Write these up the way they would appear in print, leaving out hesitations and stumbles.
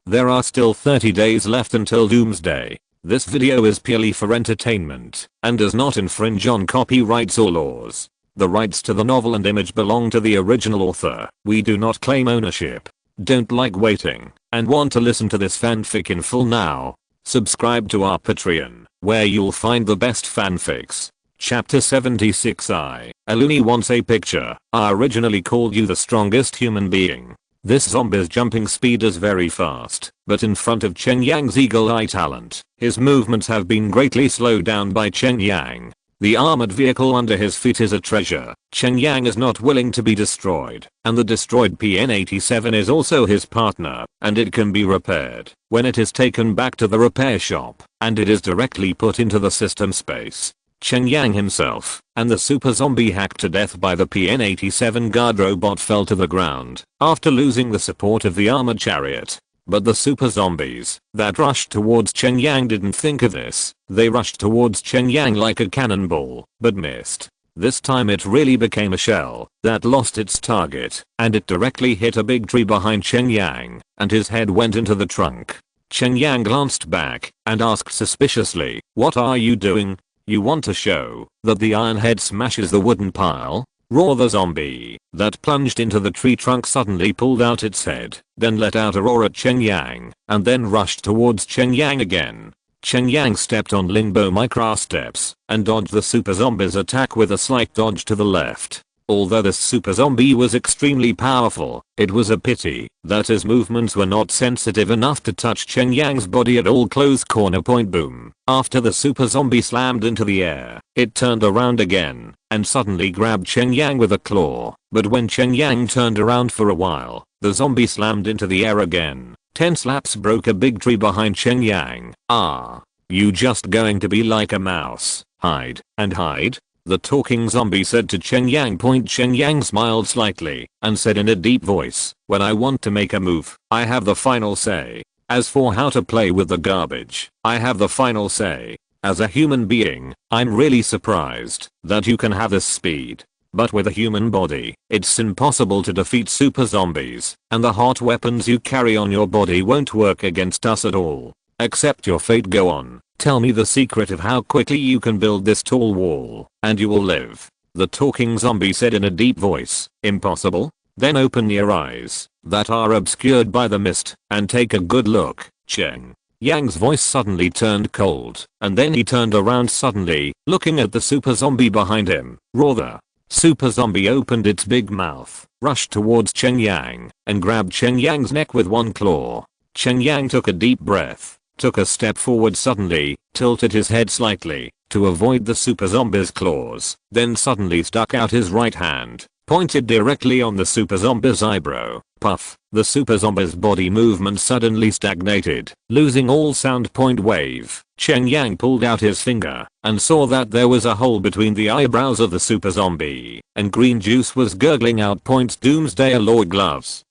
There are still 30 days left until Doomsday. This video is purely for entertainment and does not infringe on copyrights or laws. The rights to the novel and image belong to the original author. We do not claim ownership. Don't like waiting and want to listen to this fanfic in full now? Subscribe to our Patreon, where you'll find the best fanfics. Chapter 76 a loony wants a picture. I originally called you the strongest human being. This zombie's jumping speed is very fast, but in front of Cheng Yang's eagle eye talent, his movements have been greatly slowed down by Cheng Yang. The armored vehicle under his feet is a treasure. Cheng Yang is not willing to be destroyed, and the destroyed PN-87 is also his partner, and it can be repaired when it is taken back to the repair shop, and it is directly put into the system space. Cheng Yang himself and the super zombie hacked to death by the PN-87 guard robot fell to the ground after losing the support of the armored chariot. But the super zombies that rushed towards Cheng Yang didn't think of this. They rushed towards Cheng Yang like a cannonball, but missed. This time it really became a shell that lost its target, and it directly hit a big tree behind Cheng Yang, and his head went into the trunk. Cheng Yang glanced back and asked suspiciously, "What are you doing? You want to show that the iron head smashes the wooden pile?" Roar. The zombie that plunged into the tree trunk suddenly pulled out its head, then let out a roar at Cheng Yang, and then rushed towards Cheng Yang again. Cheng Yang stepped on limbo micro steps and dodged the super zombie's attack with a slight dodge to the left. Although this super zombie was extremely powerful, it was a pity that his movements were not sensitive enough to touch Cheng Yang's body at all. Close corner point. Boom. After the super zombie slammed into the air, it turned around again and suddenly grabbed Cheng Yang with a claw. But when Cheng Yang turned around for a while, the zombie slammed into the air again. 10 slaps broke a big tree behind Cheng Yang. "Ah, you just going to be like a mouse, hide and hide?" the talking zombie said to Cheng Yang. Cheng Yang smiled slightly and said in a deep voice, "When I want to make a move, I have the final say. As for how to play with the garbage, I have the final say. As a human being, I'm really surprised that you can have this speed. But with a human body, it's impossible to defeat super zombies, and the hot weapons you carry on your body won't work against us at all. Accept your fate. Go on. Tell me the secret of how quickly you can build this tall wall, and you will live." The talking zombie said in a deep voice, "Impossible? Then open your eyes that are obscured by the mist and take a good look." Cheng Yang's voice suddenly turned cold, and then he turned around suddenly, looking at the super zombie behind him. Roar. The super zombie opened its big mouth, rushed towards Cheng Yang, and grabbed Cheng Yang's neck with one claw. Cheng Yang took a deep breath, took a step forward suddenly, tilted his head slightly to avoid the super zombie's claws, then suddenly stuck out his right hand, pointed directly on the super zombie's eyebrow. Puff. The super zombie's body movement suddenly stagnated, losing all sound. Wave. Cheng Yang pulled out his finger and saw that there was a hole between the eyebrows of the super zombie, and green juice was gurgling out. Doomsday alloy gloves,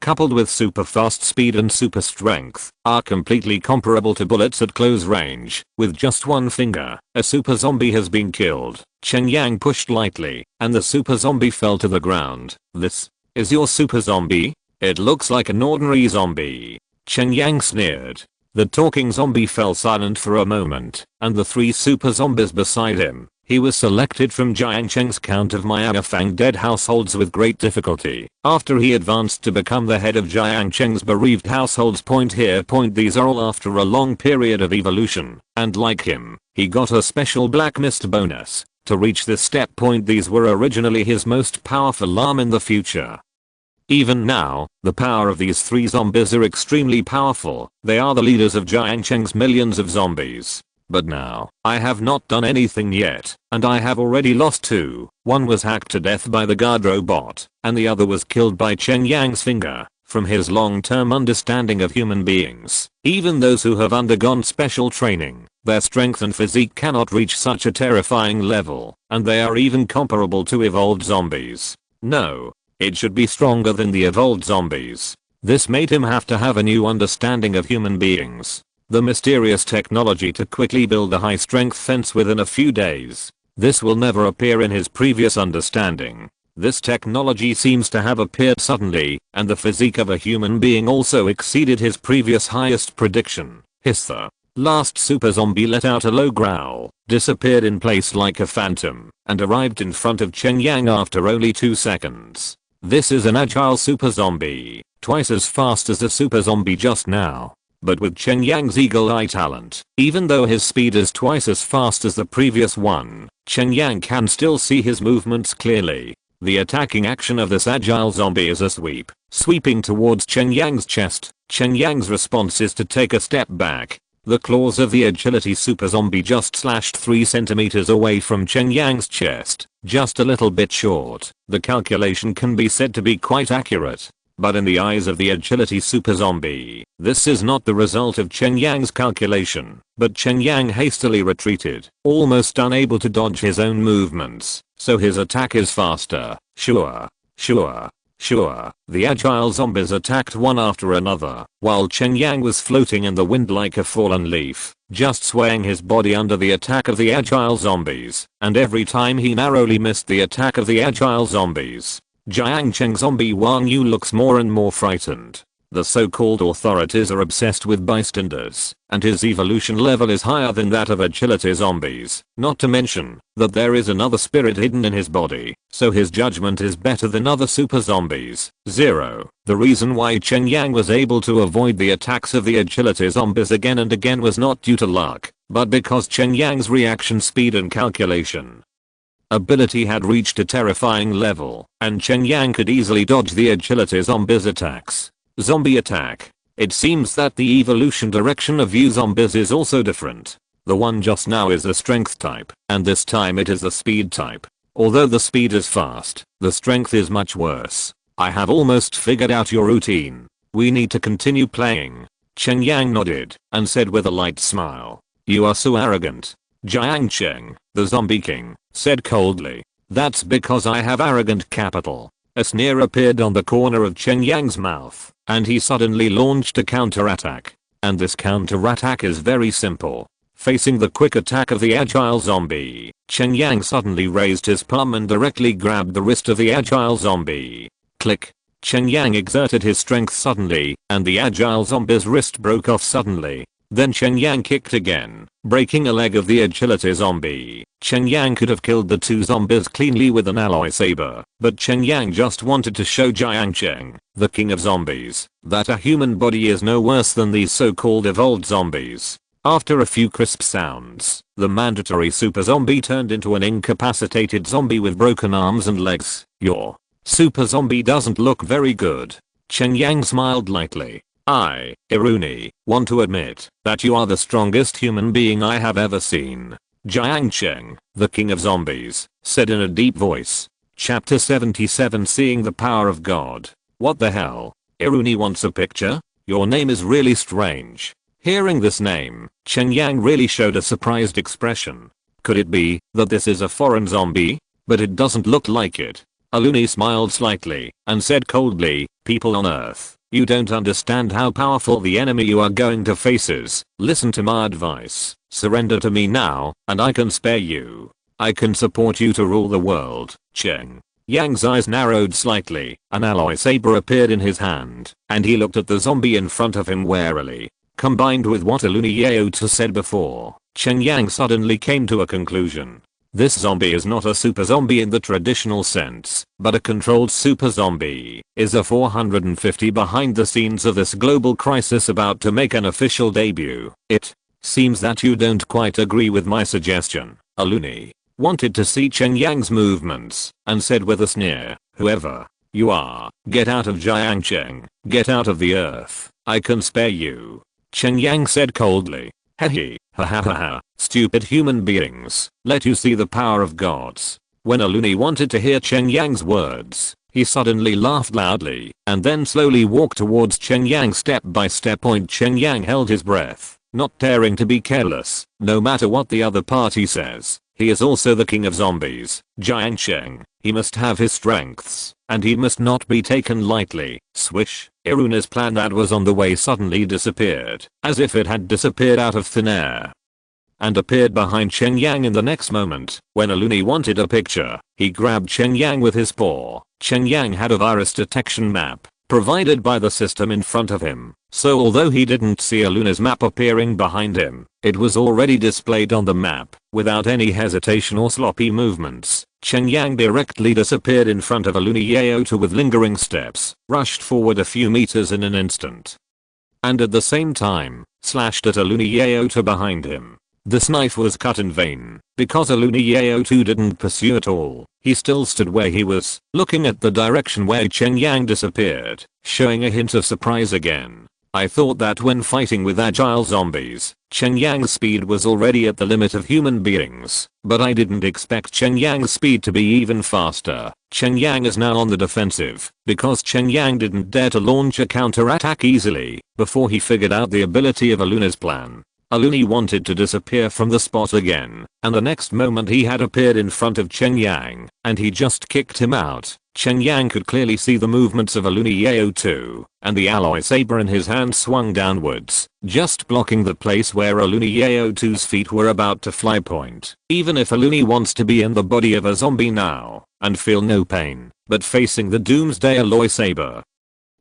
coupled with super fast speed and super strength, are completely comparable to bullets at close range. With just one finger, a super zombie has been killed. Cheng Yang pushed lightly, and the super zombie fell to the ground. "This is your super zombie? It looks like an ordinary zombie." Cheng Yang sneered. The talking zombie fell silent for a moment, and the 3 super zombies beside him. He was selected from Jiang Cheng's count of Miagafang dead households with great difficulty, after he advanced to become the head of Jiang Cheng's bereaved households. Here. These are all after a long period of evolution, and like him, he got a special black mist bonus to reach this step. These were originally his most powerful arm in the future. Even now, the power of these 3 zombies are extremely powerful. They are the leaders of Jiang Cheng's millions of zombies. But now, I have not done anything yet, and I have already lost 2. One was hacked to death by the guard robot, and the other was killed by Cheng Yang's finger. From his long-term understanding of human beings, even those who have undergone special training, their strength and physique cannot reach such a terrifying level, and they are even comparable to evolved zombies. No, it should be stronger than the evolved zombies. This made him have to have a new understanding of human beings. The mysterious technology to quickly build a high-strength fence within a few days. This will never appear in his previous understanding. This technology seems to have appeared suddenly, and the physique of a human being also exceeded his previous highest prediction. The last super zombie let out a low growl, disappeared in place like a phantom, and arrived in front of Cheng Yang after only 2 seconds. This is an agile super zombie, twice as fast as the super zombie just now. But with Cheng Yang's eagle eye talent, even though his speed is twice as fast as the previous one, Cheng Yang can still see his movements clearly. The attacking action of this agile zombie is a sweep, sweeping towards Cheng Yang's chest. Cheng Yang's response is to take a step back. The claws of the agility super zombie just slashed 3 centimeters away from Cheng Yang's chest, just a little bit short. The calculation can be said to be quite accurate. But in the eyes of the agility super zombie, this is not the result of Cheng Yang's calculation, but Cheng Yang hastily retreated, almost unable to dodge his own movements, so his attack is faster. Sure. The agile zombies attacked one after another, while Cheng Yang was floating in the wind like a fallen leaf, just swaying his body under the attack of the agile zombies, and every time he narrowly missed the attack of the agile zombies. Jiang Cheng Zombie Wang Yu looks more and more frightened. The so-called authorities are obsessed with bystanders, and his evolution level is higher than that of agility zombies, not to mention that there is another spirit hidden in his body, so his judgment is better than other super zombies. 0. The reason why Cheng Yang was able to avoid the attacks of the agility zombies again and again was not due to luck, but because Cheng Yang's reaction speed and calculation ability had reached a terrifying level, and Cheng Yang could easily dodge the agility zombies attacks. Zombie attack. It seems that the evolution direction of you zombies is also different. The one just now is the strength type, and this time it is the speed type. Although the speed is fast, the strength is much worse. I have almost figured out your routine. We need to continue playing. Cheng Yang nodded, and said with a light smile. You are so arrogant. Jiang Cheng, the zombie king, said coldly. That's because I have arrogant capital. A sneer appeared on the corner of Cheng Yang's mouth, and he suddenly launched a counterattack. And this counterattack is very simple. Facing the quick attack of the agile zombie, Cheng Yang suddenly raised his palm and directly grabbed the wrist of the agile zombie. Click. Cheng Yang exerted his strength suddenly, and the agile zombie's wrist broke off suddenly. Then Cheng Yang kicked again, breaking a leg of the agility zombie. Cheng Yang could have killed the 2 zombies cleanly with an alloy saber, but Cheng Yang just wanted to show Jiang Cheng, the king of zombies, that a human body is no worse than these so-called evolved zombies. After a few crisp sounds, the mandatory super zombie turned into an incapacitated zombie with broken arms and legs. Your super zombie doesn't look very good. Cheng Yang smiled lightly. I, Iruni, want to admit that you are the strongest human being I have ever seen. Jiang Cheng, the king of zombies, said in a deep voice. Chapter 77 Seeing the Power of God. What the hell? Iruni wants a picture? Your name is really strange. Hearing this name, Cheng Yang really showed a surprised expression. Could it be that this is a foreign zombie? But it doesn't look like it. Iruni smiled slightly and said coldly, people on Earth. You don't understand how powerful the enemy you are going to face is. Listen to my advice. Surrender to me now, and I can spare you. I can support you to rule the world. Cheng Yang's eyes narrowed slightly. An alloy saber appeared in his hand, and he looked at the zombie in front of him warily. Combined with what Aluni Yaota said before, Cheng Yang suddenly came to a conclusion. This zombie is not a super zombie in the traditional sense, but a controlled super zombie. Is a 450 behind the scenes of this global crisis about to make an official debut. It seems that you don't quite agree with my suggestion. Aluni wanted to see Cheng Yang's movements and said with a sneer, whoever you are, get out of Jiang Cheng, get out of the earth. I can spare you. Cheng Yang said coldly. Hehe, ha ha ha ha, stupid human beings, let you see the power of gods. When Aluni wanted to hear Cheng Yang's words, he suddenly laughed loudly, and then slowly walked towards Cheng Yang step by step. Cheng Yang held his breath, not daring to be careless, no matter what the other party says. He is also the king of zombies, Jiang Cheng. He must have his strengths, and he must not be taken lightly. Swish, Iruna's plan that was on the way suddenly disappeared, as if it had disappeared out of thin air. and appeared behind Cheng Yang in the next moment. When a loony wanted a picture, he grabbed Cheng Yang with his paw. Cheng Yang had a virus detection map provided by the system in front of him, so although he didn't see a loony's map appearing behind him, it was already displayed on the map. Without any hesitation or sloppy movements, Cheng Yang directly disappeared in front of a loony Yeo-2 with lingering steps, rushed forward a few meters in an instant, and at the same time, slashed at a loony Yeo-2 behind him. This knife was cut in vain, because a loony Yeo-2 didn't pursue at all. He still stood where he was, looking at the direction where Cheng Yang disappeared, showing a hint of surprise again. I thought that when fighting with agile zombies, Cheng Yang's speed was already at the limit of human beings, but I didn't expect Cheng Yang's speed to be even faster. Cheng Yang is now on the defensive, because Cheng Yang didn't dare to launch a counterattack easily, before he figured out the ability of a loony's plan. A loony wanted to disappear from the spot again, and the next moment he had appeared in front of Cheng Yang, and he just kicked him out. Cheng Yang could clearly see the movements of a loony Yeo-2, and the alloy saber in his hand swung downwards, just blocking the place where a loony Yeo-2's feet were about to fly point. Even if a loony wants to be in the body of a zombie now, and feel no pain, but facing the Doomsday alloy saber,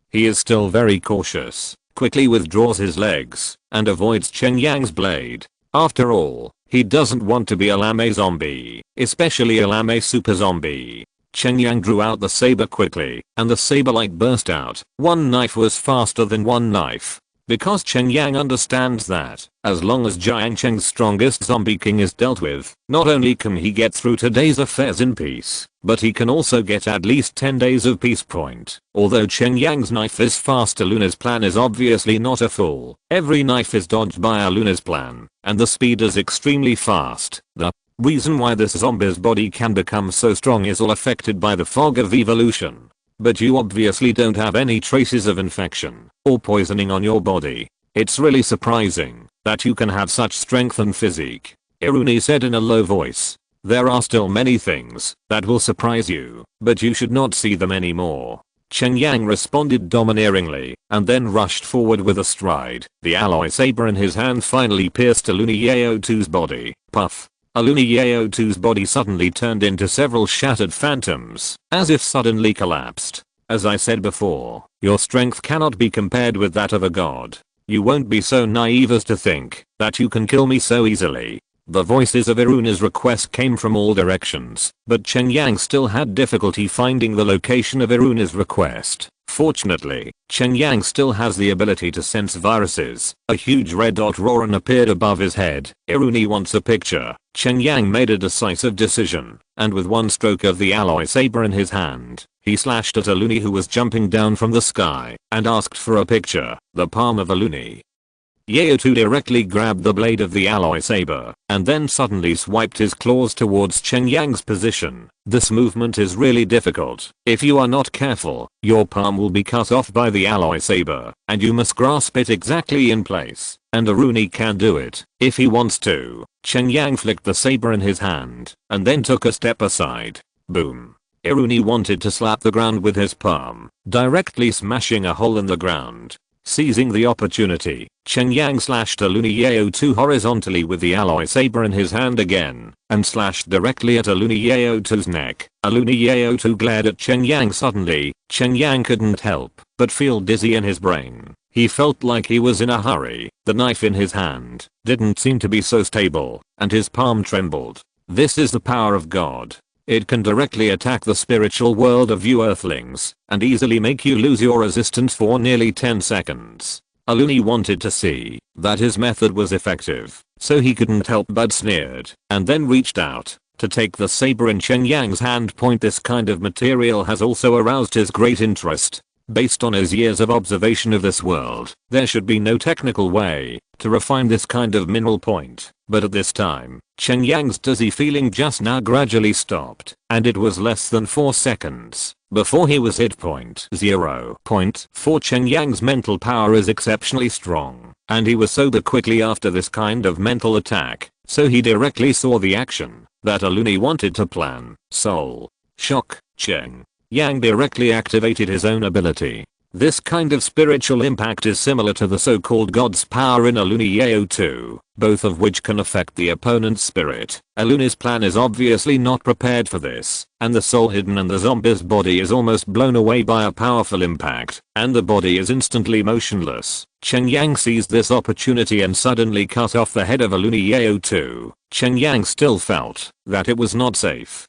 he is still very cautious, quickly withdraws his legs, and avoids Cheng Yang's blade. After all, he doesn't want to be a lame zombie, especially a lame super zombie. Cheng Yang drew out the saber quickly, and the saber light burst out. One knife was faster than one knife. Because Cheng Yang understands that, as long as Jiang Cheng's strongest zombie king is dealt with, not only can he get through today's affairs in peace, but he can also get at least 10 days of peace point. Although Cheng Yang's knife is faster, Luna's plan is obviously not a fool. Every knife is dodged by a Luna's plan, and the speed is extremely fast. The reason why this zombie's body can become so strong is all affected by the fog of evolution. But you obviously don't have any traces of infection or poisoning on your body. It's really surprising that you can have such strength and physique. Iruni said in a low voice. There are still many things that will surprise you, but you should not see them anymore. Cheng Yang responded domineeringly, and then rushed forward with a stride. The alloy saber in his hand finally pierced Aluni Yeo-2's body. Puff. Aluni Yeo-2's body suddenly turned into several shattered phantoms, as if suddenly collapsed. As I said before, your strength cannot be compared with that of a god. You won't be so naive as to think that you can kill me so easily. The voices of Iruna's request came from all directions, but Cheng Yang still had difficulty finding the location of Iruna's request. Fortunately, Cheng Yang still has the ability to sense viruses. A huge red dot Roran appeared above his head. Iruni wants a picture. Cheng Yang made a decisive decision, and with one stroke of the alloy saber in his hand, he slashed at a loony who was jumping down from the sky, and asked for a picture. The palm of a loony Yeo-2 directly grabbed the blade of the alloy saber, and then suddenly swiped his claws towards Cheng Yang's position. This movement is really difficult. If you are not careful, your palm will be cut off by the alloy saber, and you must grasp it exactly in place. And Iruni can do it, if he wants to. Cheng Yang flicked the saber in his hand, and then took a step aside. Boom. Iruni wanted to slap the ground with his palm, directly smashing a hole in the ground. Seizing the opportunity, Cheng Yang slashed Aluni Yeo-2 horizontally with the alloy saber in his hand again, and slashed directly at Aluni Yeo-2's neck. Aluni Yeo-2 glared at Cheng Yang suddenly. Cheng Yang couldn't help but feel dizzy in his brain. He felt like he was in a hurry. The knife in his hand didn't seem to be so stable, and his palm trembled. This is the power of God. It can directly attack the spiritual world of you earthlings, and easily make you lose your resistance for nearly 10 seconds. Aluni wanted to see that his method was effective, so he couldn't help but sneered, and then reached out to take the saber in Cheng Yang's hand. This kind of material has also aroused his great interest. Based on his years of observation of this world, there should be no technical way to refine this kind of mineral point. But at this time, Cheng Yang's dizzy feeling just now gradually stopped, and it was less than 4 seconds before he was hit point 0. For Cheng Yang's mental power is exceptionally strong, and he was sober quickly after this kind of mental attack, so he directly saw the action that Aluni wanted to plan. Soul Shock. Cheng Yang directly activated his own ability, This kind of spiritual impact is similar to the so-called God's power in Aluniao 2, both of which can affect the opponent's spirit. Aluna's plan is obviously not prepared for this, and the soul hidden in the zombie's body is almost blown away by a powerful impact, and the body is instantly motionless. Cheng Yang seized this opportunity and suddenly cut off the head of Aluniao 2. Cheng Yang still felt that it was not safe.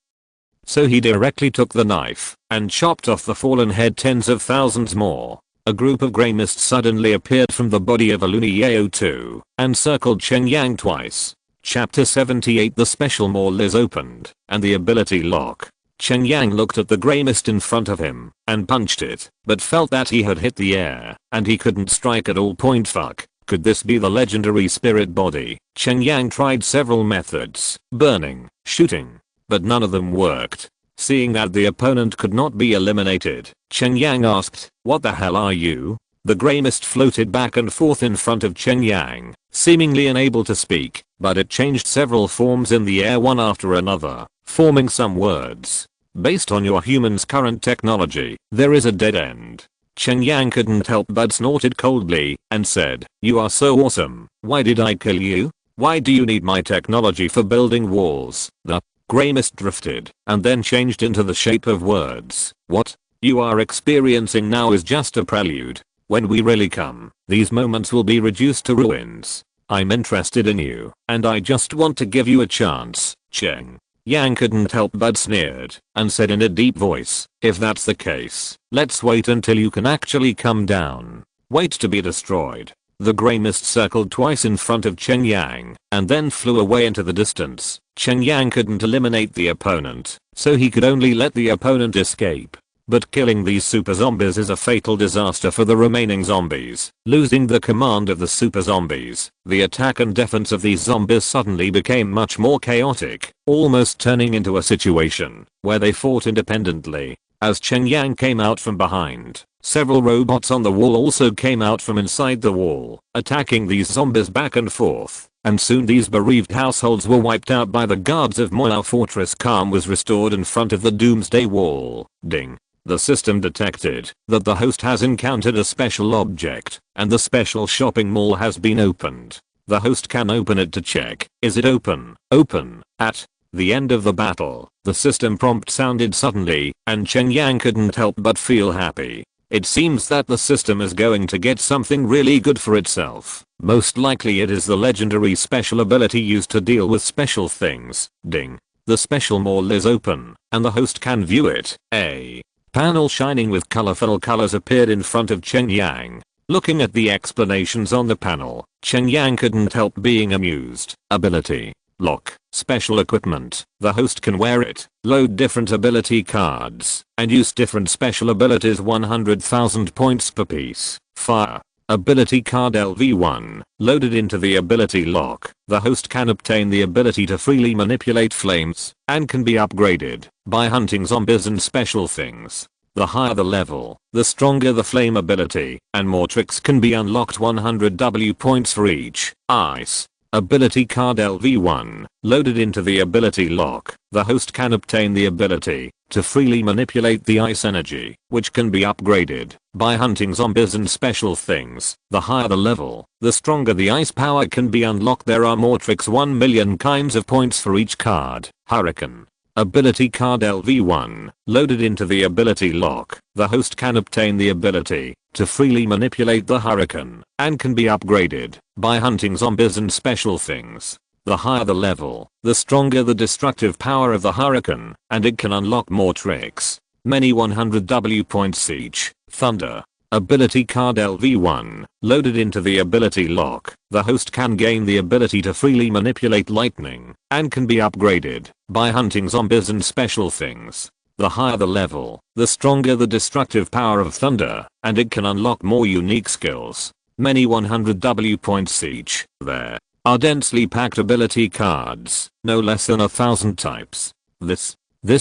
So he directly took the knife and chopped off the fallen head tens of thousands more. A group of grey mist suddenly appeared from the body of Aluniao 2 and circled Cheng Yang twice. Chapter 78. The special mall is opened and the ability lock. Cheng Yang looked at the grey mist in front of him and punched it, but felt that he had hit the air and he couldn't strike at all. Fuck. Could this be the legendary spirit body? Cheng Yang tried several methods, burning, shooting, but none of them worked. Seeing that the opponent could not be eliminated, Cheng Yang asked, "What the hell are you?" The grey mist floated back and forth in front of Cheng Yang, seemingly unable to speak, but it changed several forms in the air one after another, forming some words. "Based on your human's current technology, there is a dead end." Cheng Yang couldn't help but snorted coldly and said, "You are so awesome. Why did I kill you? Why do you need my technology for building walls?" The grey mist drifted and then changed into the shape of words. "What you are experiencing now is just a prelude. When we really come, these moments will be reduced to ruins. I'm interested in you, and I just want to give you a chance." Cheng Yang couldn't help but sneered and said in a deep voice, "If that's the case, let's wait until you can actually come down. Wait to be destroyed." The grey mist circled twice in front of Cheng Yang and then flew away into the distance. Cheng Yang couldn't eliminate the opponent, so he could only let the opponent escape. But killing these super zombies is a fatal disaster for the remaining zombies. Losing the command of the super zombies, the attack and defense of these zombies suddenly became much more chaotic, almost turning into a situation where they fought independently. As Cheng Yang came out from behind, several robots on the wall also came out from inside the wall, attacking these zombies back and forth, and soon these bereaved households were wiped out by the guards of Doomsday Fortress. Calm was restored in front of the Doomsday wall. Ding. The system detected that the host has encountered a special object, and the special shopping mall has been opened. The host can open it to check, is it open? Open. At the end of the battle, the system prompt sounded suddenly, and Cheng Yang couldn't help but feel happy. It seems that the system is going to get something really good for itself. Most likely it is the legendary special ability used to deal with special things. Ding. The special mall is open, and the host can view it. A panel shining with colorful colors appeared in front of Cheng Yang. Looking at the explanations on the panel, Cheng Yang couldn't help being amused. Ability lock. Special equipment. The host can wear it, load different ability cards, and use different special abilities. 100,000 points per piece. Fire. Ability card LV1. Loaded into the ability lock, the host can obtain the ability to freely manipulate flames, and can be upgraded by hunting zombies and special things. The higher the level, the stronger the flame ability, and more tricks can be unlocked. 100 W points for each. Ice. Ability card LV1. Loaded into the ability lock, the host can obtain the ability to freely manipulate the ice energy, which can be upgraded by hunting zombies and special things. The higher the level, the stronger the ice power can be unlocked. There are more tricks. 1 million kinds of points for each card. Hurricane. Ability card LV1. Loaded into the ability lock, the host can obtain the ability to freely manipulate the hurricane, and can be upgraded by hunting zombies and special things. The higher the level, the stronger the destructive power of the hurricane, and it can unlock more tricks. Many 100 W points each. Thunder. Ability card LV1. Loaded into the ability lock, the host can gain the ability to freely manipulate lightning, and can be upgraded by hunting zombies and special things. The higher the level, the stronger the destructive power of thunder, and it can unlock more unique skills. Many 100 W points each. There are densely packed ability cards, no less than 1,000 types. This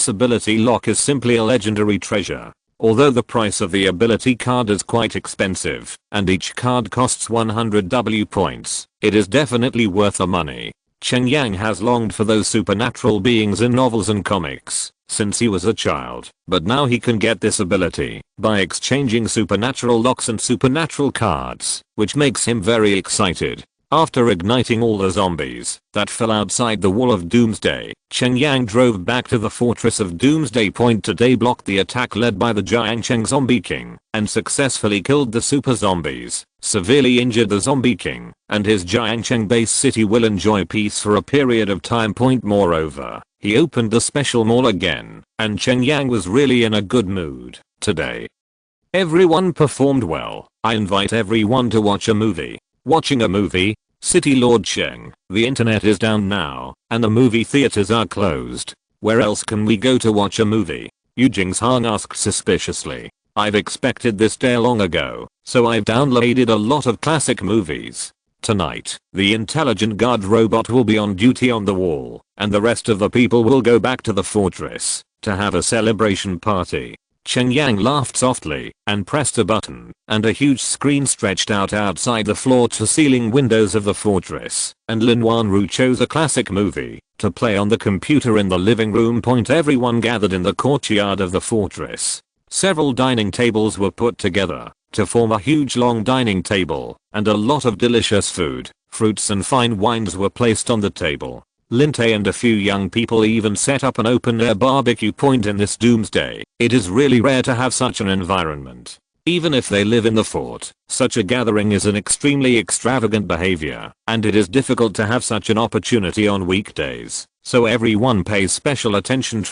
ability lock is simply a legendary treasure. Although the price of the ability card is quite expensive, and each card costs 100 W points, it is definitely worth the money. Cheng Yang has longed for those supernatural beings in novels and comics since he was a child, but now he can get this ability by exchanging supernatural locks and supernatural cards, which makes him very excited. After igniting all the zombies that fell outside the wall of Doomsday, Cheng Yang drove back to the fortress of Doomsday Point to deblock the attack led by the Jiangcheng Zombie King, and successfully killed the super zombies, severely injured the Zombie King, and his Jiangcheng base city will enjoy peace for a period of time. Moreover, he opened the special mall again, and Cheng Yang was really in a good mood today. Everyone performed well. I invite everyone to watch a movie. Watching a movie? City Lord Cheng, the internet is down now, and the movie theaters are closed. Where else can we go to watch a movie? Yu Jingshang asked suspiciously. I've expected this day long ago, so I've downloaded a lot of classic movies. Tonight, the intelligent guard robot will be on duty on the wall, and the rest of the people will go back to the fortress to have a celebration party. Cheng Yang laughed softly and pressed a button, and a huge screen stretched out outside the floor-to-ceiling windows of the fortress, and Lin Wanru chose a classic movie to play on the computer in the living room. Everyone gathered in the courtyard of the fortress. Several dining tables were put together to form a huge long dining table, and a lot of delicious food, fruits and fine wines were placed on the table. Linte and a few young people even set up an open-air barbecue point in this Doomsday. It is really rare to have such an environment. Even if they live in the fort, such a gathering is an extremely extravagant behavior, and it is difficult to have such an opportunity on weekdays. So everyone pays special attention.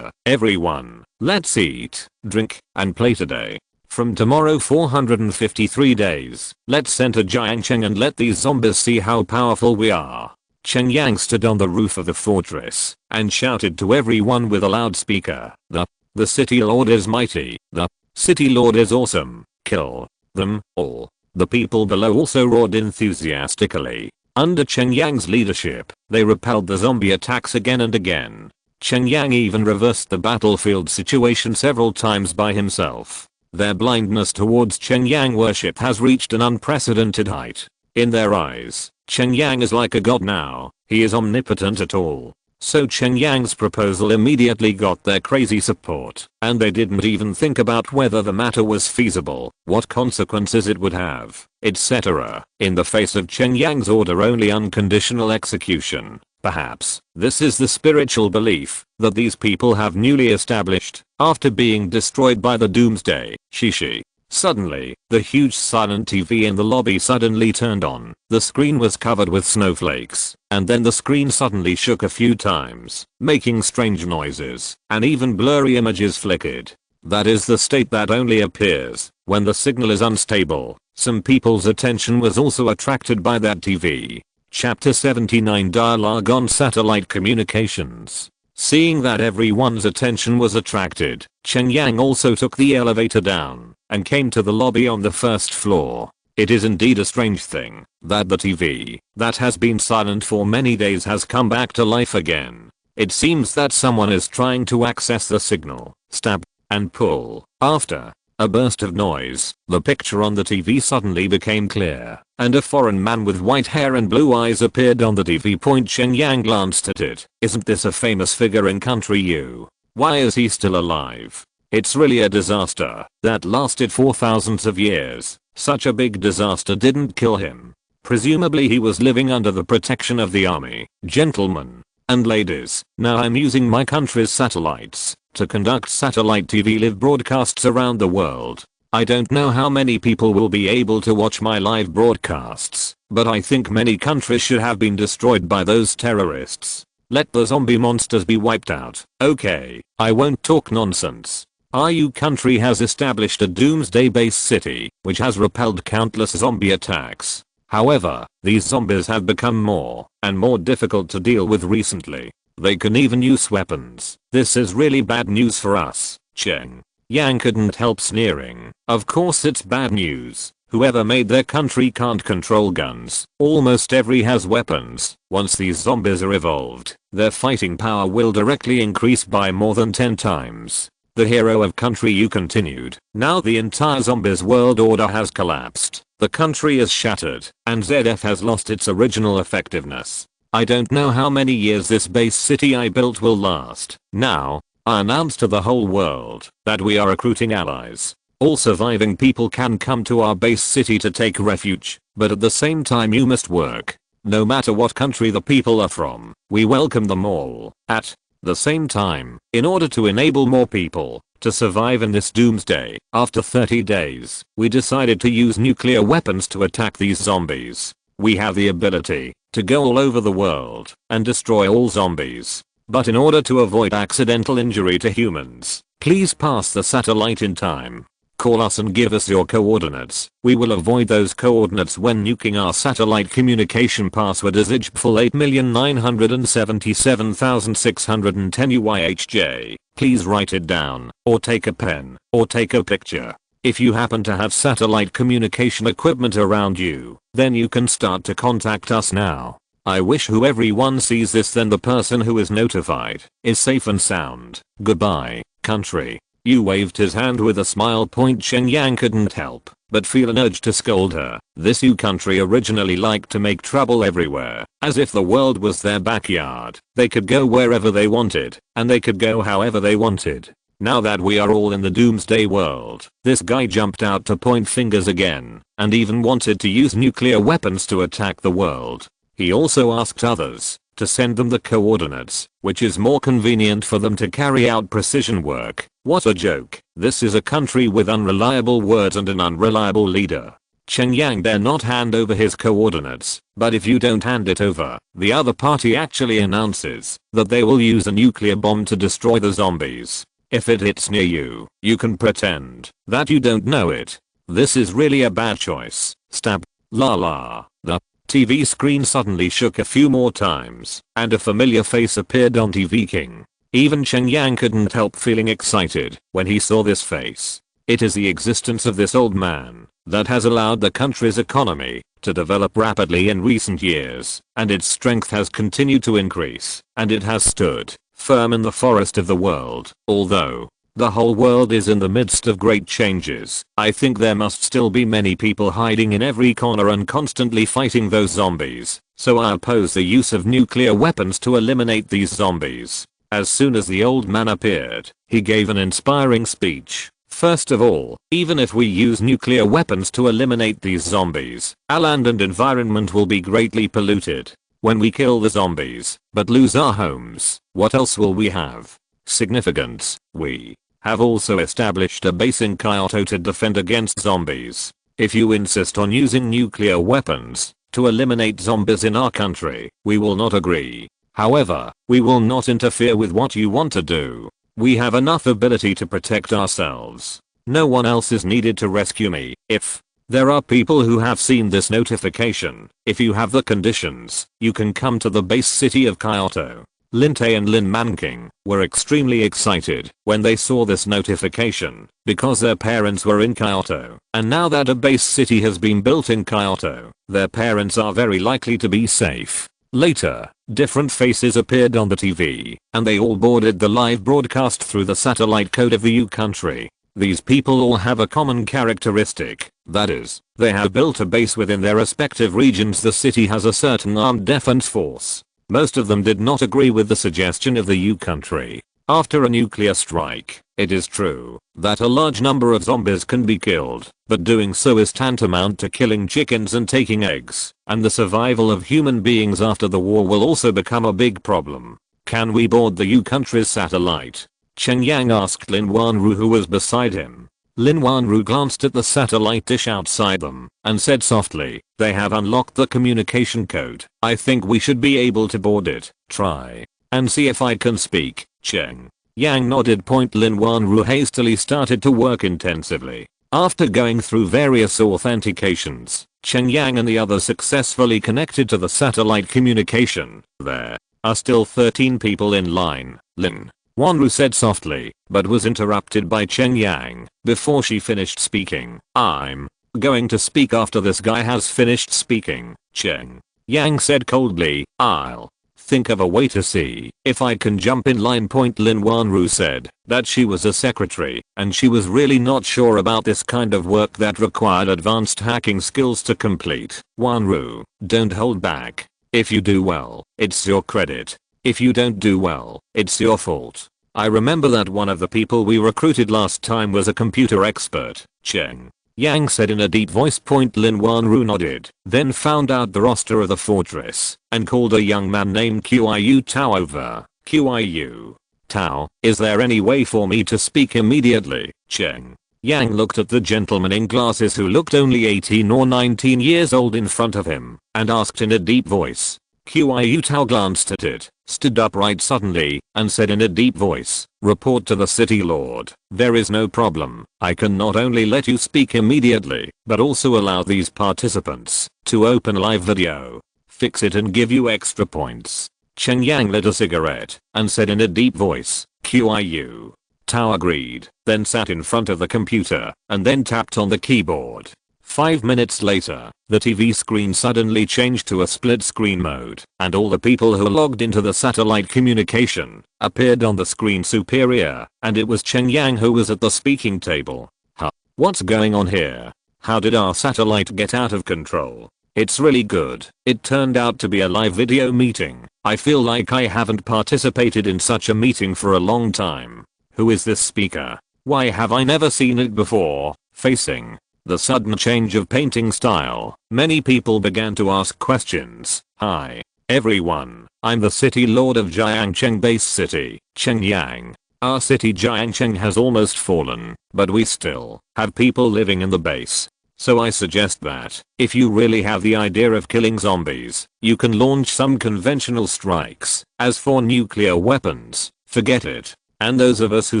Everyone, let's eat, drink, and play today. From tomorrow 453 days, let's enter Jiangcheng and let these zombies see how powerful we are. Cheng Yang stood on the roof of the fortress and shouted to everyone with a loudspeaker. The City Lord is mighty. The City Lord is awesome. Kill them all. The people below also roared enthusiastically. Under Cheng Yang's leadership, they repelled the zombie attacks again and again. Cheng Yang even reversed the battlefield situation several times by himself. Their blindness towards Cheng Yang worship has reached an unprecedented height. In their eyes, Cheng Yang is like a god now. He is omnipotent at all. So Cheng Yang's proposal immediately got their crazy support, and they didn't even think about whether the matter was feasible, what consequences it would have, etc. In the face of Cheng Yang's order only unconditional execution. Perhaps this is the spiritual belief that these people have newly established after being destroyed by the Doomsday. Shishi. Suddenly, the huge silent TV in the lobby suddenly turned on. The screen was covered with snowflakes, and then the screen suddenly shook a few times, making strange noises, and even blurry images flickered. That is the state that only appears when the signal is unstable. Some people's attention was also attracted by that TV. Chapter 79 Dialogue on Satellite Communications. Seeing that everyone's attention was attracted, Cheng Yang also took the elevator down and came to the lobby on the first floor. It is indeed a strange thing that the TV that has been silent for many days has come back to life again. It seems that someone is trying to access the signal. Stab and pull. After a burst of noise, the picture on the TV suddenly became clear, and a foreign man with white hair and blue eyes appeared on the TV. Cheng Yang glanced at it. Isn't this a famous figure in country U? Why is he still alive? It's really a disaster that lasted for thousands of years. Such a big disaster didn't kill him. Presumably he was living under the protection of the army. Gentlemen and ladies, now I'm using my country's satellites to conduct satellite TV live broadcasts around the world. I don't know how many people will be able to watch my live broadcasts, but I think many countries should have been destroyed by those terrorists. Let the zombie monsters be wiped out. Okay, I won't talk nonsense. Our country has established a doomsday base city, which has repelled countless zombie attacks. However, these zombies have become more and more difficult to deal with recently. They can even use weapons. This is really bad news for us. Cheng Yang couldn't help sneering. Of course it's bad news. Whoever made their country can't control guns. Almost every has weapons. Once these zombies are evolved, their fighting power will directly increase by more than 10 times. The hero of country U continued. Now the entire zombies world order has collapsed. The country is shattered, and ZF has lost its original effectiveness. I don't know how many years this base city I built will last. Now, I announce to the whole world that we are recruiting allies. All surviving people can come to our base city to take refuge, but at the same time you must work. No matter what country the people are from, we welcome them all. At the same time, in order to enable more people to survive in this doomsday, after 30 days, we decided to use nuclear weapons to attack these zombies. We have the ability to go all over the world and destroy all zombies. But in order to avoid accidental injury to humans, please pass the satellite in time. Call us and give us your coordinates. We will avoid those coordinates when nuking our satellite. Communication password is IJPFL 8,977,610 UYHJ. Please write it down, or take a pen, or take a picture. If you happen to have satellite communication equipment around you, then you can start to contact us now. I wish everyone sees this, then the person who is notified is safe and sound. Goodbye, country. You waved his hand with a smile. Cheng Yang couldn't help but feel an urge to scold her. This country originally liked to make trouble everywhere, as if the world was their backyard. They could go wherever they wanted, and they could go however they wanted. Now that we are all in the doomsday world, this guy jumped out to point fingers again, and even wanted to use nuclear weapons to attack the world. He also asked others to send them the coordinates, which is more convenient for them to carry out precision work. What a joke. This is a country with unreliable words and an unreliable leader. Cheng Yang dare not hand over his coordinates, but if you don't hand it over, the other party actually announces that they will use a nuclear bomb to destroy the zombies. If it hits near you, you can pretend that you don't know it. This is really a bad choice. Stab. La la. The TV screen suddenly shook a few more times, and a familiar face appeared on TV King. Even Cheng Yang couldn't help feeling excited when he saw this face. It is the existence of this old man that has allowed the country's economy to develop rapidly in recent years, and its strength has continued to increase, and it has stood firm in the forest of the world. Although the whole world is in the midst of great changes, I think there must still be many people hiding in every corner and constantly fighting those zombies, so I oppose the use of nuclear weapons to eliminate these zombies. As soon as the old man appeared, he gave an inspiring speech. First of all, even if we use nuclear weapons to eliminate these zombies, our land and environment will be greatly polluted. When we kill the zombies, but lose our homes, what else will we have? Significance. We have also established a base in Kyoto to defend against zombies. If you insist on using nuclear weapons to eliminate zombies in our country, we will not agree. However, we will not interfere with what you want to do. We have enough ability to protect ourselves. No one else is needed to rescue me. If there are people who have seen this notification, if you have the conditions, you can come to the base city of Kyoto. Lin Tae and Lin Manking were extremely excited when they saw this notification because their parents were in Kyoto, and now that a base city has been built in Kyoto, their parents are very likely to be safe. Later, different faces appeared on the TV, and they all boarded the live broadcast through the satellite code of the country. These people all have a common characteristic, that is, they have built a base within their respective regions. The city has a certain armed defense force. Most of them did not agree with the suggestion of the country. After a nuclear strike, it is true that a large number of zombies can be killed, but doing so is tantamount to killing chickens and taking eggs, and the survival of human beings after the war will also become a big problem. Can we board the country's satellite? Cheng Yang asked Lin Wanru, who was beside him. Lin Wanru glanced at the satellite dish outside them and said softly, "They have unlocked the communication code. I think we should be able to board it. Try and see if I can speak." Cheng Yang nodded. Lin Wanru hastily started to work intensively. After going through various authentications, Cheng Yang and the others successfully connected to the satellite communication. There are still 13 people in line, Lin Wanru said softly, but was interrupted by Cheng Yang before she finished speaking. "I'm going to speak after this guy has finished speaking," Cheng Yang said coldly. "I'll think of a way to see if I can jump in line." Lin Wanru said that she was a secretary, and she was really not sure about this kind of work that required advanced hacking skills to complete. "Wanru, don't hold back. If you do well, it's your credit. If you don't do well, it's your fault. I remember that one of the people we recruited last time was a computer expert, Cheng Yang said in a deep voice. Lin Wanru nodded, then found out the roster of the fortress, and called a young man named Qiu Tao over. Qiu Tao, is there any way for me to speak immediately? Cheng Yang looked at the gentleman in glasses who looked only 18 or 19 years old in front of him, and asked in a deep voice. Qiu Tao glanced at it, stood upright suddenly, and said in a deep voice, report to the city lord. There is no problem. I can not only let you speak immediately, but also allow these participants to open live video, fix it and give you extra points. Cheng Yang lit a cigarette, and said in a deep voice, Qiu Tao agreed, then sat in front of the computer, and then tapped on the keyboard. 5 minutes later, the TV screen suddenly changed to a split screen mode, and all the people who logged into the satellite communication appeared on the screen superior, and it was Cheng Yang who was at the speaking table. Huh? What's going on here? How did our satellite get out of control? It's really good. It turned out to be a live video meeting. I feel like I haven't participated in such a meeting for a long time. Who is this speaker? Why have I never seen it before? Facing the sudden change of painting style, many people began to ask questions. Hi, everyone. I'm the city lord of Jiangcheng base city, Cheng Yang. Our city Jiangcheng has almost fallen, but we still have people living in the base. So I suggest that, if you really have the idea of killing zombies, you can launch some conventional strikes. As for nuclear weapons, forget it. And those of us who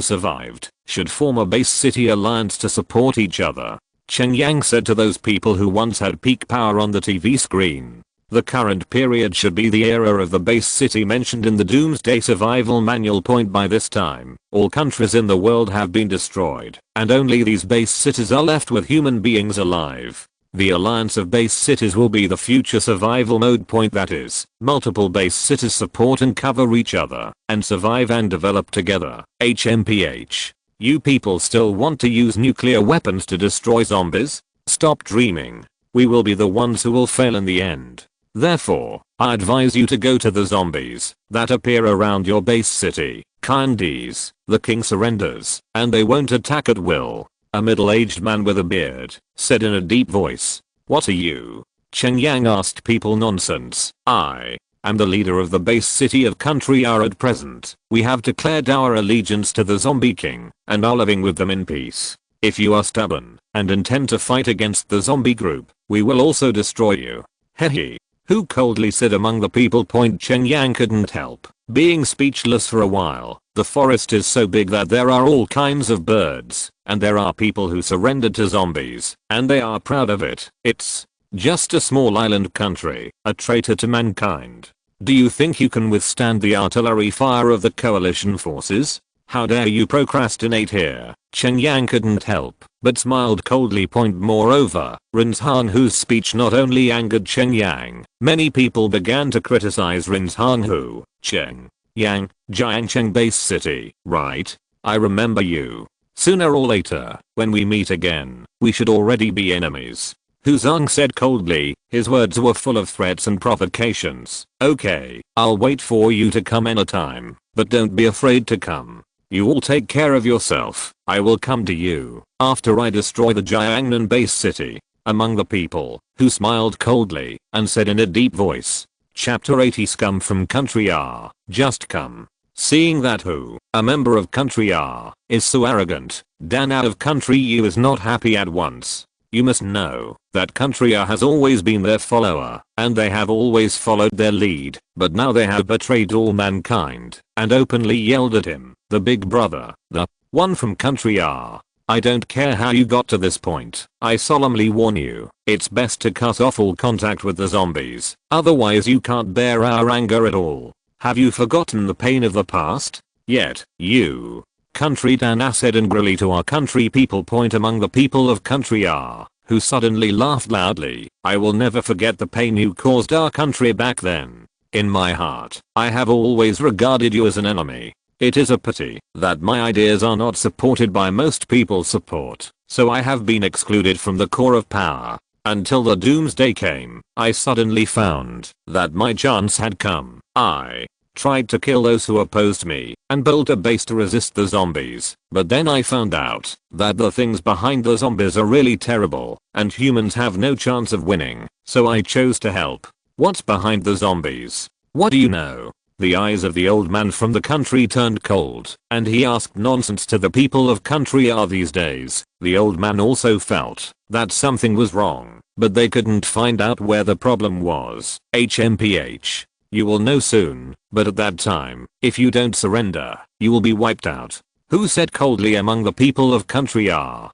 survived should form a base city alliance to support each other. Cheng Yang said to those people who once had peak power on the TV screen. The current period should be the era of the base city mentioned in the Doomsday Survival Manual. By this time, all countries in the world have been destroyed, and only these base cities are left with human beings alive. The alliance of base cities will be the future survival mode. That is, multiple base cities support and cover each other, and survive and develop together. HMPH. You people still want to use nuclear weapons to destroy zombies? Stop dreaming. We will be the ones who will fail in the end. Therefore, I advise you to go to the zombies that appear around your base city. Kindies, the king surrenders, and they won't attack at will. A middle-aged man with a beard said in a deep voice. What are you? Cheng Yang asked people nonsense. I am the leader of the base city of Country R at present. We have declared our allegiance to the zombie king and are living with them in peace. If you are stubborn and intend to fight against the zombie group, we will also destroy you. Hehe. Who coldly said among the people. Cheng Yang couldn't help being speechless for a while. The forest is so big that there are all kinds of birds, and there are people who surrendered to zombies, and they are proud of it. It's just a small island country, a traitor to mankind. Do you think you can withstand the artillery fire of the coalition forces? How dare you procrastinate here? Cheng Yang couldn't help but smiled coldly. Moreover, Rin's Han Hu's speech not only angered Cheng Yang, many people began to criticize Rin's Han Hu. Cheng Yang, Jiangcheng base city, right? I remember you. Sooner or later, when we meet again, we should already be enemies. Hu Zong said coldly, his words were full of threats and provocations. Okay, I'll wait for you to come anytime, but don't be afraid to come. You all take care of yourself. I will come to you after I destroy the Jiangnan base city. Among the people, Hu smiled coldly and said in a deep voice. Chapter 80 Scum from Country R, just come. Seeing that Hu, a member of Country R, is so arrogant, Dan out of Country U is not happy at once. You must know that Country R has always been their follower, and they have always followed their lead, but now they have betrayed all mankind, and openly yelled at him, the big brother, the one from Country R. I don't care how you got to this point. I solemnly warn you, it's best to cut off all contact with the zombies, otherwise you can't bear our anger at all. Have you forgotten the pain of the past? Yet, you. Country Dan said angrily to our country people. Among the people of Country R, who suddenly laughed loudly. I will never forget the pain you caused our country back then. In my heart, I have always regarded you as an enemy. It is a pity that my ideas are not supported by most people's support, so I have been excluded from the core of power. Until the doomsday came, I suddenly found that my chance had come. I tried to kill those who opposed me and built a base to resist the zombies, but then I found out that the things behind the zombies are really terrible and humans have no chance of winning, so I chose to help. What's behind the zombies? What do you know? The eyes of the old man from the country turned cold, and he asked nonsense to the people of country are these days. The old man also felt that something was wrong, but they couldn't find out where the problem was. HMPH. You will know soon, but at that time, if you don't surrender, you will be wiped out. Who said coldly among the people of country are?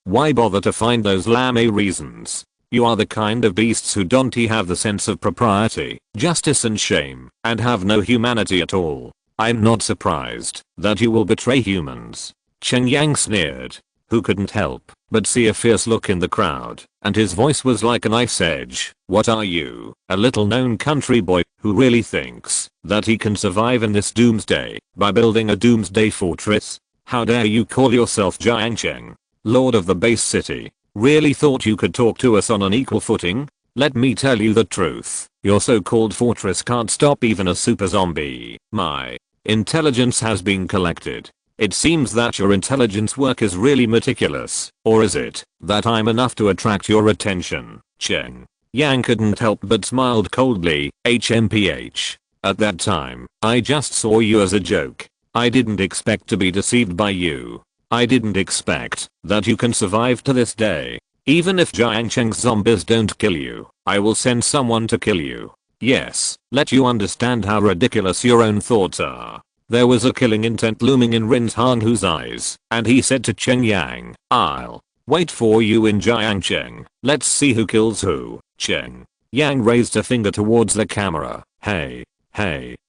Why bother to find those lame reasons? You are the kind of beasts who don't have the sense of propriety, justice and shame, and have no humanity at all. I'm not surprised that you will betray humans. Cheng Yang sneered, who couldn't help but see a fierce look in the crowd, and his voice was like a knife's edge. What are you, a little known country boy who really thinks that he can survive in this doomsday by building a doomsday fortress? How dare you call yourself Cheng, lord of the base city? Really thought you could talk to us on an equal footing? Let me tell you the truth. Your so-called fortress can't stop even a super zombie. My intelligence has been collected. It seems that your intelligence work is really meticulous. Or is it that I'm enough to attract your attention? Cheng Yang couldn't help but smiled coldly. HMPH. At that time, I just saw you as a joke. I didn't expect to be deceived by you. I didn't expect that you can survive to this day. Even if Cheng's zombies don't kill you, I will send someone to kill you. Yes, let you understand how ridiculous your own thoughts are. There was a killing intent looming in Rin Hanghu's eyes, and he said to Cheng Yang, I'll wait for you in Cheng. Let's see who kills who. Cheng Yang raised a finger towards the camera. Hey,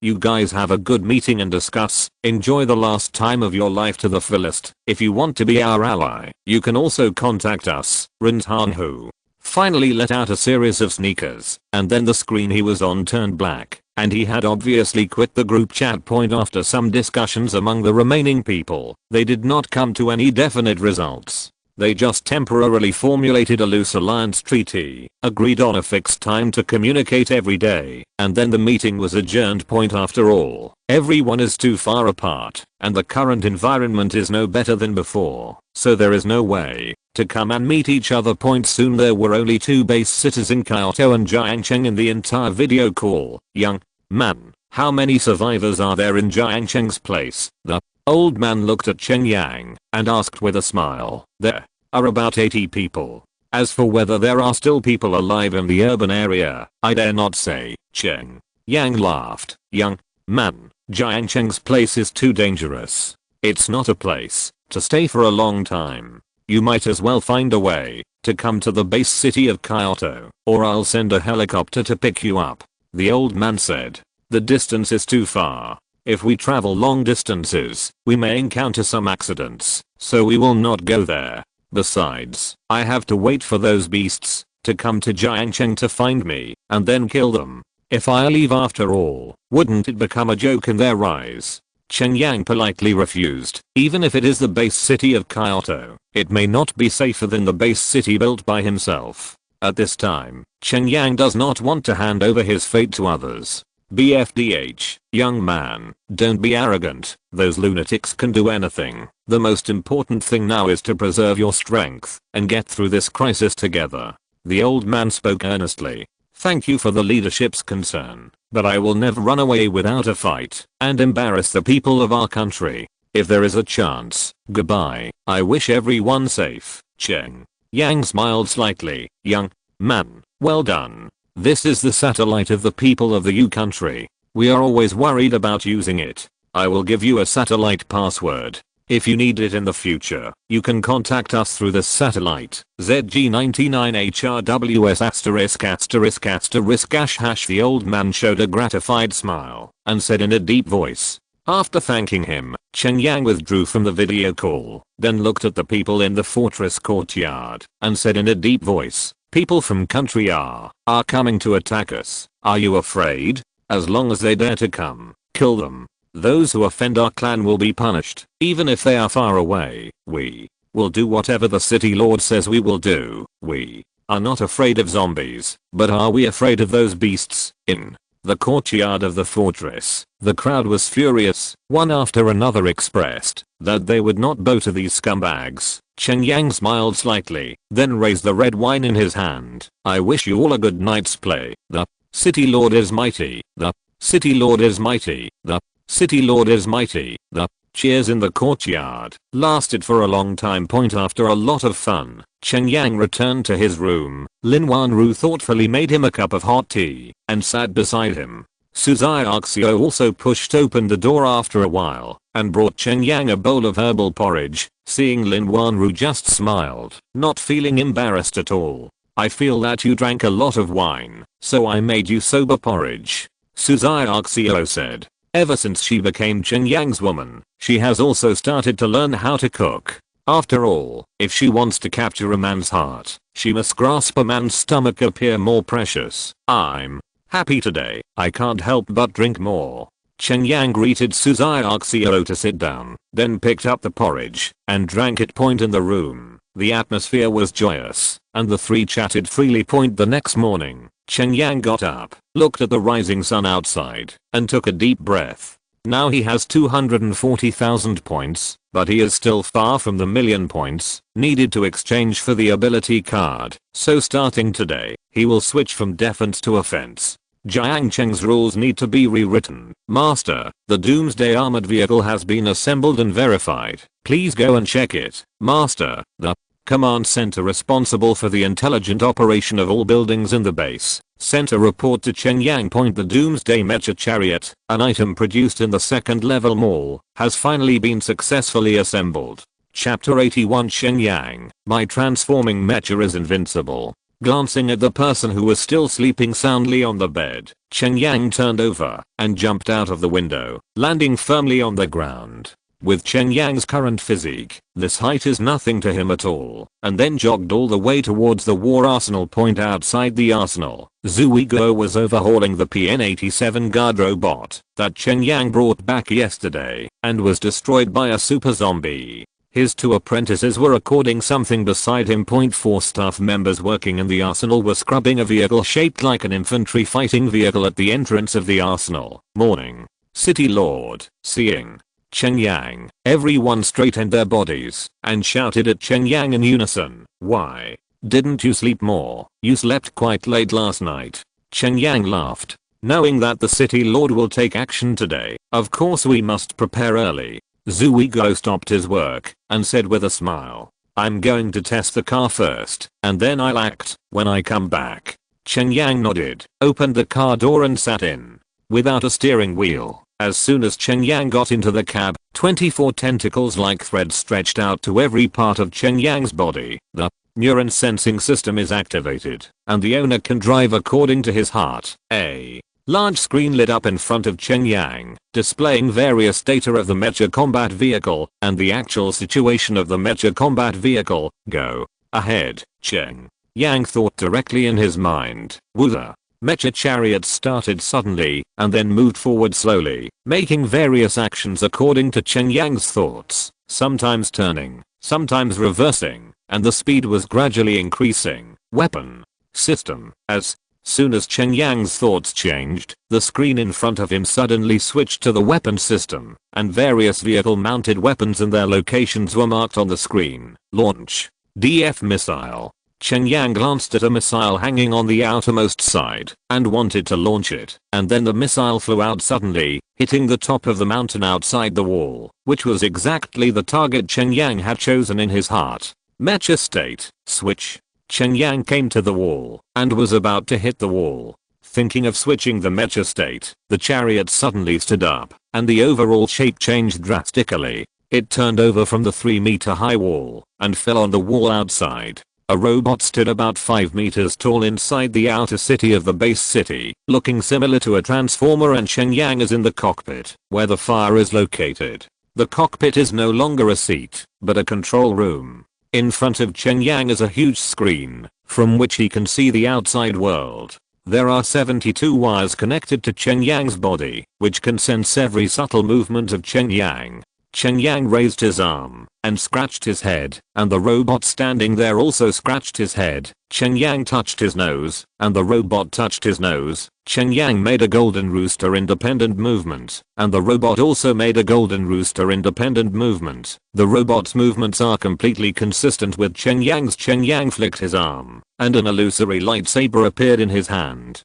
you guys have a good meeting and discuss. Enjoy the last time of your life to the fullest. If you want to be our ally, you can also contact us. Rin Hanghu finally let out a series of sneakers, and then the screen he was on turned black, and he had obviously quit the group chat point after some discussions among the remaining people. They did not come to any definite results. They just temporarily formulated a loose alliance treaty, agreed on a fixed time to communicate every day, and then the meeting was adjourned. Point after all, everyone is too far apart, and the current environment is no better than before, so there is no way to come and meet each other. Point soon there were only 2 base cities in Kyoto and Cheng in the entire video call. Young man, how many survivors are there in Cheng's place? The old man looked at Cheng Yang and asked with a smile. There are about 80 people. As for whether there are still people alive in the urban area, I dare not say. Cheng Yang laughed. Young man, Cheng's place is too dangerous. It's not a place to stay for a long time. You might as well find a way to come to the base city of Kyoto, or I'll send a helicopter to pick you up. The old man said. The distance is too far. If we travel long distances, we may encounter some accidents, so we will not go there. Besides, I have to wait for those beasts to come to Cheng to find me and then kill them. If I leave after all, wouldn't it become a joke in their eyes? Cheng Yang politely refused. Even if it is the base city of Kyoto, it may not be safer than the base city built by himself. At this time, Cheng Yang does not want to hand over his fate to others. BFDH, young man, don't be arrogant. Those lunatics can do anything. The most important thing now is to preserve your strength and get through this crisis together. The old man spoke earnestly. Thank you for the leadership's concern, but I will never run away without a fight and embarrass the people of our country. If there is a chance, goodbye. I wish everyone safe. Cheng Yang smiled slightly. Young man, well done. This is the satellite of the people of the U country. We are always worried about using it. I will give you a satellite password. If you need it in the future, you can contact us through this satellite. ZG99HRWS*******. The old man showed a gratified smile and said in a deep voice. After thanking him, Cheng Yang withdrew from the video call, then looked at the people in the fortress courtyard and said in a deep voice. People from country are coming to attack us. Are you afraid? As long as they dare to come, kill them. Those who offend our clan will be punished, even if they are far away. We will do whatever the city lord says we will do. We are not afraid of zombies, but are we afraid of those beasts? In the courtyard of the fortress, the crowd was furious. One after another expressed that they would not bow to these scumbags. Cheng Yang smiled slightly, then raised the red wine in his hand. I wish you all a good night's play. The City Lord is mighty. The City Lord is mighty. The City Lord is mighty. The cheers in the courtyard lasted for a long time. After a lot of fun, Cheng Yang returned to his room. Lin Wanru thoughtfully made him a cup of hot tea and sat beside him. Suzuki also pushed open the door after a while and brought Cheng Yang a bowl of herbal porridge. Seeing Lin Wanru just smiled, not feeling embarrassed at all. I feel that you drank a lot of wine, so I made you soba porridge, Suzuki said. Ever since she became Cheng Yang's woman, she has also started to learn how to cook. After all, if she wants to capture a man's heart, she must grasp a man's stomach appear more precious. I'm happy today. I can't help but drink more. Cheng Yang greeted Suzuki to sit down, then picked up the porridge and drank it. In the room, the atmosphere was joyous, and the three chatted freely. The next morning, Cheng Yang got up, looked at the rising sun outside, and took a deep breath. Now he has 240,000 points, but he is still far from the million points needed to exchange for the ability card. So starting today, he will switch from defense to offense. Jiang Cheng's rules need to be rewritten. Master, the Doomsday armored vehicle has been assembled and verified. Please go and check it. Master, the command center responsible for the intelligent operation of all buildings in the base center report to Cheng Yang. The Doomsday Mecha Chariot, an item produced in the second level mall, has finally been successfully assembled. Chapter 81 Cheng Yang, my transforming mecha is invincible. Glancing at the person who was still sleeping soundly on the bed, Cheng Yang turned over and jumped out of the window, landing firmly on the ground. With Cheng Yang's current physique, this height is nothing to him at all, and then jogged all the way towards the war arsenal. Outside the arsenal, Zui Guo was overhauling the PN-87 guard robot that Cheng Yang brought back yesterday and was destroyed by a super zombie. His two apprentices were recording something beside him. 4 staff members working in the arsenal were scrubbing a vehicle shaped like an infantry fighting vehicle at the entrance of the arsenal. Morning, City Lord. Seeing Cheng Yang, everyone straightened their bodies and shouted at Cheng Yang in unison. Why didn't you sleep more? You slept quite late last night. Cheng Yang laughed. Knowing that the City Lord will take action today, of course we must prepare early. Zui Guo stopped his work and said with a smile, I'm going to test the car first, and then I'll act when I come back. Cheng Yang nodded, opened the car door and sat in. Without a steering wheel, as soon as Cheng Yang got into the cab, 24 tentacles like threads stretched out to every part of Cheng Yang's body. The neuron sensing system is activated, and the owner can drive according to his heart. A large screen lit up in front of Cheng Yang, displaying various data of the mecha combat vehicle and the actual situation of the mecha combat vehicle. Go ahead, Cheng Yang thought directly in his mind. Wooza. Mecha chariot started suddenly and then moved forward slowly, making various actions according to Cheng Yang's thoughts, sometimes turning, sometimes reversing, and the speed was gradually increasing. Weapon system. As soon as Cheng Yang's thoughts changed, the screen in front of him suddenly switched to the weapon system, and various vehicle-mounted weapons and their locations were marked on the screen. Launch. DF missile. Cheng Yang glanced at a missile hanging on the outermost side and wanted to launch it, and then the missile flew out suddenly, hitting the top of the mountain outside the wall, which was exactly the target Cheng Yang had chosen in his heart. Mecha state. Switch. Cheng Yang came to the wall and was about to hit the wall. Thinking of switching the mecha state, the chariot suddenly stood up, and the overall shape changed drastically. It turned over from the 3-meter high wall and fell on the wall outside. A robot stood about 5 meters tall inside the outer city of the base city, looking similar to a transformer, and Cheng Yang is in the cockpit, where the fire is located. The cockpit is no longer a seat, but a control room. In front of Cheng Yang is a huge screen, from which he can see the outside world. There are 72 wires connected to Cheng Yang's body, which can sense every subtle movement of Cheng Yang. Cheng Yang raised his arm and scratched his head, and the robot standing there also scratched his head. Cheng Yang touched his nose, and the robot touched his nose. Cheng Yang made a golden rooster independent movement, and the robot also made a golden rooster independent movement. The robot's movements are completely consistent with Cheng Yang's. Cheng Yang flicked his arm, and an illusory lightsaber appeared in his hand,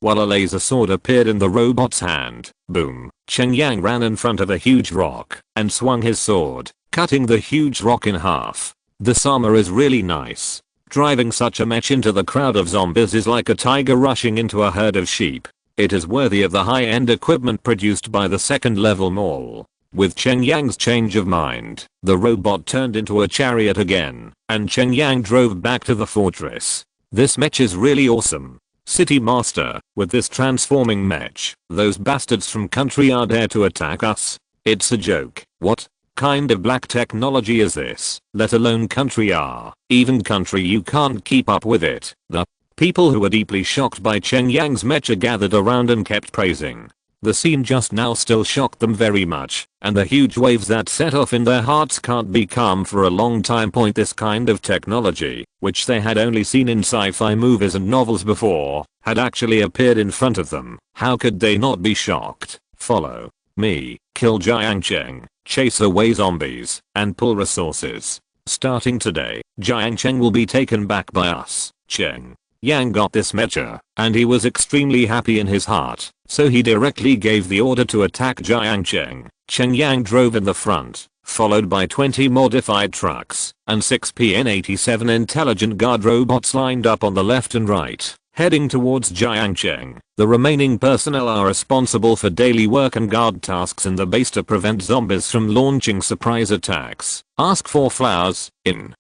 while a laser sword appeared in the robot's hand. Boom. Cheng Yang ran in front of a huge rock and swung his sword, cutting the huge rock in half. This armor is really nice. Driving such a mech into the crowd of zombies is like a tiger rushing into a herd of sheep. It is worthy of the high-end equipment produced by the second level mall. With Cheng Yang's change of mind, the robot turned into a chariot again, and Cheng Yang drove back to the fortress. This mech is really awesome. City Master, with this transforming mech, those bastards from Country are dare to attack us? It's a joke. What kind of black technology is this? Let alone Country R. Even Country you can't keep up with it. The people who were deeply shocked by Cheng Yang's mecha gathered around and kept praising. The scene just now still shocked them very much, and the huge waves that set off in their hearts can't be calm for a long time. This kind of technology, which they had only seen in sci-fi movies and novels before, had actually appeared in front of them. How could they not be shocked? Follow me, kill Cheng, chase away zombies, and pull resources. Starting today, Cheng will be taken back by us. Cheng Yang got this mecha, and he was extremely happy in his heart, so he directly gave the order to attack Cheng. Cheng Yang drove in the front, followed by 20 modified trucks, and 6 PN-87 intelligent guard robots lined up on the left and right, heading towards Cheng. The remaining personnel are responsible for daily work and guard tasks in the base to prevent zombies from launching surprise attacks. Ask for flowers. In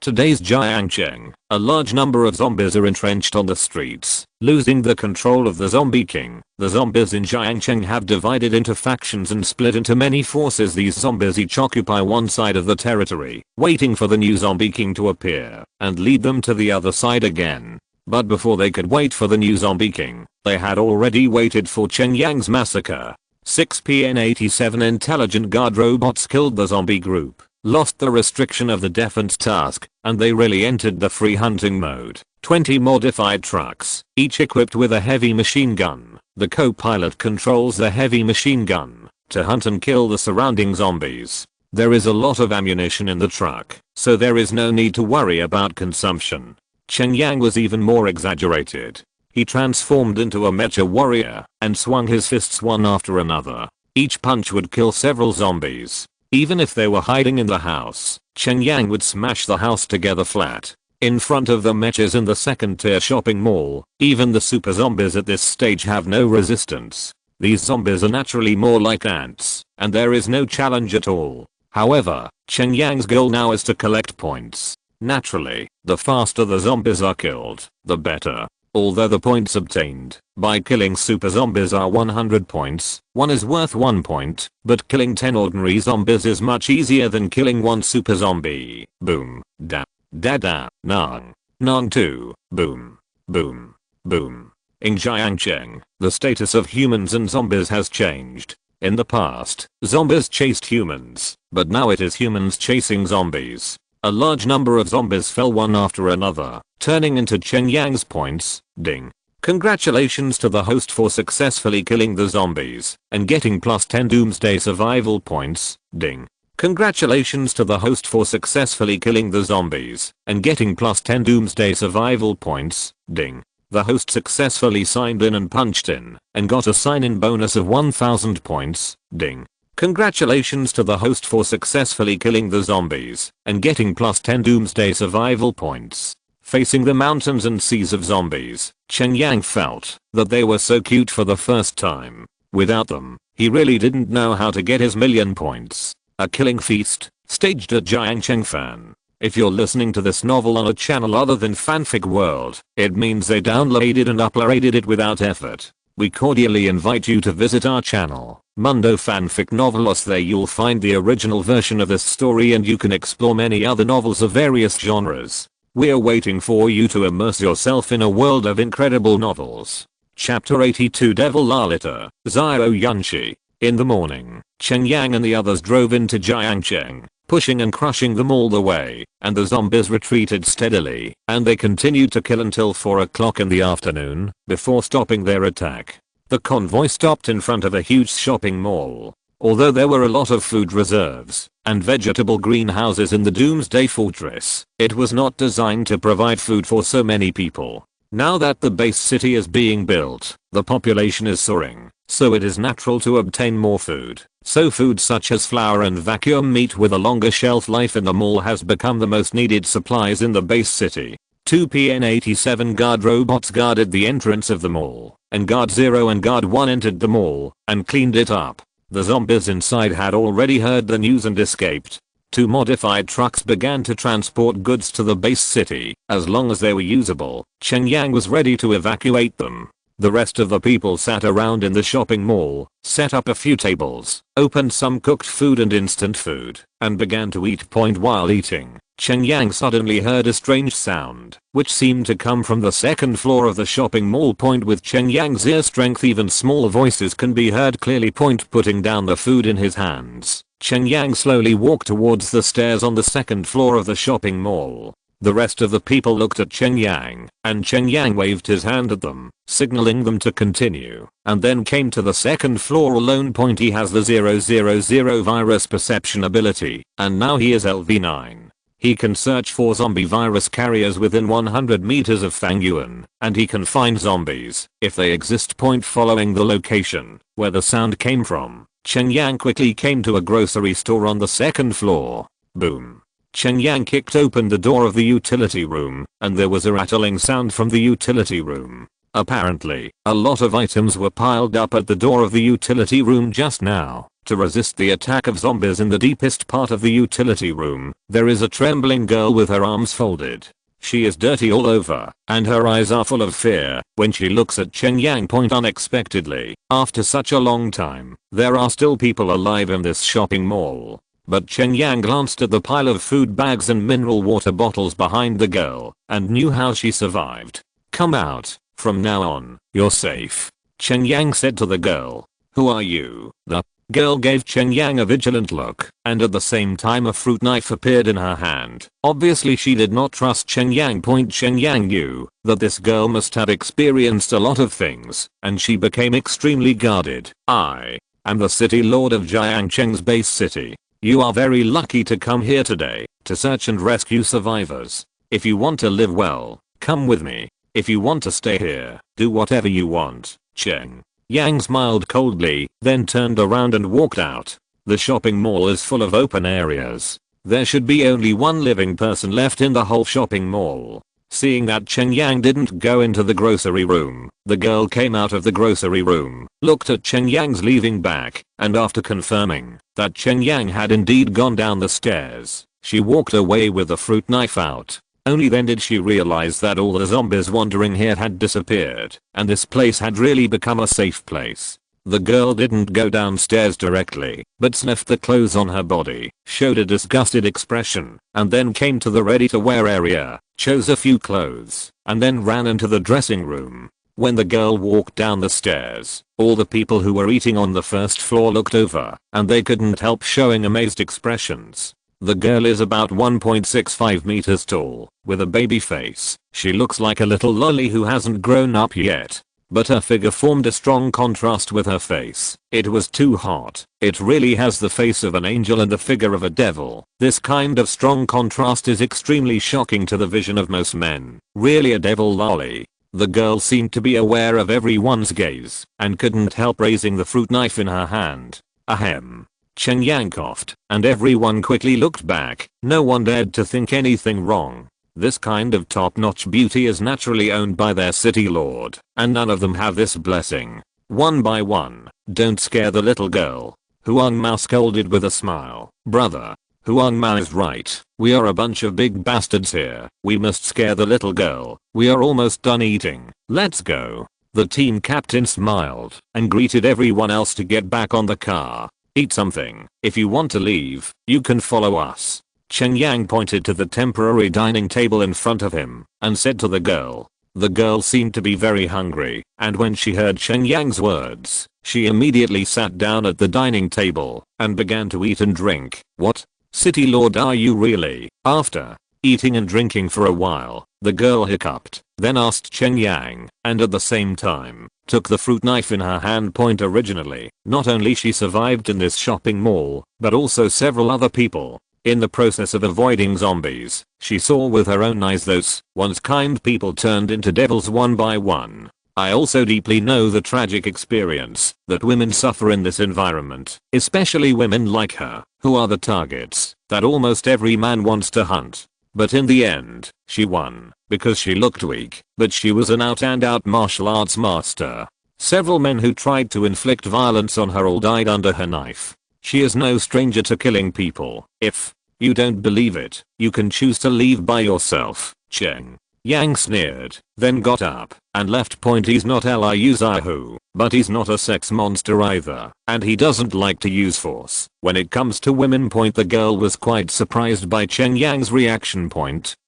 today's Cheng, a large number of zombies are entrenched on the streets, losing the control of the Zombie King. The zombies in Cheng have divided into factions and split into many forces. These zombies each occupy one side of the territory, waiting for the new Zombie King to appear and lead them to the other side again. But before they could wait for the new Zombie King, they had already waited for Cheng Yang's massacre. 6 PN-87 intelligent guard robots killed the zombie group, lost the restriction of the defense task, and they really entered the free hunting mode. 20 modified trucks, each equipped with a heavy machine gun. The co-pilot controls the heavy machine gun to hunt and kill the surrounding zombies. There is a lot of ammunition in the truck, so there is no need to worry about consumption. Cheng Yang was even more exaggerated. He transformed into a mecha warrior and swung his fists one after another. Each punch would kill several zombies. Even if they were hiding in the house, Cheng Yang would smash the house together flat. In front of the mechas in the second tier shopping mall, even the super zombies at this stage have no resistance. These zombies are naturally more like ants, and there is no challenge at all. However, Cheng Yang's goal now is to collect points. Naturally, the faster the zombies are killed, the better. Although the points obtained by killing super zombies are 100 points, one is worth 1 point, but killing 10 ordinary zombies is much easier than killing one super zombie. Boom. Da. Da da. Nang. Nang 2. Boom. Boom. Boom. In Cheng, the status of humans and zombies has changed. In the past, zombies chased humans, but now it is humans chasing zombies. A large number of zombies fell one after another, turning into Cheng Yang's points. Ding. Congratulations to the host for successfully killing the zombies and getting plus 10 Doomsday survival points. Ding. Congratulations to the host for successfully killing the zombies and getting plus 10 Doomsday survival points. Ding. The host successfully signed in and punched in and got a sign-in bonus of 1000 points. Ding. Congratulations to the host for successfully killing the zombies and getting plus 10 Doomsday survival points. Facing the mountains and seas of zombies, Cheng Yang felt that they were so cute for the first time. Without them, he really didn't know how to get his million points. A killing feast, staged at Cheng fan. If you're listening to this novel on a channel other than Fanfic World, it means they downloaded and uploaded it without effort. We cordially invite you to visit our channel, Mundo Fanfic Novelos. There you'll find the original version of this story and you can explore many other novels of various genres. We're waiting for you to immerse yourself in a world of incredible novels. Chapter 82 Devil Lalita, Zio Yunshi. In the morning, Cheng Yang and the others drove into Jiangcheng, pushing and crushing them all the way, and the zombies retreated steadily, and they continued to kill until 4 o'clock in the afternoon, before stopping their attack. The convoy stopped in front of a huge shopping mall. Although there were a lot of food reserves and vegetable greenhouses in the Doomsday Fortress, it was not designed to provide food for so many people. Now that the base city is being built, the population is soaring, so it is natural to obtain more food. So food such as flour and vacuum meat with a longer shelf life in the mall has become the most needed supplies in the base city. 2 PN-87 guard robots guarded the entrance of the mall, and Guard 0 and Guard 1 entered the mall and cleaned it up. The zombies inside had already heard the news and escaped. 2 modified trucks began to transport goods to the base city. As long as they were usable, Cheng Yang was ready to evacuate them. The rest of the people sat around in the shopping mall, set up a few tables, opened some cooked food and instant food, and began to eat. While eating, Cheng Yang suddenly heard a strange sound, which seemed to come from the second floor of the shopping mall. With Cheng Yang's ear strength, even small voices can be heard clearly. Putting down the food in his hands, Cheng Yang slowly walked towards the stairs on the second floor of the shopping mall. The rest of the people looked at Cheng Yang, and Cheng Yang waved his hand at them, signaling them to continue, and then came to the second floor alone. He has the 000 virus perception ability, and now he is LV9. He can search for zombie virus carriers within 100 meters of Fang Yuan, and he can find zombies if they exist. Following the location where the sound came from, Cheng Yang quickly came to a grocery store on the second floor. Boom. Cheng Yang kicked open the door of the utility room, and there was a rattling sound from the utility room. Apparently, a lot of items were piled up at the door of the utility room just now. To resist the attack of zombies in the deepest part of the utility room, there is a trembling girl with her arms folded. She is dirty all over, and her eyes are full of fear when she looks at Cheng Yang. Unexpectedly, after such a long time, there are still people alive in this shopping mall. But Cheng Yang glanced at the pile of food bags and mineral water bottles behind the girl, and knew how she survived. Come out, from now on, you're safe, Cheng Yang said to the girl. Who are you? The girl gave Cheng Yang a vigilant look, and at the same time a fruit knife appeared in her hand. Obviously she did not trust Cheng Yang. Cheng Yang knew that this girl must have experienced a lot of things, and she became extremely guarded. I am the city lord of Jiangcheng's base city. You are very lucky to come here today to search and rescue survivors. If you want to live well, come with me. If you want to stay here, do whatever you want. Cheng Yang smiled coldly, then turned around and walked out. The shopping mall is full of open areas. There should be only one living person left in the whole shopping mall. Seeing that Cheng Yang didn't go into the grocery room, the girl came out of the grocery room, looked at Cheng Yang's leaving back, and after confirming that Cheng Yang had indeed gone down the stairs, she walked away with the fruit knife out. Only then did she realize that all the zombies wandering here had disappeared, and this place had really become a safe place. The girl didn't go downstairs directly, but sniffed the clothes on her body, showed a disgusted expression, and then came to the ready-to-wear area, chose a few clothes, and then ran into the dressing room. When the girl walked down the stairs, all the people who were eating on the first floor looked over, and they couldn't help showing amazed expressions. The girl is about 1.65 meters tall, with a baby face. She looks like a little lolly who hasn't grown up yet. But her figure formed a strong contrast with her face. It was too hot. It really has the face of an angel and the figure of a devil. This kind of strong contrast is extremely shocking to the vision of most men. Really a devil lolly. The girl seemed to be aware of everyone's gaze, and couldn't help raising the fruit knife in her hand. Ahem. Cheng Yang coughed, and everyone quickly looked back. No one dared to think anything wrong. This kind of top-notch beauty is naturally owned by their city lord, and none of them have this blessing. One by one, don't scare the little girl. Huang Mao scolded with a smile. Brother, Huang Mao is right. We are a bunch of big bastards here. We must scare the little girl. We are almost done eating. Let's go. The team captain smiled and greeted everyone else to get back on the car. Eat something. If you want to leave, you can follow us. Cheng Yang pointed to the temporary dining table in front of him and said to the girl, The girl seemed to be very hungry, and when she heard Cheng Yang's words, she immediately sat down at the dining table and began to eat and drink. What? City lord are you really? After eating and drinking for a while, the girl hiccuped, then asked Cheng Yang, and at the same time, took the fruit knife in her hand. Originally, not only she survived in this shopping mall, but also several other people. In the process of avoiding zombies, she saw with her own eyes those once kind people turned into devils one by one. I also deeply know the tragic experience that women suffer in this environment, especially women like her, who are the targets that almost every man wants to hunt. But in the end, she won, because she looked weak, but she was an out-and-out martial arts master. Several men who tried to inflict violence on her all died under her knife. She is no stranger to killing people. If you don't believe it, you can choose to leave by yourself. Cheng Yang sneered, then got up and left. He's not Liu Zihu, but he's not a sex monster either, and he doesn't like to use force when it comes to women. The girl was quite surprised by Cheng Yang's reaction,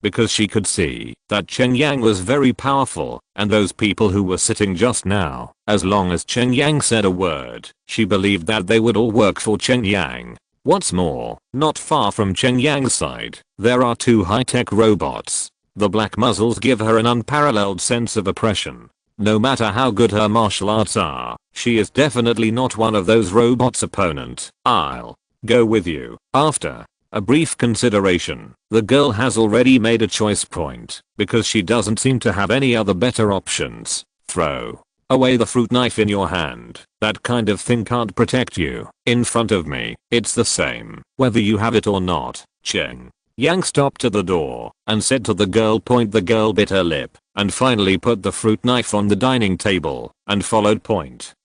because she could see that Cheng Yang was very powerful, and those people who were sitting just now, as long as Cheng Yang said a word, she believed that they would all work for Cheng Yang. What's more, not far from Cheng Yang's side, there are two high-tech robots. The black muzzles give her an unparalleled sense of oppression. No matter how good her martial arts are, she is definitely not one of those robots' opponent. I'll go with you. After a brief consideration, the girl has already made a choice, because she doesn't seem to have any other better options. Throw away the fruit knife in your hand. That kind of thing can't protect you. In front of me, it's the same, whether you have it or not. Cheng Yang stopped at the door and said to the girl. The girl bit her lip and finally put the fruit knife on the dining table and followed.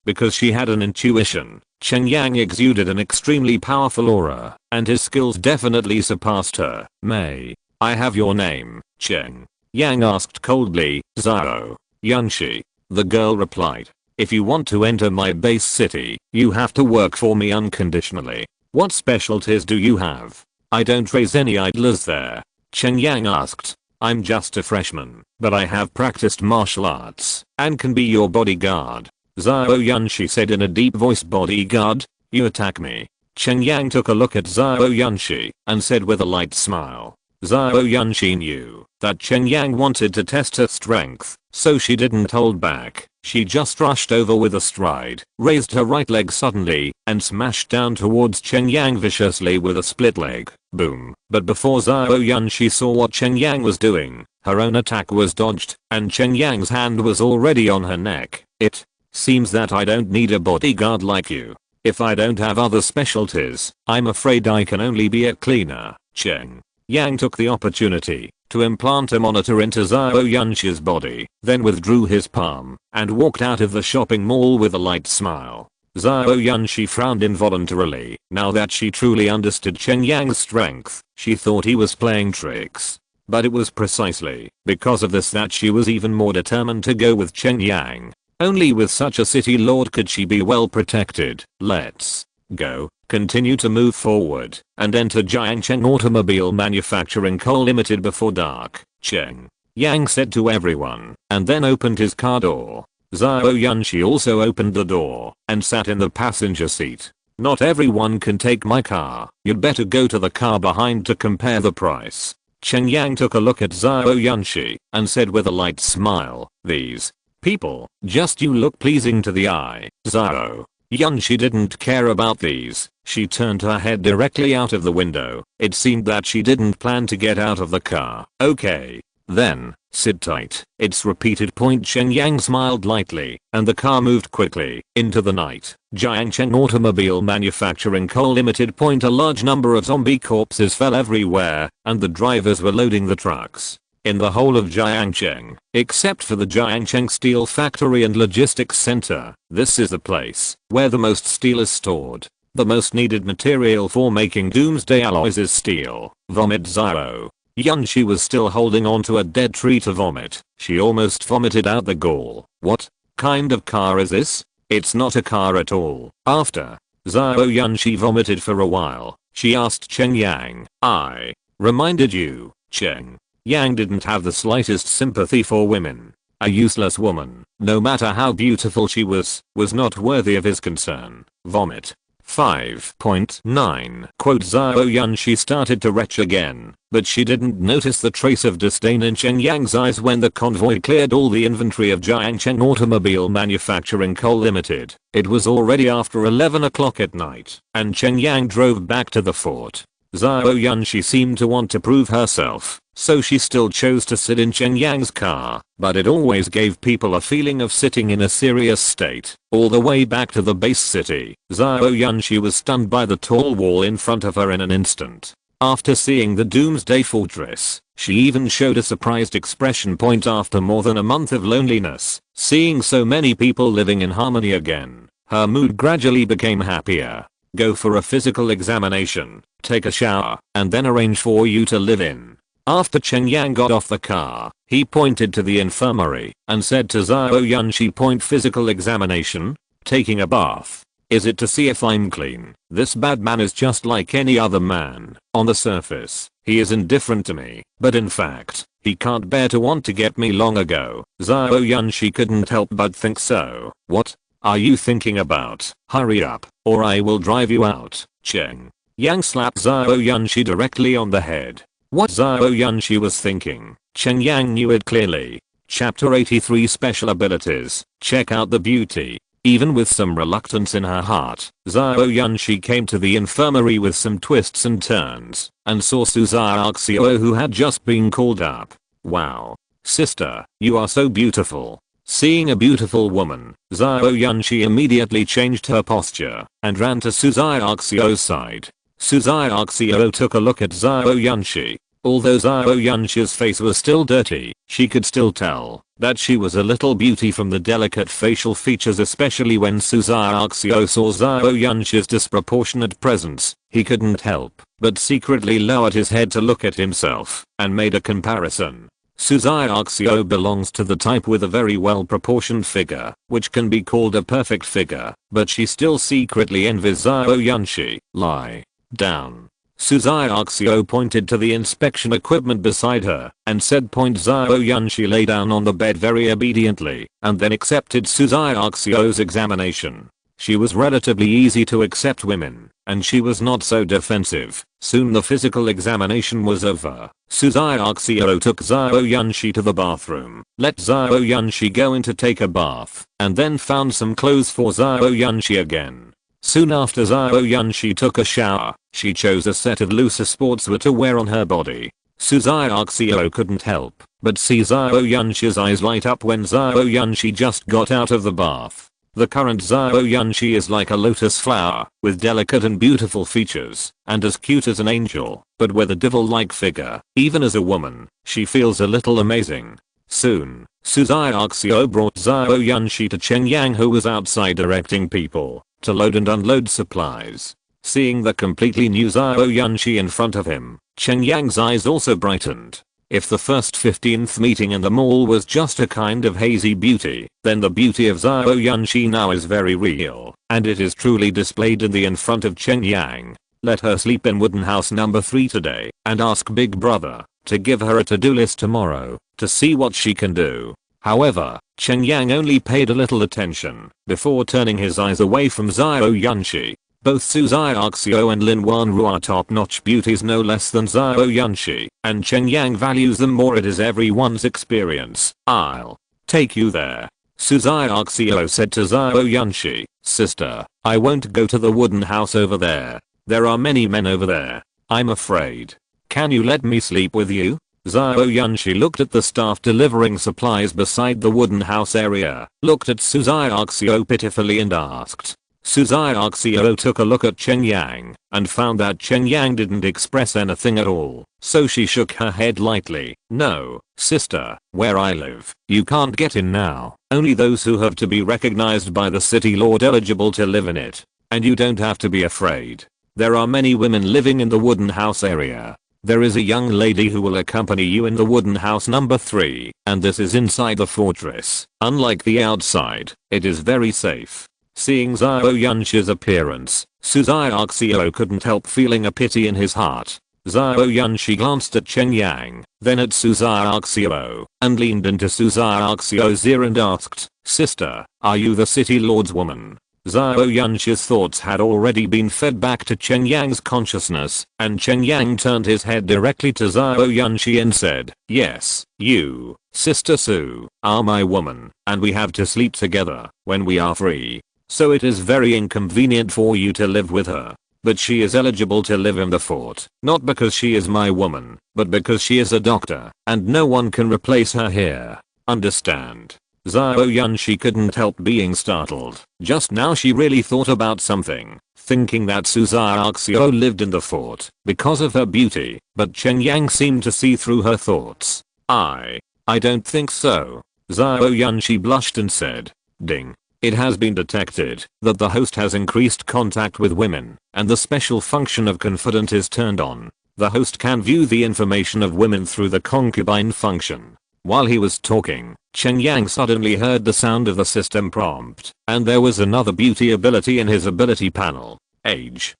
Because she had an intuition, Cheng Yang exuded an extremely powerful aura, and his skills definitely surpassed her. May I have your name? Cheng Yang asked coldly. Zhao Yunshi. The girl replied. If you want to enter my base city, you have to work for me unconditionally. What specialties do you have? I don't raise any idlers there. Cheng Yang asked. I'm just a freshman, but I have practiced martial arts and can be your bodyguard. Zhao Yunshi said in a deep voice. Bodyguard? You attack me? Cheng Yang took a look at Zhao Yunshi and said with a light smile. Zhao Yunshi knew that Cheng Yang wanted to test her strength, so she didn't hold back. She just rushed over with a stride, raised her right leg suddenly, and smashed down towards Cheng Yang viciously with a split leg. Boom. But before Zhao Yunshi saw what Cheng Yang was doing, her own attack was dodged, and Cheng Yang's hand was already on her neck. It seems that I don't need a bodyguard like you. If I don't have other specialties, I'm afraid I can only be a cleaner. Cheng Yang took the opportunity to implant a monitor into Zhao Yunshi's body, then withdrew his palm and walked out of the shopping mall with a light smile. Zhao Yunshi frowned involuntarily. Now that she truly understood Cheng Yang's strength, she thought he was playing tricks. But it was precisely because of this that she was even more determined to go with Cheng Yang. Only with such a city lord could she be well protected. Let's go. Continue to move forward and enter Jiangcheng Automobile Manufacturing Co. Limited before dark. Cheng Yang said to everyone and then opened his car door. Zhao Yunshi also opened the door and sat in the passenger seat. Not everyone can take my car. You'd better go to the car behind to compare the price. Cheng Yang took a look at Zhao Yunshi and said with a light smile, these people just you look pleasing to the eye. Zhao Yunshi didn't care about these. She turned her head directly out of the window. It seemed that she didn't plan to get out of the car. Okay. Then, sit tight. It's repeated. Cheng Yang smiled lightly, and the car moved quickly into the night. Jiangcheng Automobile Manufacturing Co. Limited. A large number of zombie corpses fell everywhere, and the drivers were loading the trucks. In the whole of Jiangcheng, except for the Jiangcheng Steel Factory and Logistics Center, this is the place where the most steel is stored. The most needed material for making doomsday alloys is steel. Vomit. Zhao Yunshi was still holding on to a dead tree to vomit. She almost vomited out the gall. What kind of car is this? It's not a car at all. After Zhao Yunshi vomited for a while, she asked Cheng Yang. I reminded you. Cheng Yang didn't have the slightest sympathy for women. A useless woman, no matter how beautiful she was not worthy of his concern. Vomit. 5.9 Quote Zhao Yunxi started to retch again, but she didn't notice the trace of disdain in Cheng Yang's eyes when the convoy cleared all the inventory of Jiangcheng Automobile Manufacturing Co. Limited. It was already after 11 o'clock at night, and Cheng Yang drove back to the fort. Zhao Yunxi seemed to want to prove herself, so she still chose to sit in Cheng Yang's car, but it always gave people a feeling of sitting in a serious state. All the way back to the base city, Zhao Yunxi was stunned by the tall wall in front of her in an instant. After seeing the Doomsday Fortress, she even showed a surprised expression point after more than a month of loneliness. Seeing so many people living in harmony again, her mood gradually became happier. Go for a physical examination, take a shower, and then arrange for you to live in. After Cheng Yang got off the car, he pointed to the infirmary and said to Zhao Yunxi, point physical examination? Taking a bath. Is it to see if I'm clean? This bad man is just like any other man. On the surface, he is indifferent to me, but in fact, he can't bear to want to get me long ago. Zhao Yunxi couldn't help but think so. What are you thinking about? Hurry up, or I will drive you out. Cheng Yang slapped Zhao Yunxi directly on the head. What Zhao Yunxi was thinking, Cheng Yang knew it clearly. Chapter 83 Special Abilities. Check out the beauty. Even with some reluctance in her heart, Zhao Yunxi came to the infirmary with some twists and turns, and saw Suzai Xiao, who had just been called up. Wow. Sister, you are so beautiful. Seeing a beautiful woman, Zhao Yunxi immediately changed her posture and ran to Suzai Xiao's side. Suzai Xiao took a look at Zhao Yunxi. Although Zhao Yunxi's face was still dirty, she could still tell that she was a little beauty from the delicate facial features, especially when Suzai Xiao saw Zhao Yunxi's disproportionate presence. He couldn't help but secretly lowered his head to look at himself and made a comparison. Suzai Xiao belongs to the type with a very well-proportioned figure, which can be called a perfect figure, but she still secretly envies Zhao Yunxi. Lie down. Suzai Xiao pointed to the inspection equipment beside her and said, point. Zhao Yunxi lay down on the bed very obediently and then accepted Suzai Xiao's examination. She was relatively easy to accept women, and she was not so defensive. Soon the physical examination was over. Suzai Xiao took Zhao Yunxi to the bathroom, let Zhao Yunxi go in to take a bath, and then found some clothes for Zhao Yunxi again. Soon after Zhao Yunxi took a shower, she chose a set of looser sportswear to wear on her body. Suzai Xiao couldn't help but see Zhao Yunxi's eyes light up when Zhao Yunxi just got out of the bath. The current Zhao Yunxi is like a lotus flower, with delicate and beautiful features, and as cute as an angel, but with a devil-like figure. Even as a woman, she feels a little amazing. Soon, Suzai Xiao brought Zhao Yunxi to Cheng Yang, who was outside directing people to load and unload supplies. Seeing the completely new Zhao Yunxi in front of him, Cheng Yang's eyes also brightened. If the first 15th meeting in the mall was just a kind of hazy beauty, then the beauty of Zhao Yunxi now is very real, and it is truly displayed in front of Cheng Yang. Let her sleep in wooden house number 3 today, and ask Big Brother to give her a to-do list tomorrow, to see what she can do. However, Cheng Yang only paid a little attention before turning his eyes away from Zhao Yunxi. Both Suzai Xiao and Lin Wanru are top-notch beauties, no less than Zhao Yunxi, and Cheng Yang values them more. It is everyone's experience. I'll take you there. Suzai Xiao said to Zhao Yunxi, sister, I won't go to the wooden house over there. There are many men over there. I'm afraid. Can you let me sleep with you? Zhao Yunxi looked at the staff delivering supplies beside the wooden house area, looked at Suzai Xiao pitifully and asked. Suzai Xiao took a look at Cheng Yang and found that Cheng Yang didn't express anything at all, so she shook her head lightly. No, sister, where I live, you can't get in now. Only those who have to be recognized by the city lord eligible to live in it. And you don't have to be afraid. There are many women living in the wooden house area. There is a young lady who will accompany you in the wooden house number 3, and this is inside the fortress. Unlike the outside, it is very safe. Seeing Zhao Yunxi's appearance, Suzai Xiao couldn't help feeling a pity in his heart. Zhao Yunxi glanced at Cheng Yang, then at Suzayaxio, and leaned into Suzayaxio's ear and asked, "Sister, are you the city lord's woman?" Zhao Yunxi's thoughts had already been fed back to Cheng Yang's consciousness, and Cheng Yang turned his head directly to Zhao Yunxi and said, "Yes, you, Sister Su, are my woman, and we have to sleep together when we are free. So it is very inconvenient for you to live with her. But she is eligible to live in the fort, not because she is my woman, but because she is a doctor, and no one can replace her here. Understand?" Zhao Yunxi couldn't help being startled. Just now she really thought about something, thinking that Suzayaxio lived in the fort because of her beauty, but Cheng Yang seemed to see through her thoughts. I don't think so." Zhao Yunxi blushed and said, "Ding. It has been detected that the host has increased contact with women, and the special function of confidant is turned on. The host can view the information of women through the concubine function." While he was talking, Cheng Yang suddenly heard the sound of the system prompt, and there was another beauty ability in his ability panel. Age: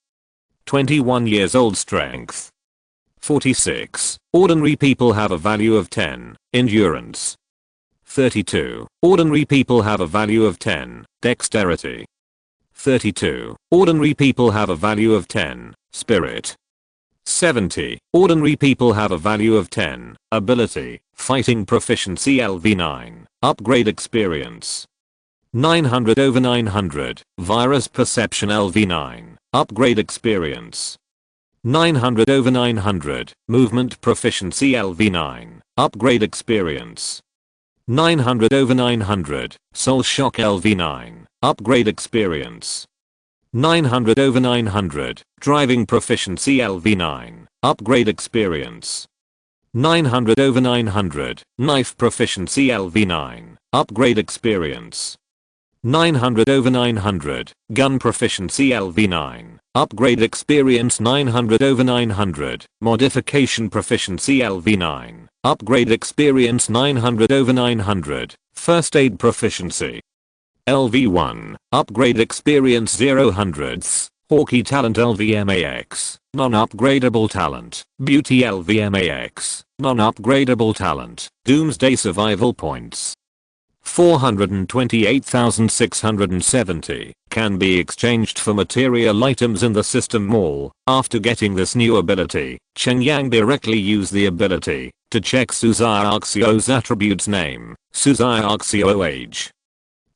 21 years old. Strength: 46. Ordinary people have a value of 10. Endurance: 32. Ordinary people have a value of 10. Dexterity: 32. Ordinary people have a value of 10. Spirit: 70. Ordinary people have a value of 10. Ability: Fighting proficiency LV9. Upgrade experience: 900/900. Virus perception LV9. Upgrade experience: 900/900. Movement proficiency LV9. Upgrade experience: 900/900. Soul shock LV9. Upgrade experience: 900/900. Driving proficiency LV9. Upgrade experience: 900/900. Knife proficiency LV9. Upgrade experience: 900/900. Gun proficiency LV9. Upgrade experience: 900/900. Modification proficiency LV9. Upgrade experience: 900/900. First aid proficiency LV1. Upgrade experience 0 100ths. Hawkeye talent LVMAX. Non-upgradable talent. Beauty LVMAX. Non-upgradable talent. Doomsday survival points: 428,670. Can be exchanged for material items in the system mall. After getting this new ability, Cheng Yang directly used the ability to check Suzayaxio's attributes: name, Suzayaxio; age,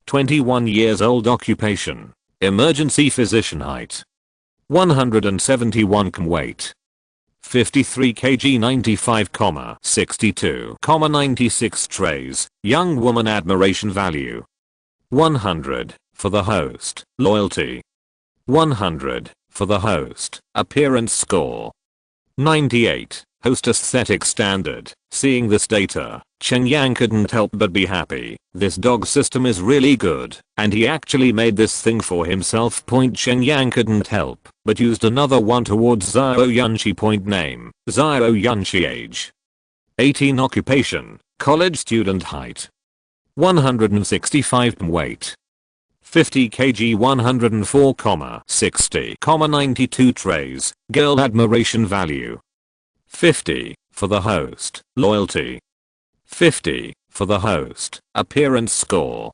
21 years old; occupation, emergency physician; height, 171 kg; weight, 53 kg; 95,62,96 trays. Young woman admiration value: 100 for the host. Loyalty: 100 for the host. Appearance score: 98. Host aesthetic standard. Seeing this data, Cheng Yang couldn't help but be happy. This dog system is really good, and he actually made this thing for himself. Cheng Yang couldn't help but used another one towards Zhao Yunxi. Name: Zhao Yunxi. Age: 18. Occupation: college student. Height: 165 kg; weight, 50 kg; 104,60,92 trays. Girl admiration value: 50 for the host. Loyalty: 50 for the host. Appearance score: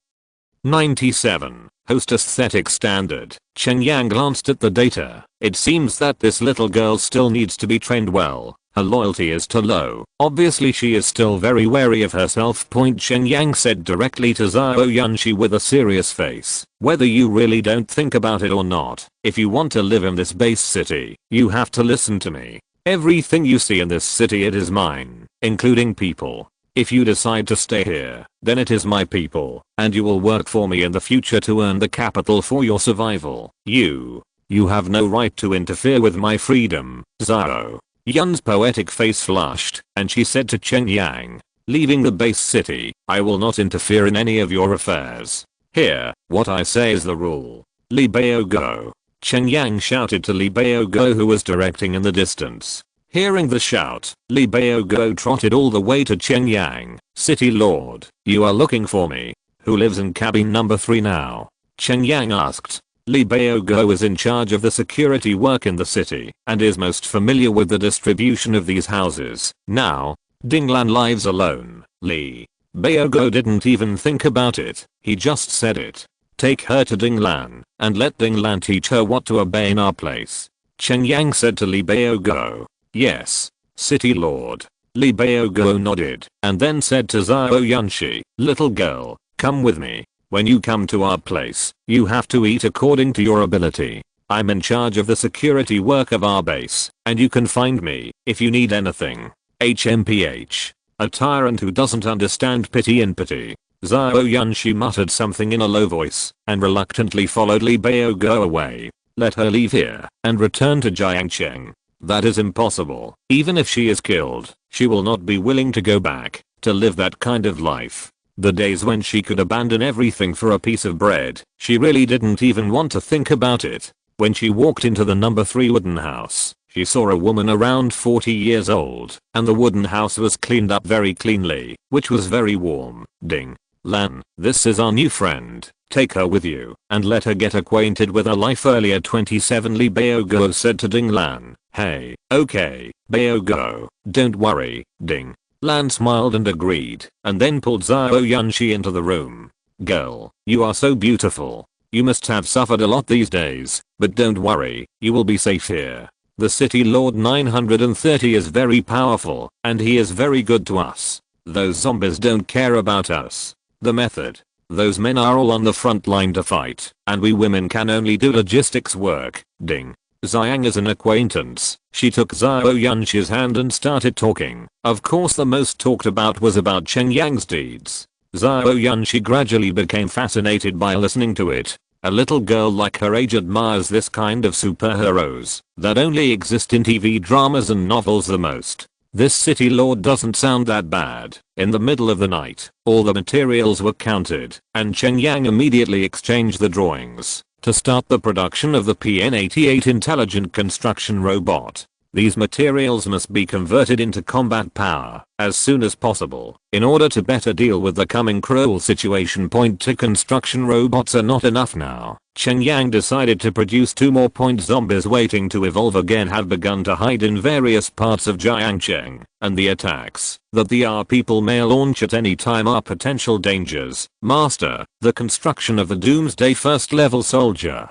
97. Host aesthetic standard. Cheng Yang glanced at the data. It seems that this little girl still needs to be trained well. Her loyalty is too low. Obviously she is still very wary of herself. Cheng Yang said directly to Zhao Yunxi with a serious face. Whether you really don't think about it or not, if you want to live in this base city, you have to listen to me. Everything you see in this city, it is mine, including people. If you decide to stay here, then it is my people, and you will work for me in the future to earn the capital for your survival. You have no right to interfere with my freedom. Zhao Yun's poetic face flushed, and she said to Cheng Yang, "Leaving the base city, I will not interfere in any of your affairs. Here, what I say is the rule. Li Bao go." Cheng Yang shouted to Li Bao go, who was directing in the distance. Hearing the shout, Li Bao go trotted all the way to Cheng Yang. "City Lord, you are looking for me. Who lives in cabin number 3 now?" Cheng Yang asked. Lee Bao-go is in charge of the security work in the city and is most familiar with the distribution of these houses. Now, Dinglan lives alone. Lee Bao-go didn't even think about it, he just said it. Take her to Dinglan and let Dinglan teach her what to obey in our place. Cheng Yang said to Lee Bao-go. Yes, City Lord. Lee Bao-go nodded and then said to Zhao Yunshi, little girl, come with me. When you come to our place, you have to eat according to your ability. I'm in charge of the security work of our base, and you can find me if you need anything. HMPH. A tyrant who doesn't understand pity and pity. Zhao Yunshi muttered something in a low voice and reluctantly followed Li Bao-go away. Let her leave here and return to Jiangcheng. That is impossible. Even if she is killed, she will not be willing to go back to live that kind of life. The days when she could abandon everything for a piece of bread, she really didn't even want to think about it. When she walked into the number 3 wooden house, she saw a woman around 40 years old, and the wooden house was cleaned up very cleanly, which was very warm. Ding. Lan, this is our new friend. Take her with you and let her get acquainted with her life earlier. 27 Li Bao-go said to Ding Lan. Hey, okay, Bao-go, don't worry. Ding. Lan smiled and agreed, and then pulled Zhao Yunshi into the room. Girl, you are so beautiful. You must have suffered a lot these days, but don't worry, you will be safe here. The City Lord 930 is very powerful, and he is very good to us. Those zombies don't care about us. The method. Those men are all on the front line to fight, and we women can only do logistics work. Ding. Xiang is an acquaintance. She took Zhao Yunshi's hand and started talking. Of course the most talked about was about Cheng Yang's deeds. Zhao Yunshi gradually became fascinated by listening to it. A little girl like her age admires this kind of superheroes that only exist in TV dramas and novels the most. This city lord doesn't sound that bad. In the middle of the night, all the materials were counted, and Cheng Yang immediately exchanged the drawings to start the production of the PN-88 intelligent construction robot. These materials must be converted into combat power as soon as possible in order to better deal with the coming cruel situation. Point 2 construction robots are not enough now. Cheng Yang decided to produce 2 more. Zombies waiting to evolve again had begun to hide in various parts of Jiangcheng, and the attacks that the R people may launch at any time are potential dangers. Master, the construction of the Doomsday first level soldier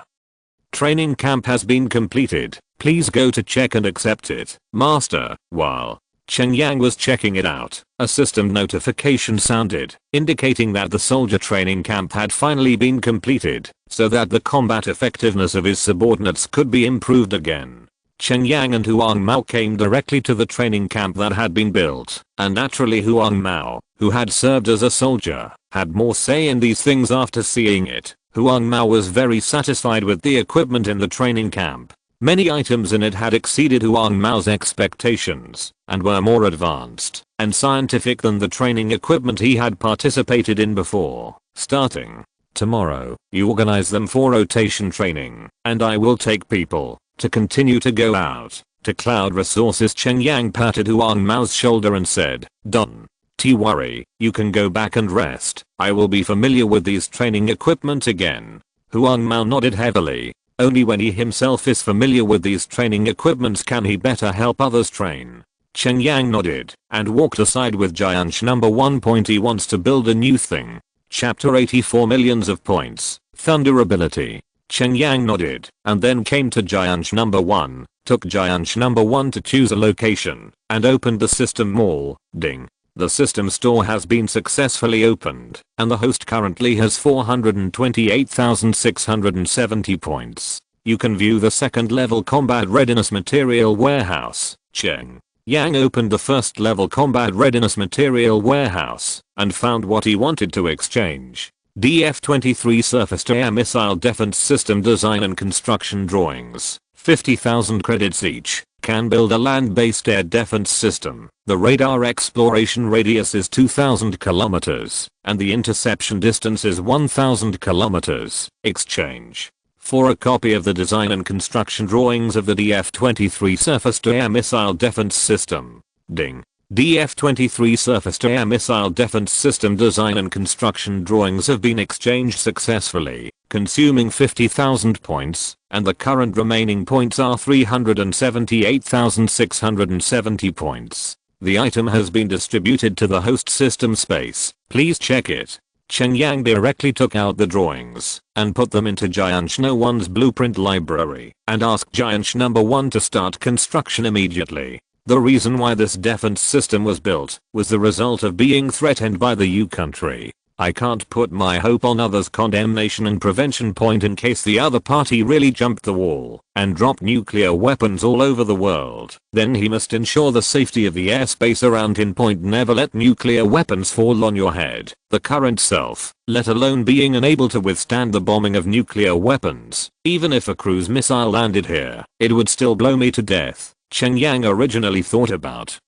training camp has been completed. Please go to check and accept it. Master. While Cheng Yang was checking it out, a system notification sounded, indicating that the soldier training camp had finally been completed, so that the combat effectiveness of his subordinates could be improved again. Cheng Yang and Huang Mao came directly to the training camp that had been built, and naturally Huang Mao, who had served as a soldier, had more say in these things after seeing it. Huang Mao was very satisfied with the equipment in the training camp. Many items in it had exceeded Huang Mao's expectations and were more advanced and scientific than the training equipment he had participated in before. Starting tomorrow, you organize them for rotation training, and I will take people to continue to go out to cloud resources. Cheng Yang patted Huang Mao's shoulder and said, done. Don't worry, you can go back and rest. I will be familiar with these training equipment again. Huang Mao nodded heavily. Only when he himself is familiar with these training equipments can he better help others train. Cheng Yang nodded and walked aside with Jiansh number 1. He wants to build a new thing. Chapter 84 millions of points. Thunder ability. Cheng Yang nodded and then came to Jiansh number 1, took Jiansh number 1 to choose a location, and opened the system mall. Ding. The system store has been successfully opened, and the host currently has 428,670 points. You can view the second level combat readiness material warehouse. Cheng Yang opened the first level combat readiness material warehouse and found what he wanted to exchange. DF-23 surface-to-air missile defense system design and construction drawings. 50,000 credits each. Can build a land-based air defense system. The radar exploration radius is 2,000 kilometers, and the interception distance is 1,000 kilometers. Exchange. For a copy of the design and construction drawings of the DF-23 surface-to-air missile defense system. Ding. DF-23 surface-to-air missile defense system design and construction drawings have been exchanged successfully. consuming 50,000 points, and the current remaining points are 378,670 points. The item has been distributed to the host system space. Please check it. Cheng Yang directly took out the drawings and put them into Giant No. 1's blueprint library and asked Giant No. 1 to start construction immediately. The reason why this defense system was built was the result of being threatened by the U country. I can't put my hope on others' condemnation and prevention point in case the other party really jumped the wall and dropped nuclear weapons all over the world. Then he must ensure the safety of the airspace around in point. Never let nuclear weapons fall on your head. The current self, let alone being unable to withstand the bombing of nuclear weapons. Even if a cruise missile landed here, it would still blow me to death. Cheng Yang originally thought about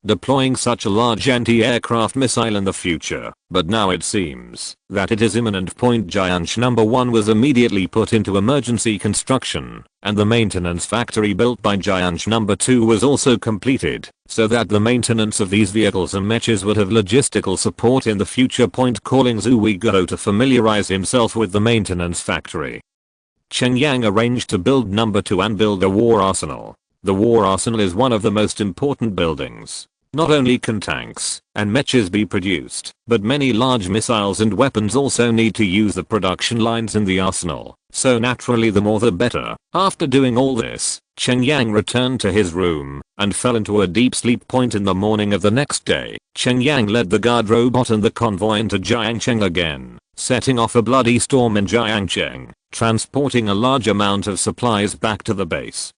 deploying such a large anti-aircraft missile in the future, but now it seems that it is imminent. Giant No. 1 was immediately put into emergency construction, and the maintenance factory built by Giant No. 2 was also completed, so that the maintenance of these vehicles and matches would have logistical support in the future. Calling Zhu Guo to familiarize himself with the maintenance factory. Cheng Yang arranged to build No. 2 and build a war arsenal. The war arsenal is one of the most important buildings. Not only can tanks and matches be produced, but many large missiles and weapons also need to use the production lines in the arsenal, so naturally the more the better. After doing all this, Cheng Yang returned to his room and fell into a deep sleep. In the morning of the next day, Cheng Yang led the guard robot and the convoy into Jiangcheng again, setting off a bloody storm in Jiangcheng, transporting a large amount of supplies back to the base.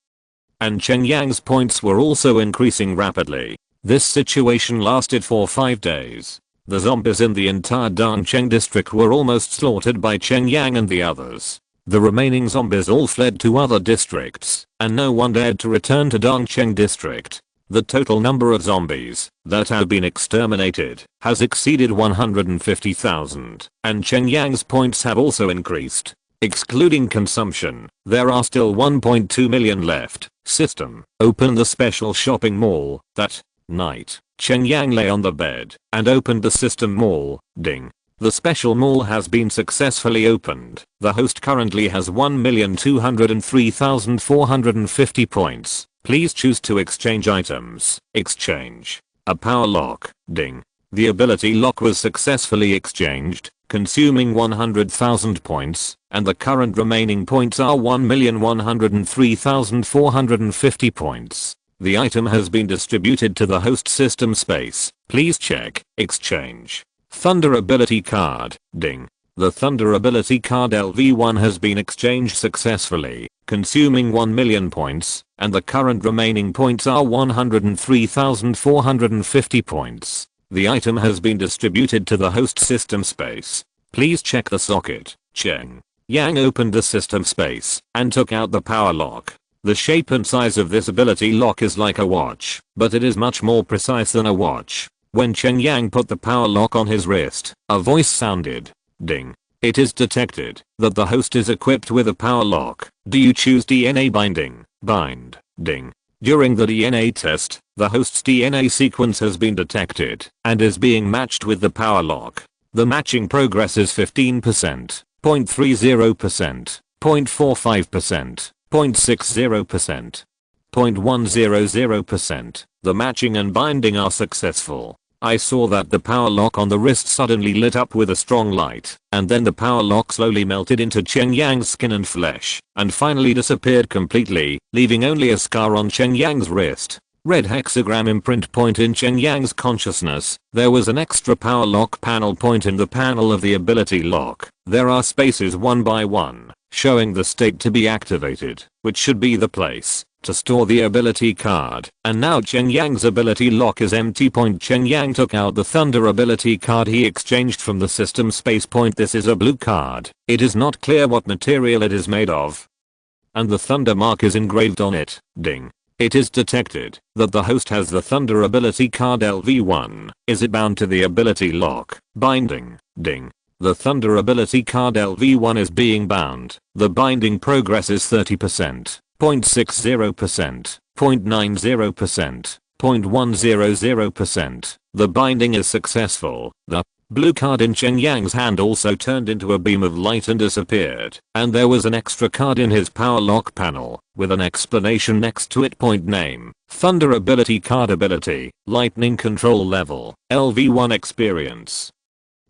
And Cheng Yang's points were also increasing rapidly. This situation lasted for 5 days. The zombies in the entire Dongcheng district were almost slaughtered by Cheng Yang and the others. The remaining zombies all fled to other districts, and no one dared to return to Dongcheng district. The total number of zombies that have been exterminated has exceeded 150,000, and Cheng Yang's points have also increased. Excluding consumption, there are still 1.2 million left. System. Open the special shopping mall. That night, Cheng Yang lay on the bed and opened the system mall. Ding. The special mall has been successfully opened. The host currently has 1,203,450 points. Please choose to exchange items. Exchange. A power lock. Ding. The ability lock was successfully exchanged, consuming 100,000 points, and the current remaining points are 1,103,450 points. The item has been distributed to the host system space. Please check. Exchange. Thunder ability card. Ding. The Thunder ability card LV1 has been exchanged successfully, consuming 1 million points, and the current remaining points are 103,450 points. The item has been distributed to the host system space. Please check the socket. Cheng Yang opened the system space and took out the power lock. The shape and size of this ability lock is like a watch, but it is much more precise than a watch. When Cheng Yang put the power lock on his wrist, a voice sounded. Ding. It is detected that the host is equipped with a power lock. Do you choose DNA binding? Bind. Ding. During the DNA test, the host's DNA sequence has been detected and is being matched with the power lock. The matching progress is 15%, 0.30%, 0.45%, 0.60%, 0.100%. The matching and binding are successful. I saw that the power lock on the wrist suddenly lit up with a strong light, and then the power lock slowly melted into Cheng Yang's skin and flesh, and finally disappeared completely, leaving only a scar on Cheng Yang's wrist. Red hexagram imprint point in Cheng Yang's consciousness. There was an extra power lock panel point in the panel of the ability lock. There are spaces one by one, showing the state to be activated, which should be the place to store the ability card. And now Cheng Yang's ability lock is empty. Cheng Yang took out the Thunder ability card he exchanged from the system space. This is a blue card. It is not clear what material it is made of, and the Thunder mark is engraved on it. Ding. It is detected that the host has the Thunder ability card LV1. Is it bound to the ability lock? Binding. Ding. The Thunder ability card LV1 is being bound. The binding progress is 30%, 0.60%, 0.90%, 0.100%. The binding is successful. The Blue card in Cheng Yang's hand also turned into a beam of light and disappeared, and there was an extra card in his power lock panel, with an explanation next to it. Point name, Thunder ability card ability, lightning control level, LV1 experience.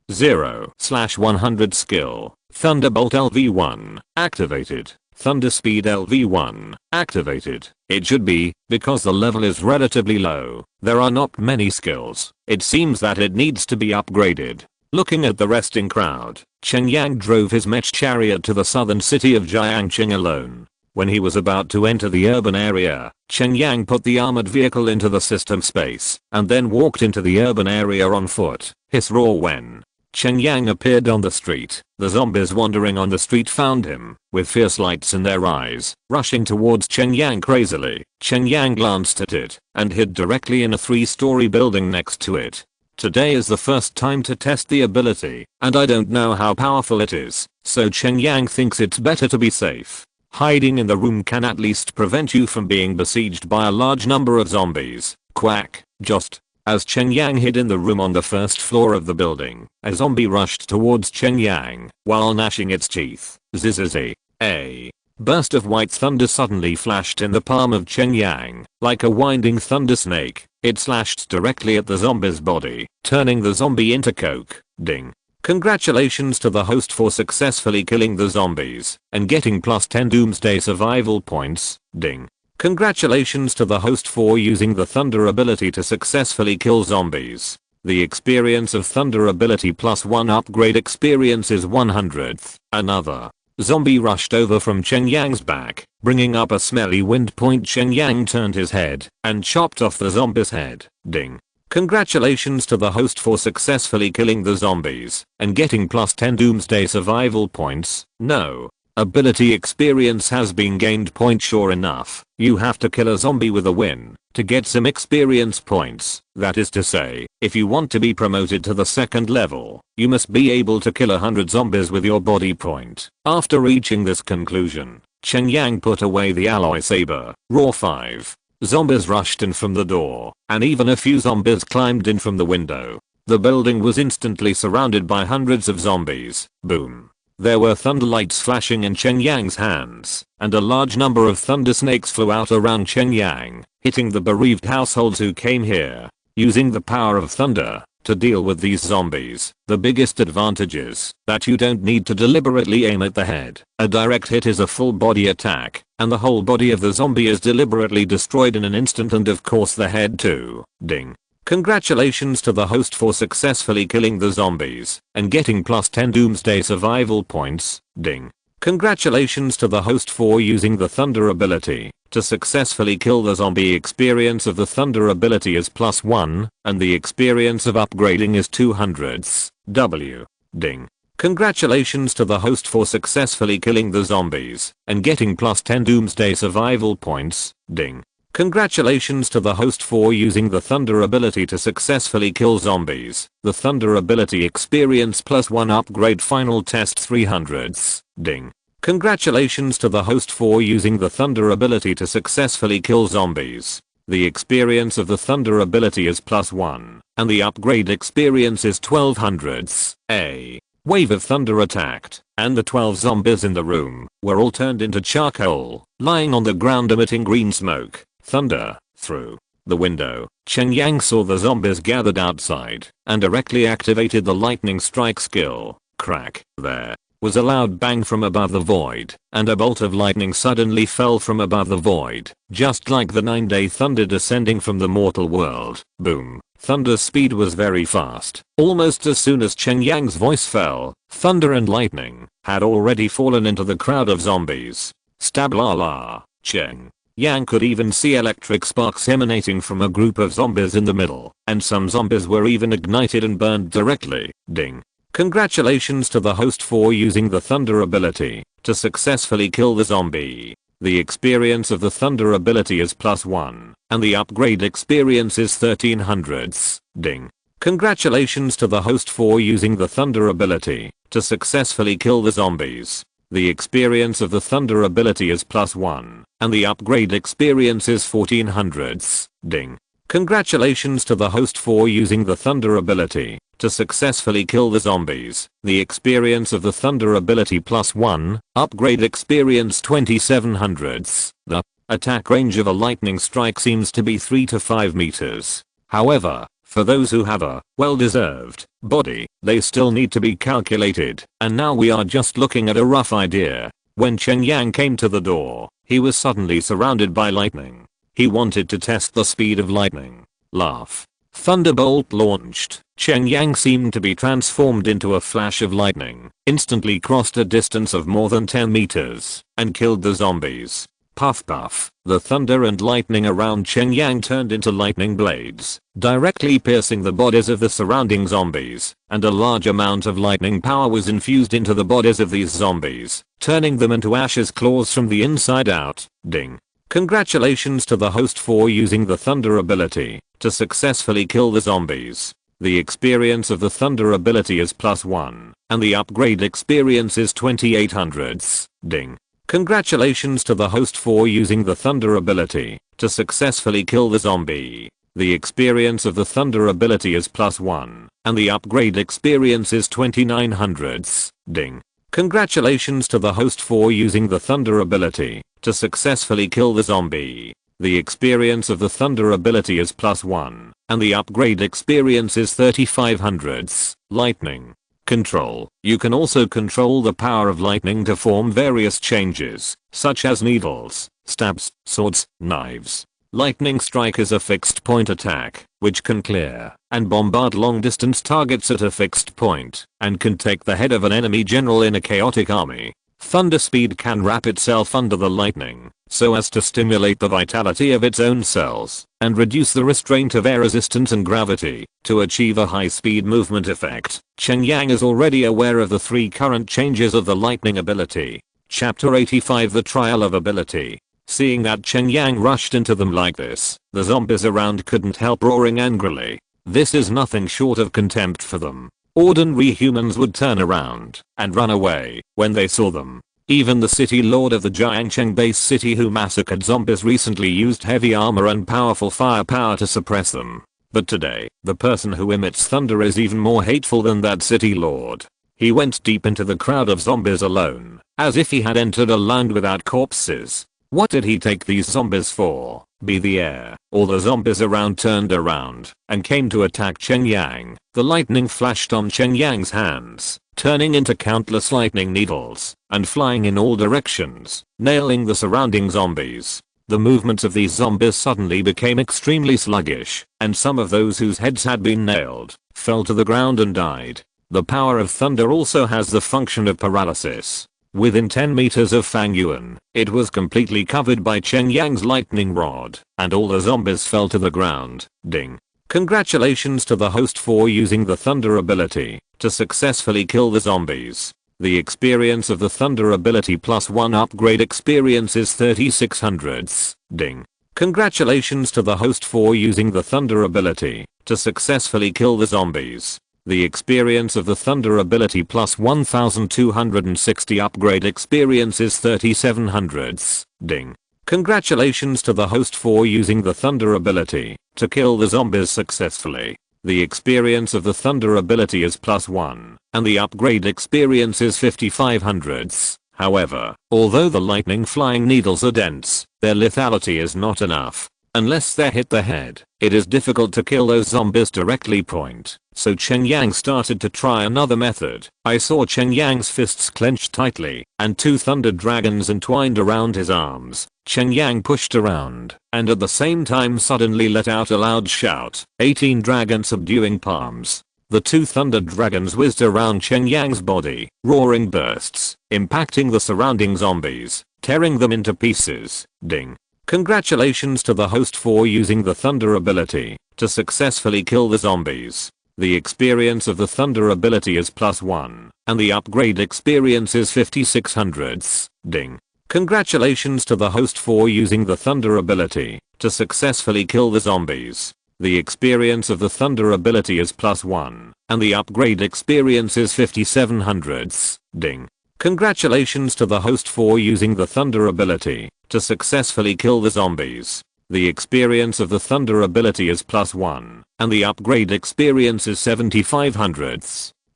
0/100 skill, Thunderbolt LV1, activated. Thunder speed LV1, activated. It should be, because the level is relatively low. There are not many skills. It seems that it needs to be upgraded. Looking at the resting crowd, Cheng Yang drove his mech chariot to the southern city of Jiangqing alone. When he was about to enter the urban area, Cheng Yang put the armored vehicle into the system space, and then walked into the urban area on foot, his roar when Cheng Yang appeared on the street. The zombies wandering on the street found him, with fierce lights in their eyes, rushing towards Cheng Yang crazily. Cheng Yang glanced at it, and hid directly in a 3-story building next to it. Today is the first time to test the ability, and I don't know how powerful it is, so Cheng Yang thinks it's better to be safe. Hiding in the room can at least prevent you from being besieged by a large number of zombies. Quack, just as Cheng Yang hid in the room on the first floor of the building, a zombie rushed towards Cheng Yang while gnashing its teeth. Zzzz. A burst of white thunder suddenly flashed in the palm of Cheng Yang, like a winding thunder snake. It slashed directly at the zombie's body, turning the zombie into coke. Ding. Congratulations to the host for successfully killing the zombies and getting +10 Doomsday survival points. Ding. Congratulations to the host for using the Thunder ability to successfully kill zombies. The experience of Thunder ability +1 upgrade experience is 100th. Another zombie rushed over from Cheng Yang's back, bringing up a smelly wind. Cheng Yang turned his head and chopped off the zombie's head. Ding. Congratulations to the host for successfully killing the zombies and getting +10 Doomsday survival points. No ability experience has been gained. Sure enough, you have to kill a zombie with a win to get some experience points. That is to say, if you want to be promoted to the second level, you must be able to kill 100 zombies with your body point. After reaching this conclusion, Cheng Yang put away the alloy saber. Roar 5. Zombies rushed in from the door, and even a few zombies climbed in from the window. The building was instantly surrounded by hundreds of zombies. Boom. There were thunder lights flashing in Cheng Yang's hands, and a large number of thunder snakes flew out around Cheng Yang, hitting the bereaved households who came here. Using the power of thunder to deal with these zombies, the biggest advantage is that you don't need to deliberately aim at the head. A direct hit is a full body attack, and the whole body of the zombie is deliberately destroyed in an instant, and of course the head too. Ding. Congratulations to the host for successfully killing the zombies and getting +10 Doomsday survival points. Ding. Congratulations to the host for using the Thunder ability to successfully kill the zombie. Experience of the Thunder ability is +1, and the experience of upgrading is 200ths. W. Ding. Congratulations to the host for successfully killing the zombies and getting +10 Doomsday survival points. Ding. Congratulations to the host for using the Thunder ability to successfully kill zombies. The Thunder ability experience +1 upgrade final test 300ths. Ding. Congratulations to the host for using the Thunder ability to successfully kill zombies. The experience of the Thunder ability is +1, and the upgrade experience is 1200ths. A wave of thunder attacked, and the 12 zombies in the room were all turned into charcoal, lying on the ground emitting green smoke. Thunder. Through the window, Cheng Yang saw the zombies gathered outside and directly activated the lightning strike skill. Crack. There was a loud bang from above the void, and a bolt of lightning suddenly fell from above the void, just like the 9-day thunder descending from the mortal world. Boom. Thunder's speed was very fast. Almost as soon as Cheng Yang's voice fell, thunder and lightning had already fallen into the crowd of zombies. Stab la la. Cheng Yang could even see electric sparks emanating from a group of zombies in the middle, and some zombies were even ignited and burned directly. Ding. Congratulations to the host for using the Thunder ability to successfully kill the zombie. The experience of the Thunder ability is +1, and the upgrade experience is 1300ths. Ding. Congratulations to the host for using the Thunder ability to successfully kill the zombies. The experience of the Thunder ability is +1, and the upgrade experience is 1400ths. Ding. Congratulations to the host for using the Thunder ability to successfully kill the zombies. The experience of the thunder ability +1, upgrade experience 2700s. The attack range of a lightning strike seems to be 3 to 5 meters. However, for those who have a well-deserved body, they still need to be calculated, and now we are just looking at a rough idea. When Cheng Yang came to the door, he was suddenly surrounded by lightning. He wanted to test the speed of lightning. Laugh. Thunderbolt launched. Cheng Yang seemed to be transformed into a flash of lightning, instantly crossed a distance of more than 10 meters, and killed the zombies. Puff puff. The thunder and lightning around Cheng Yang turned into lightning blades, directly piercing the bodies of the surrounding zombies, and a large amount of lightning power was infused into the bodies of these zombies, turning them into ashes claws from the inside out. Ding. Congratulations to the host for using the thunder ability to successfully kill the zombies. The experience of the thunder ability is +1, and the upgrade experience is 2800s. Ding. Congratulations to the host for using the thunder ability to successfully kill the zombie. The experience of the thunder ability is +1, and the upgrade experience is 2900s. Ding. Congratulations to the host for using the thunder ability to successfully kill the zombie. The experience of the thunder ability is +1, and the upgrade experience is 3500s. Lightning control. You can also control the power of lightning to form various changes, such as needles, stabs, swords, knives. Lightning strike is a fixed point attack, which can clear and bombard long distance targets at a fixed point, and can take the head of an enemy general in a chaotic army. Thunder speed can wrap itself under the lightning, so as to stimulate the vitality of its own cells, and reduce the restraint of air resistance and gravity, to achieve a high speed movement effect. Cheng Yang is already aware of the 3 current changes of the lightning ability. Chapter 85 The Trial of Ability. Seeing that Cheng Yang rushed into them like this, the zombies around couldn't help roaring angrily. This is nothing short of contempt for them. Ordinary humans would turn around and run away when they saw them. Even the city lord of the Jiangcheng base city who massacred zombies recently used heavy armor and powerful firepower to suppress them. But today, the person who emits thunder is even more hateful than that city lord. He went deep into the crowd of zombies alone, as if he had entered a land without corpses. What did he take these zombies for? Be the heir? All the zombies around turned around and came to attack Cheng Yang. The lightning flashed on Cheng Yang's hands, turning into countless lightning needles and flying in all directions, nailing the surrounding zombies. The movements of these zombies suddenly became extremely sluggish, and some of those whose heads had been nailed fell to the ground and died. The power of thunder also has the function of paralysis. Within 10 meters of Fang Yuan, it was completely covered by Cheng Yang's lightning rod, and all the zombies fell to the ground. Ding. Congratulations to the host for using the thunder ability to successfully kill the zombies. The experience of the thunder ability +1 upgrade experience is 3600s. Ding. Congratulations to the host for using the thunder ability to successfully kill the zombies. The experience of the thunder ability +1260 upgrade experience is 3700s. Ding. Congratulations to the host for using the thunder ability to kill the zombies successfully. The experience of the thunder ability is +1, and the upgrade experience is 5500s. However, although the lightning flying needles are dense, their lethality is not enough. Unless they hit the head, it is difficult to kill those zombies directly point. So Cheng Yang started to try another method. I saw Cheng Yang's fists clenched tightly, and 2 thunder dragons entwined around his arms. Cheng Yang pushed around, and at the same time suddenly let out a loud shout. 18 dragon subduing palms. The 2 thunder dragons whizzed around Cheng Yang's body, roaring bursts, impacting the surrounding zombies, tearing them into pieces. Ding. Congratulations to the host for using the thunder ability to successfully kill the zombies. The experience of the thunder ability is +1, and the upgrade experience is 5600s. Ding. Congratulations to the host for using the thunder ability to successfully kill the zombies. The experience of the thunder ability is +1, and the upgrade experience is 5700s. Ding. Congratulations to the host for using the thunder ability to successfully kill the zombies. The experience of the thunder ability is +1, and the upgrade experience is 7500.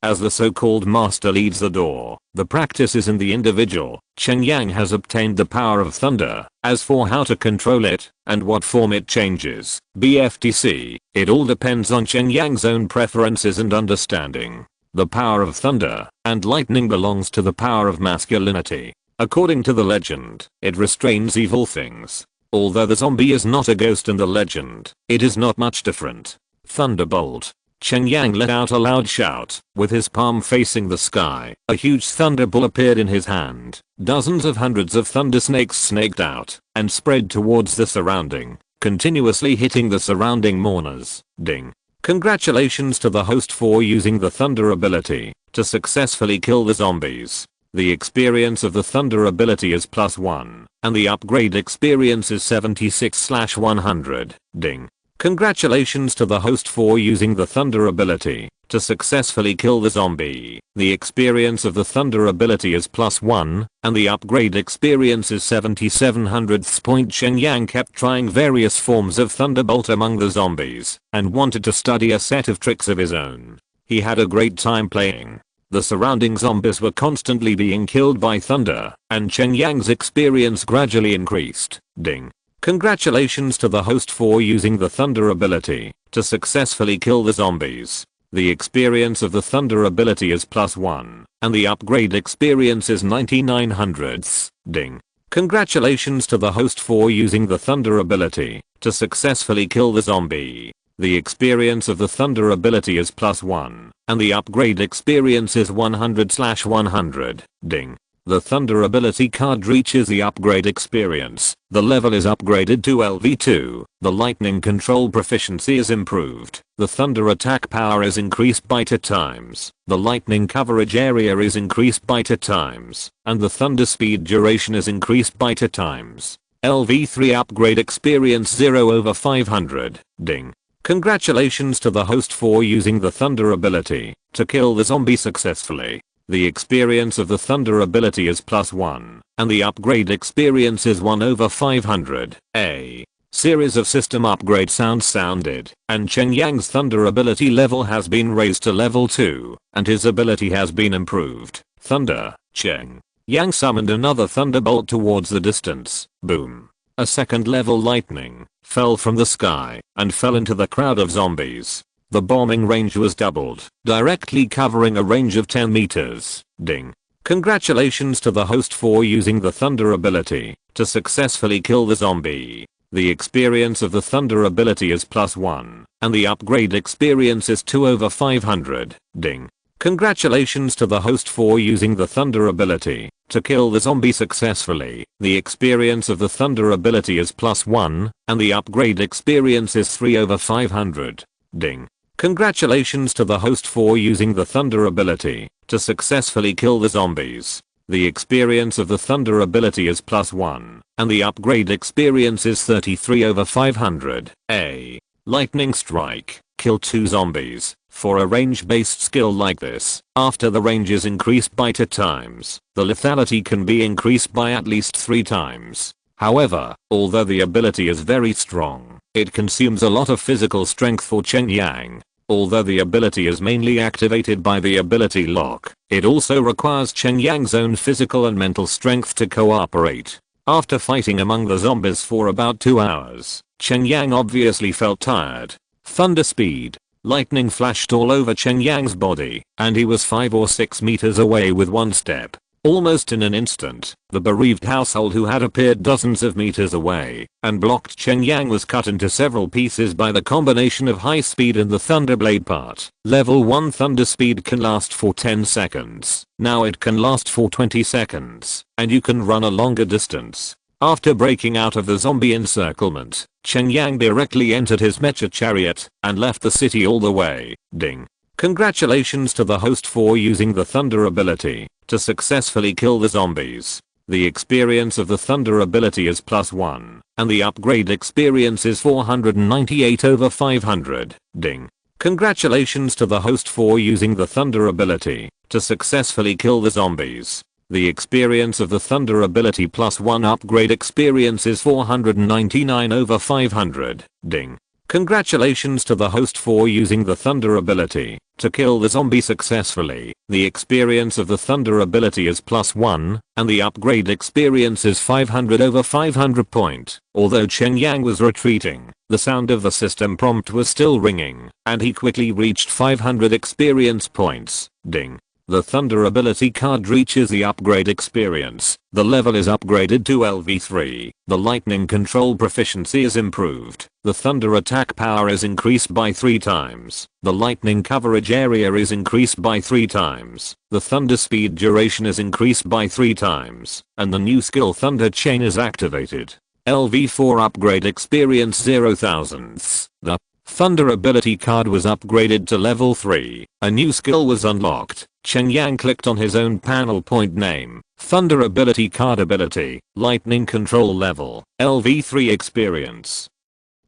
As the so-called master leads the door, the practice is in the individual. Cheng Yang has obtained the power of thunder. As for how to control it, and what form it changes, BFTC, it all depends on Cheng Yang's own preferences and understanding. The power of thunder and lightning belongs to the power of masculinity. According to the legend, it restrains evil things. Although the zombie is not a ghost in the legend, it is not much different. Thunderbolt. Cheng Yang let out a loud shout. With his palm facing the sky, a huge thunderball appeared in his hand. Dozens of hundreds of thunder snakes snaked out and spread towards the surrounding, continuously hitting the surrounding mourners. Ding. Congratulations to the host for using the thunder ability to successfully kill the zombies. The experience of the thunder ability is +1, and the upgrade experience is 76/100. Ding. Congratulations to the host for using the thunder ability to successfully kill the zombie. The experience of the thunder ability is +1, and the upgrade experience is 7700. Cheng Yang kept trying various forms of thunderbolt among the zombies and wanted to study a set of tricks of his own. He had a great time playing. The surrounding zombies were constantly being killed by thunder, and Cheng Yang's experience gradually increased. Ding. Congratulations to the host for using the thunder ability to successfully kill the zombies. The experience of the thunder ability is +1, and the upgrade experience is 9900. Ding. Congratulations to the host for using the thunder ability to successfully kill the zombie. The experience of the thunder ability is +1, and the upgrade experience is 100/100. Ding. The thunder ability card reaches the upgrade experience. The level is upgraded to LV2. The lightning control proficiency is improved. The thunder attack power is increased by 2 times. The lightning coverage area is increased by 2 times. And the thunder speed duration is increased by 2 times. LV3 upgrade experience 0/500. Ding. Congratulations to the host for using the thunder ability to kill the zombie successfully. The experience of the thunder ability is +1, and the upgrade experience is 1/500. A series of system upgrade sounds sounded, and Cheng Yang's thunder ability level has been raised to level 2, and his ability has been improved. Thunder. Cheng Yang summoned another thunderbolt towards the distance. Boom. A second level lightning fell from the sky and fell into the crowd of zombies. The bombing range was doubled, directly covering a range of 10 meters. Ding. Congratulations to the host for using the thunder ability to successfully kill the zombie. The experience of the thunder ability is +1, and the upgrade experience is 2/500. Ding. Congratulations to the host for using the thunder ability to kill the zombie successfully. The experience of the thunder ability is +1, and the upgrade experience is 3/500. Ding. Congratulations to the host for using the thunder ability to successfully kill the zombies. The experience of the thunder ability is +1, and the upgrade experience is 33/500. A lightning strike. Kill 2 zombies. For a range-based skill like this, after the range is increased by 2 times, the lethality can be increased by at least 3 times. However, although the ability is very strong, it consumes a lot of physical strength for Cheng Yang. Although the ability is mainly activated by the ability lock, it also requires Cheng Yang's own physical and mental strength to cooperate. After fighting among the zombies for about 2 hours, Cheng Yang obviously felt tired. Thunder speed. Lightning flashed all over Cheng Yang's body, and he was 5 or 6 meters away with one step. Almost in an instant, the bereaved household who had appeared dozens of meters away and blocked Cheng Yang was cut into several pieces by the combination of high speed and the thunderblade part. Level 1 thunder speed can last for 10 seconds. Now it can last for 20 seconds, and you can run a longer distance. After breaking out of the zombie encirclement, Cheng Yang directly entered his mecha chariot and left the city all the way. Ding. Congratulations to the host for using the thunder ability to successfully kill the zombies. The experience of the thunder ability is +1, and the upgrade experience is 498/500. Ding. Congratulations to the host for using the thunder ability to successfully kill the zombies. The experience of the Thunder ability plus 1 upgrade experience is 499 over 500. Ding. Congratulations to the host for using the Thunder ability to kill the zombie successfully. The experience of the Thunder ability is plus 1, and the upgrade experience is 500 over 500 point. Although Cheng Yang was retreating, the sound of the system prompt was still ringing, and he quickly reached 500 experience points. Ding. The Thunder ability card reaches the upgrade experience. The level is upgraded to LV3. The lightning control proficiency is improved. The Thunder attack power is increased by 3 times. The lightning coverage area is increased by 3 times. The Thunder speed duration is increased by 3 times. And the new skill Thunder Chain is activated. LV4 upgrade experience 0,000. The Thunder ability card was upgraded to level 3. A new skill was unlocked. Cheng Yang clicked on his own panel point name. Thunder ability card ability. Lightning control level. LV3 experience.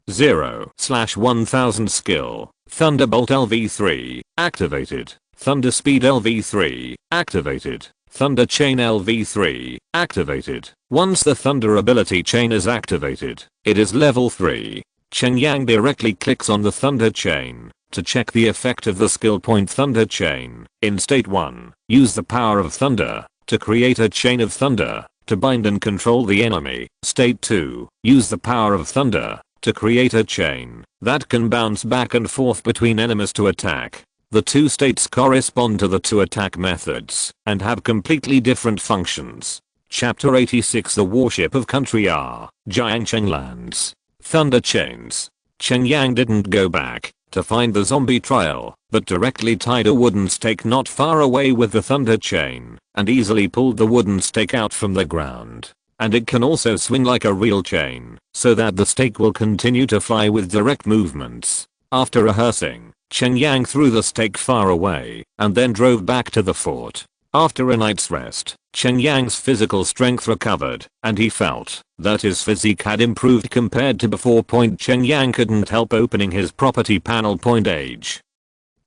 0/1000 skill. Thunderbolt LV3. Activated. Thunder speed LV3. Activated. Thunder chain LV3. Activated. Once the Thunder ability chain is activated, it is level 3. Cheng Yang directly clicks on the Thunder chain to check the effect of the skill point Thunder chain. In state 1, use the power of thunder to create a chain of thunder to bind and control the enemy. State 2, use the power of thunder to create a chain that can bounce back and forth between enemies to attack. The 2 states correspond to the 2 attack methods and have completely different functions. Chapter 86 The Warship of Country R. Jiangcheng lands. Thunder chains. Cheng Yang didn't go back to find the zombie trail, but directly tied a wooden stake not far away with the Thunder chain and easily pulled the wooden stake out from the ground. And it can also swing like a real chain, so that the stake will continue to fly with direct movements. After rehearsing, Cheng Yang threw the stake far away and then drove back to the fort. After a night's rest, Cheng Yang's physical strength recovered, and he felt that his physique had improved compared to before. Cheng Yang couldn't help opening his property panel. Age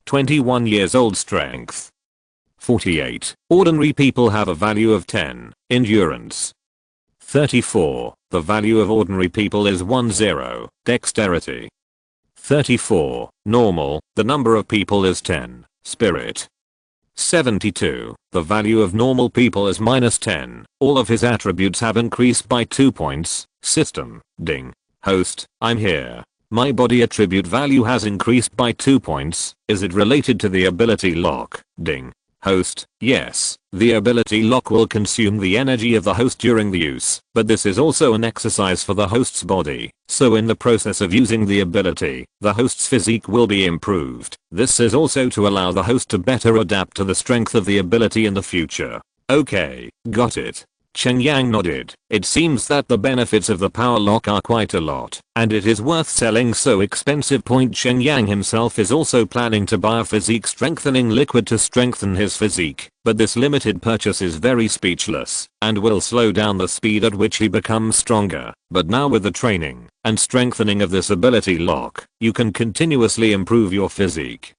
21 years old. Strength 48. Ordinary people have a value of 10. Endurance 34. The value of ordinary people is 10. Dexterity 34. Normal, the number of people is 10. Spirit 72. The value of normal people is -10. All of his attributes have increased by 2 points. System. Ding. Host, I'm here. My body attribute value has increased by 2 points. Is it related to the ability lock? Ding. Host, yes. The ability lock will consume the energy of the host during the use, but this is also an exercise for the host's body, so in the process of using the ability, the host's physique will be improved. This is also to allow the host to better adapt to the strength of the ability in the future. Okay, got it. Cheng Yang nodded. It seems that the benefits of the power lock are quite a lot, and it is worth selling so expensive. Cheng Yang himself is also planning to buy a physique strengthening liquid to strengthen his physique, but this limited purchase is very speechless and will slow down the speed at which he becomes stronger. But now with the training and strengthening of this ability lock, you can continuously improve your physique.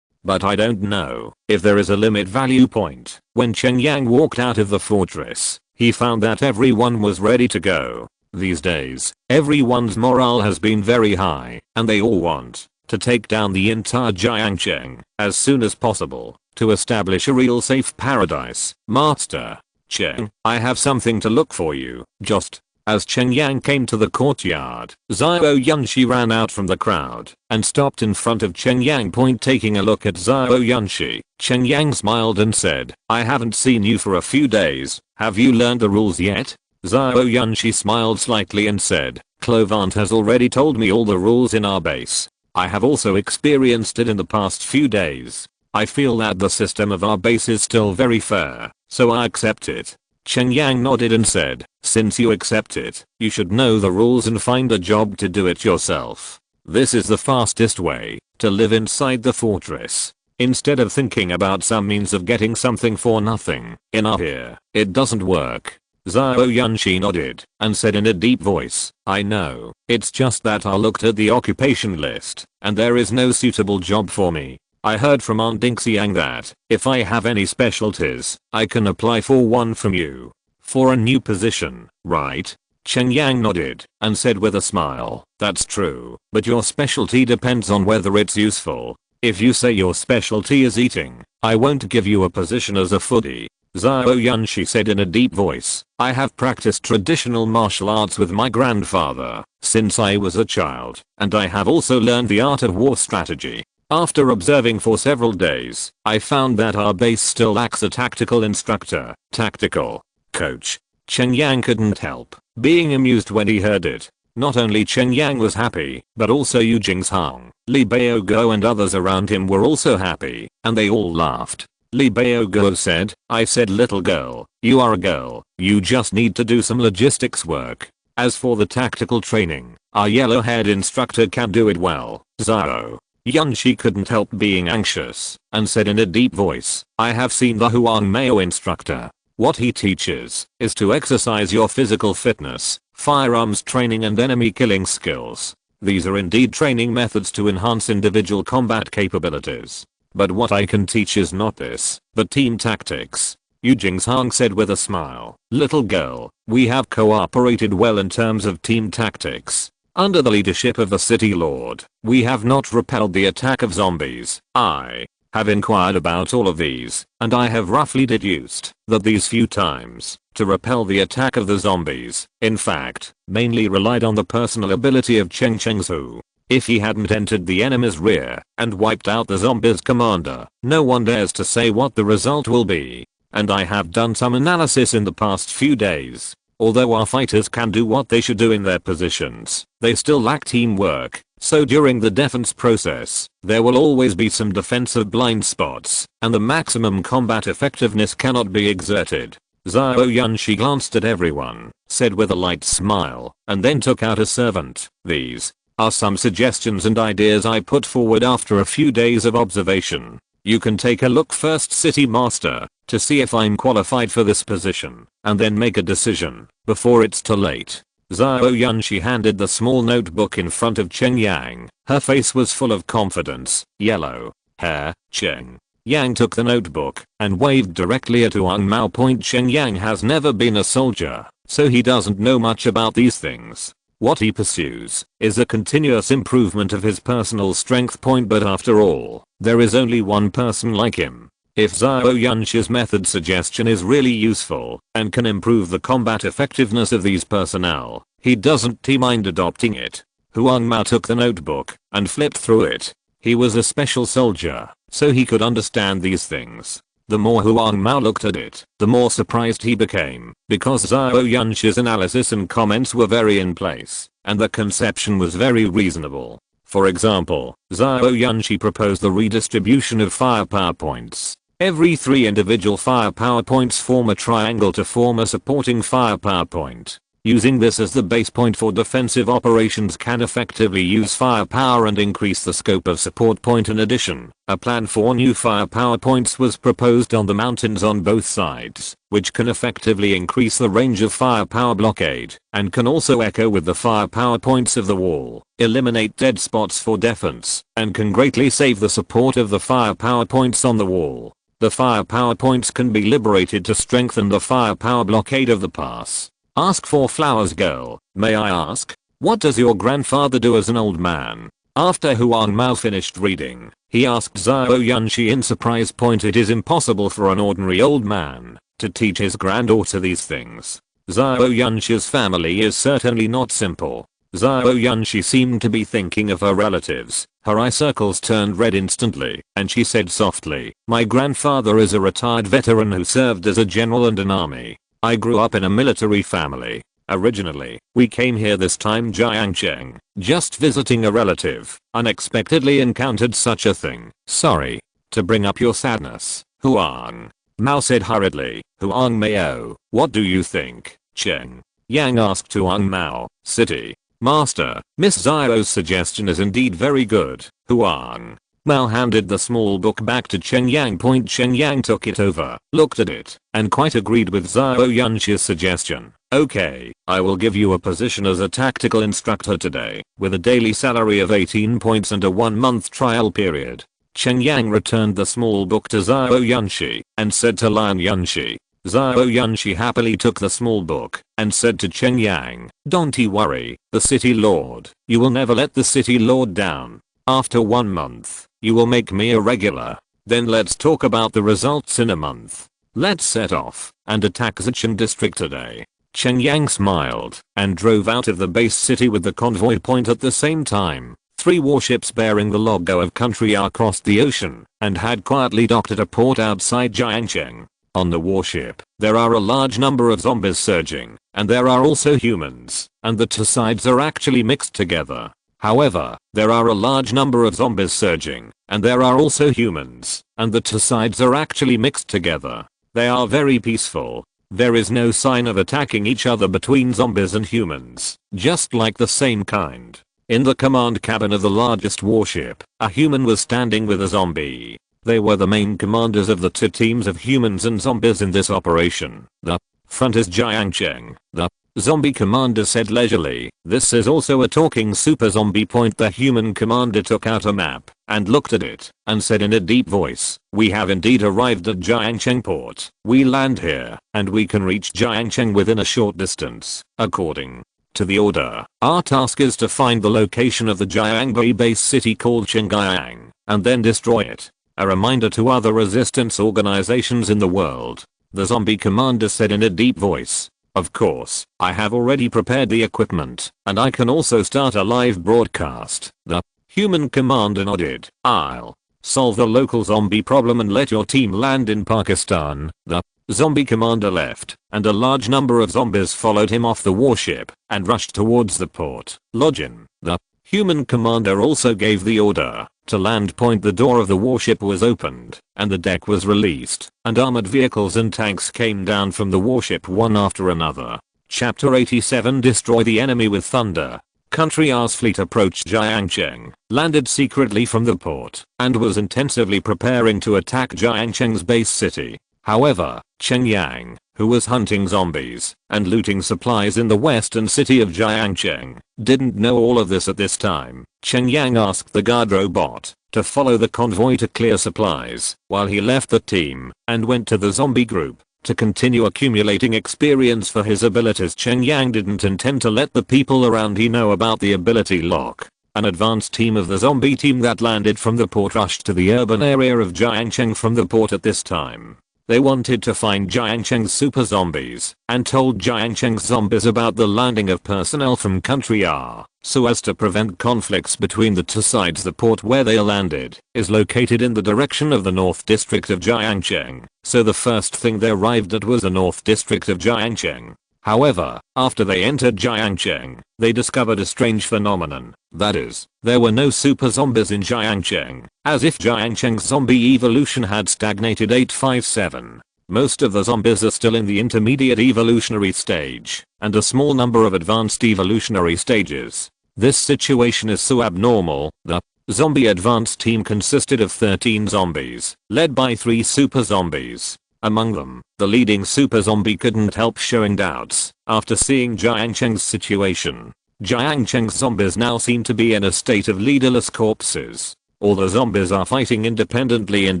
But I don't know if there is a limit value point. When Cheng Yang walked out of the fortress, he found that everyone was ready to go. These days, everyone's morale has been very high, and they all want to take down the entire Jiangcheng as soon as possible to establish a real safe paradise. Master Cheng, I have something to look for you. Just as Cheng Yang came to the courtyard, Xiao Yunshi ran out from the crowd and stopped in front of Cheng Yang. Taking a look at Xiao Yunshi, Cheng Yang smiled and said, I haven't seen you for a few days. Have you learned the rules yet? Xiao Yunshi smiled slightly and said, Clovant has already told me all the rules in our base. I have also experienced it in the past few days. I feel that the system of our base is still very fair, so I accept it. Cheng Yang nodded and said, since you accept it, you should know the rules and find a job to do it yourself. This is the fastest way to live inside the fortress. Instead of thinking about some means of getting something for nothing. In here, it doesn't work. Xiao Yunshi nodded and said in a deep voice, I know, it's just that I looked at the occupation list, and there is no suitable job for me. I heard from Aunt Yang that if I have any specialties, I can apply for one from you. For a new position, right? Cheng Yang nodded and said with a smile, that's true, but your specialty depends on whether it's useful. If you say your specialty is eating, I won't give you a position as a foodie. Zhao Yunshi said in a deep voice, I have practiced traditional martial arts with my grandfather since I was a child, and I have also learned the art of war strategy. After observing for several days, I found that our base still lacks a tactical instructor. Tactical coach. Cheng Yang couldn't help being amused when he heard it. Not only Cheng Yang was happy, but also Yu Jingshang, Li Baoguo and others around him were also happy, and they all laughed. Li Baoguo said, I said little girl, you are a girl, you just need to do some logistics work. As for the tactical training, our yellow-haired instructor can do it well. Zhao Yunshi couldn't help being anxious, and said in a deep voice, I have seen the Huang Mao instructor. What he teaches is to exercise your physical fitness, firearms training and enemy killing skills. These are indeed training methods to enhance individual combat capabilities. But what I can teach is not this, but team tactics. Yu Jingshang said with a smile, little girl, we have cooperated well in terms of team tactics. Under the leadership of the city lord, we have not repelled the attack of zombies. I have inquired about all of these, and I have roughly deduced that these few times to repel the attack of the zombies, in fact, mainly relied on the personal ability of Cheng Chengsu. If he hadn't entered the enemy's rear and wiped out the zombies commander, no one dares to say what the result will be. And I have done some analysis in the past few days. Although our fighters can do what they should do in their positions, they still lack teamwork. So during the defense process, there will always be some defensive blind spots, and the maximum combat effectiveness cannot be exerted. Zhao Yunshi glanced at everyone, said with a light smile, and then took out a servant. These are some suggestions and ideas I put forward after a few days of observation. You can take a look first, City Master, to see if I'm qualified for this position, and then make a decision, before it's too late. Zhao Yunshi handed the small notebook in front of Cheng Yang. Her face was full of confidence. Yellow hair. Cheng Yang took the notebook and waved directly at Huang Mao. Cheng Yang has never been a soldier, so he doesn't know much about these things. What he pursues is a continuous improvement of his personal strength. But after all, there is only one person like him. If Zhao Yunshi's method suggestion is really useful and can improve the combat effectiveness of these personnel, he doesn't mind adopting it. Huang Mao took the notebook and flipped through it. He was a special soldier, so he could understand these things. The more Huang Mao looked at it, the more surprised he became, because Zhao Yunshi's analysis and comments were very in place, and the conception was very reasonable. For example, Zhao Yunshi proposed the redistribution of firepower points. Every 3 individual firepower points form a triangle to form a supporting firepower point. Using this as the base point for defensive operations can effectively use firepower and increase the scope of support point. In addition, a plan for new firepower points was proposed on the mountains on both sides, which can effectively increase the range of firepower blockade, and can also echo with the firepower points of the wall, eliminate dead spots for defense, and can greatly save the support of the firepower points on the wall. The firepower points can be liberated to strengthen the firepower blockade of the pass. Ask for flowers, girl. May I ask, what does your grandfather do as an old man? After Huang Mao finished reading, he asked Zhao Yunshi in surprise. It is impossible for an ordinary old man to teach his granddaughter these things. Zhao Yunshi's family is certainly not simple. Zhao Yunshi seemed to be thinking of her relatives. Her eye circles turned red instantly, and she said softly, my grandfather is a retired veteran who served as a general in an army. I grew up in a military family. Originally, we came here this time Jiangcheng, just visiting a relative, unexpectedly encountered such a thing. Sorry to bring up your sadness, Huang Mao said hurriedly. Huang Mao, what do you think? Cheng Yang asked Huang Mao. City Master, Miss Zhio's suggestion is indeed very good. Huang Mao handed the small book back to Cheng Yang. Cheng Yang took it over, looked at it, and quite agreed with Zhao Yunshi's suggestion. Okay, I will give you a position as a tactical instructor today, with a daily salary of 18 points and a 1-month trial period. Cheng Yang returned the small book to Zhao Yunshi and said to Lion Yunshi. Zhao Yunshi happily took the small book and said to Cheng Yang, "Don't you worry, the city lord, you will never let the city lord down. After 1 month, you will make me a regular. Then let's talk about the results in a month. Let's set off and attack Zicheng district today." Cheng Yang smiled and drove out of the base city with the convoy point at the same time. 3 warships bearing the logo of Country R crossed the ocean and had quietly docked at a port outside Jiangcheng. On the warship, there are a large number of zombies surging, and there are also humans, and the two sides are actually mixed together. However, there are a large number of zombies surging, and there are also humans, and the two sides are actually mixed together. They are very peaceful. There is no sign of attacking each other between zombies and humans, just like the same kind. In the command cabin of the largest warship, a human was standing with a zombie. They were the main commanders of the 2 teams of humans and zombies in this operation. The front is Jiangcheng. The zombie commander said leisurely. This is also a talking super zombie. The human commander took out a map and looked at it and said in a deep voice, "We have indeed arrived at Jiangcheng port. We land here and we can reach Jiangcheng within a short distance, according to the order. Our task is to find the location of the Jiangbai base city called Cheng Yang and then destroy it. A reminder to other resistance organizations in the world," the zombie commander said in a deep voice. "Of course, I have already prepared the equipment and I can also start a live broadcast." The human commander nodded. "I'll solve the local zombie problem and let your team land in Pakistan." The zombie commander left, and a large number of zombies followed him off the warship and rushed towards the port. Login. The human commander also gave the order to land. The door of the warship was opened, and the deck was released, and armored vehicles and tanks came down from the warship one after another. Chapter 87 Destroy the enemy with thunder. Country R's fleet approached Jiangcheng, landed secretly from the port, and was intensively preparing to attack Jiangcheng's base city. However, Cheng Yang, who was hunting zombies and looting supplies in the western city of Jiangcheng, didn't know all of this at this time. Cheng Yang asked the guard robot to follow the convoy to clear supplies while he left the team and went to the zombie group to continue accumulating experience for his abilities. Cheng Yang didn't intend to let the people around him know about the ability lock. An advanced team of the zombie team that landed from the port rushed to the urban area of Jiangcheng from the port at this time. They wanted to find Jiangcheng's super zombies and told Jiangcheng's zombies about the landing of personnel from Country R so as to prevent conflicts between the two sides. The port where they landed is located in the direction of the North District of Jiangcheng, so the first thing they arrived at was the North District of Jiangcheng. However, after they entered Jiangcheng, they discovered a strange phenomenon. That is, there were no super zombies in Jiangcheng, as if Jiangcheng's zombie evolution had stagnated. 857. Most of the zombies are still in the intermediate evolutionary stage, and a small number of advanced evolutionary stages. This situation is so abnormal. The zombie advanced team consisted of 13 zombies, led by 3 super zombies. Among them, the leading super zombie couldn't help showing doubts after seeing Jiangcheng's situation. Jiangcheng's zombies now seem to be in a state of leaderless corpses. All the zombies are fighting independently in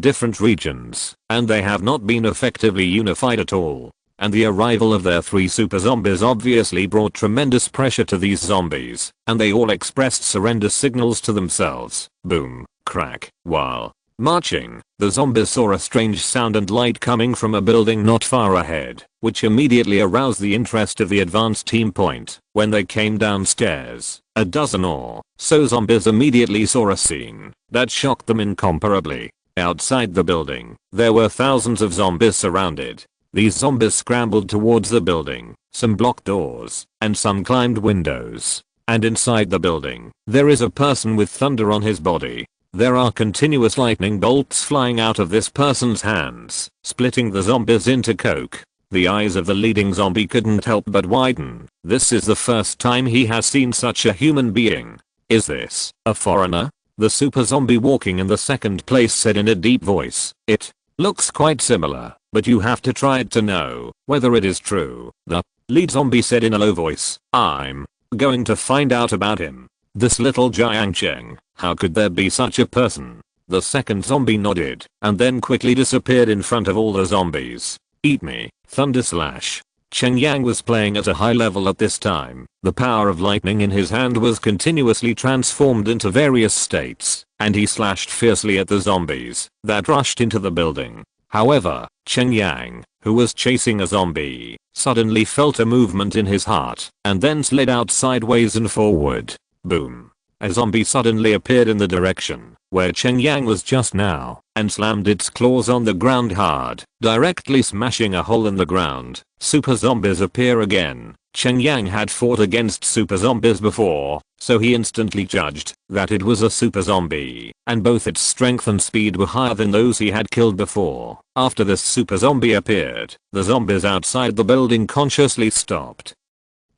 different regions, and they have not been effectively unified at all. And the arrival of their 3 super zombies obviously brought tremendous pressure to these zombies, and they all expressed surrender signals to themselves. Boom, crack, while marching, the zombies saw a strange sound and light coming from a building not far ahead, which immediately aroused the interest of the advanced team. When they came downstairs, a dozen or so zombies immediately saw a scene that shocked them incomparably. Outside the building, there were thousands of zombies surrounded. These zombies scrambled towards the building, some blocked doors, and some climbed windows. And inside the building, there is a person with thunder on his body. There are continuous lightning bolts flying out of this person's hands, splitting the zombies into coke. The eyes of the leading zombie couldn't help but widen. This is the first time he has seen such a human being. Is this a foreigner? The super zombie walking in the second place said in a deep voice. It looks quite similar, but you have to try it to know whether it is true. The lead zombie said in a low voice. I'm going to find out about him. This little Jiangcheng, how could there be such a person? The second zombie nodded and then quickly disappeared in front of all the zombies. Eat me, Thunder Slash. Cheng Yang was playing at a high level at this time. The power of lightning in his hand was continuously transformed into various states, and he slashed fiercely at the zombies that rushed into the building. However, Cheng Yang, who was chasing a zombie, suddenly felt a movement in his heart and then slid out sideways and forward. Boom. A zombie suddenly appeared in the direction where Cheng Yang was just now and slammed its claws on the ground hard, directly smashing a hole in the ground. Super zombies appear again. Cheng Yang had fought against super zombies before, so he instantly judged that it was a super zombie, and both its strength and speed were higher than those he had killed before. After this super zombie appeared, the zombies outside the building consciously stopped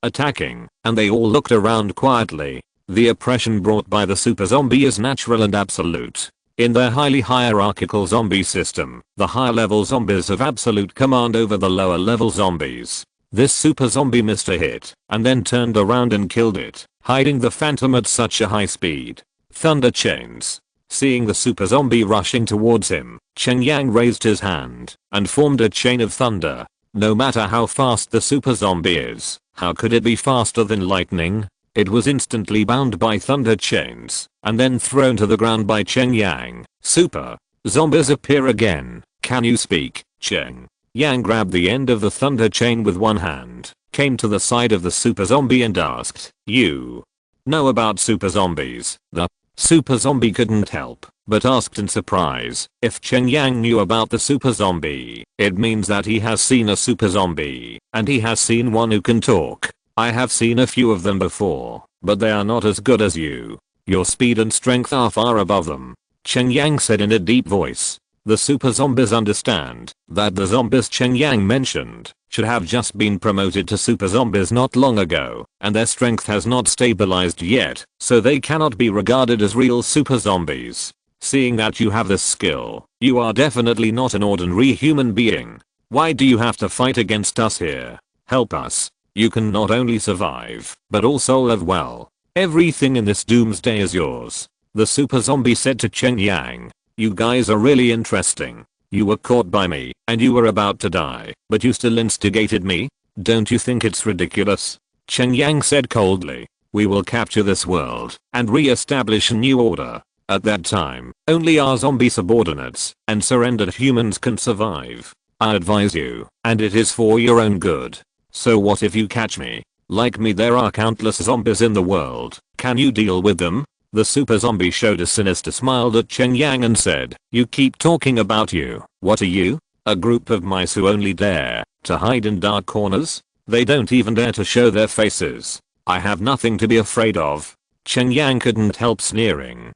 attacking, and they all looked around quietly. The oppression brought by the super zombie is natural and absolute. In their highly hierarchical zombie system, the higher level zombies have absolute command over the lower level zombies. This super zombie missed a hit and then turned around and killed it, hiding the phantom at such a high speed. Thunder chains. Seeing the super zombie rushing towards him, Cheng Yang raised his hand and formed a chain of thunder. No matter how fast the super zombie is, how could it be faster than lightning? It was instantly bound by thunder chains and then thrown to the ground by Cheng Yang. Super zombies appear again. Can you speak, Cheng? Yang grabbed the end of the thunder chain with one hand, came to the side of the super zombie and asked, "You know about super zombies?" The super zombie couldn't help but asked in surprise if Cheng Yang knew about the super zombie. It means that he has seen a super zombie, and he has seen one who can talk. I have seen a few of them before, but they are not as good as you. Your speed and strength are far above them, Cheng Yang said in a deep voice. The super zombies understand that the zombies Cheng Yang mentioned should have just been promoted to super zombies not long ago, and their strength has not stabilized yet, so they cannot be regarded as real super zombies. Seeing that you have this skill, you are definitely not an ordinary human being. Why do you have to fight against us here? Help us. You can not only survive, but also live well. Everything in this doomsday is yours. The super zombie said to Cheng Yang. You guys are really interesting. You were caught by me, and you were about to die, but you still instigated me? Don't you think it's ridiculous? Cheng Yang said coldly. We will capture this world, and re-establish a new order. At that time, only our zombie subordinates and surrendered humans can survive. I advise you, and it is for your own good. So what if you catch me? Like me, there are countless zombies in the world. Can you deal with them? The super zombie showed a sinister smile at Cheng Yang and said, You keep talking about you. What are you? A group of mice who only dare to hide in dark corners? They don't even dare to show their faces. I have nothing to be afraid of. Cheng Yang couldn't help sneering.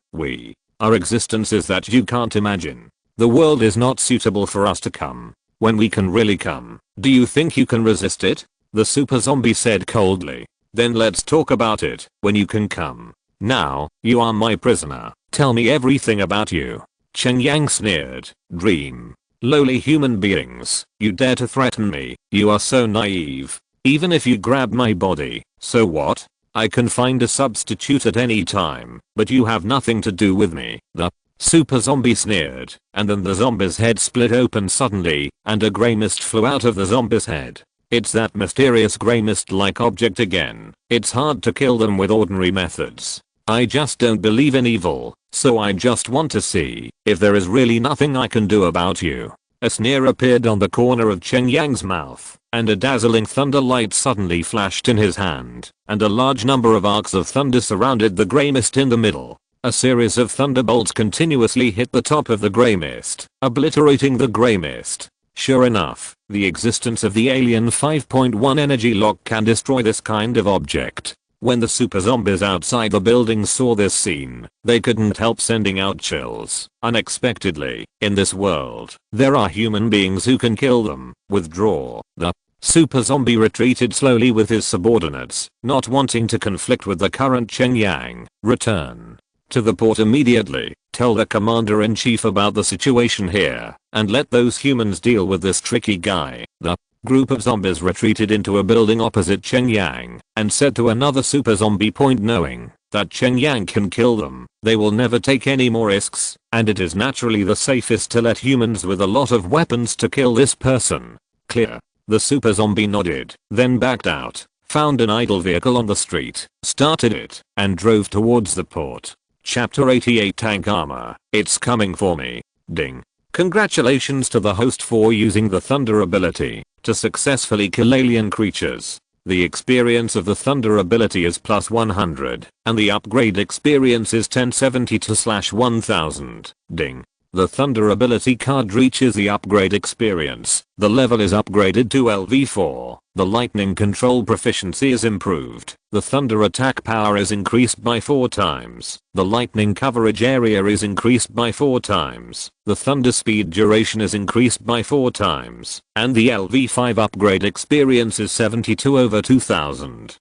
Our existence is that you can't imagine. The world is not suitable for us to come. When we can really come, do you think you can resist it? The super zombie said coldly. Then let's talk about it when you can come. Now, you are my prisoner. Tell me everything about you. Cheng Yang sneered. Dream. Lowly human beings, you dare to threaten me. You are so naive. Even if you grab my body, so what? I can find a substitute at any time, but you have nothing to do with me. The super zombie sneered, and then the zombie's head split open suddenly, and a grey mist flew out of the zombie's head. It's that mysterious grey mist-like object again. It's hard to kill them with ordinary methods. I just don't believe in evil, so I just want to see if there is really nothing I can do about you. A sneer appeared on the corner of Cheng Yang's mouth, and a dazzling thunder light suddenly flashed in his hand, and a large number of arcs of thunder surrounded the grey mist in the middle. A series of thunderbolts continuously hit the top of the grey mist, obliterating the grey mist. Sure enough, the existence of the alien 5.1 energy lock can destroy this kind of object. When the super zombies outside the building saw this scene, they couldn't help sending out chills. Unexpectedly, in this world, there are human beings who can kill them. Withdraw. The super zombie retreated slowly with his subordinates, not wanting to conflict with the current Cheng Yang. Return to the port immediately. Tell the commander-in-chief about the situation here, and let those humans deal with this tricky guy. The group of zombies retreated into a building opposite Cheng Yang, and said to another super zombie, point knowing that Cheng Yang can kill them. They will never take any more risks, and it is naturally the safest to let humans with a lot of weapons to kill this person. Clear. The super zombie nodded, then backed out, found an idle vehicle on the street, started it, and drove towards the port. Chapter 88 Tank Armor. It's coming for me. Ding. Congratulations to the host for using the Thunder ability to successfully kill alien creatures. The experience of the Thunder ability is plus 100, and the upgrade experience is 1072/1000. Ding. The Thunder ability card reaches the upgrade experience. The level is upgraded to LV4. The lightning control proficiency is improved. The thunder attack power is increased by 4 times. The lightning coverage area is increased by 4 times. The thunder speed duration is increased by 4 times. And the LV5 upgrade experience is 72/2000.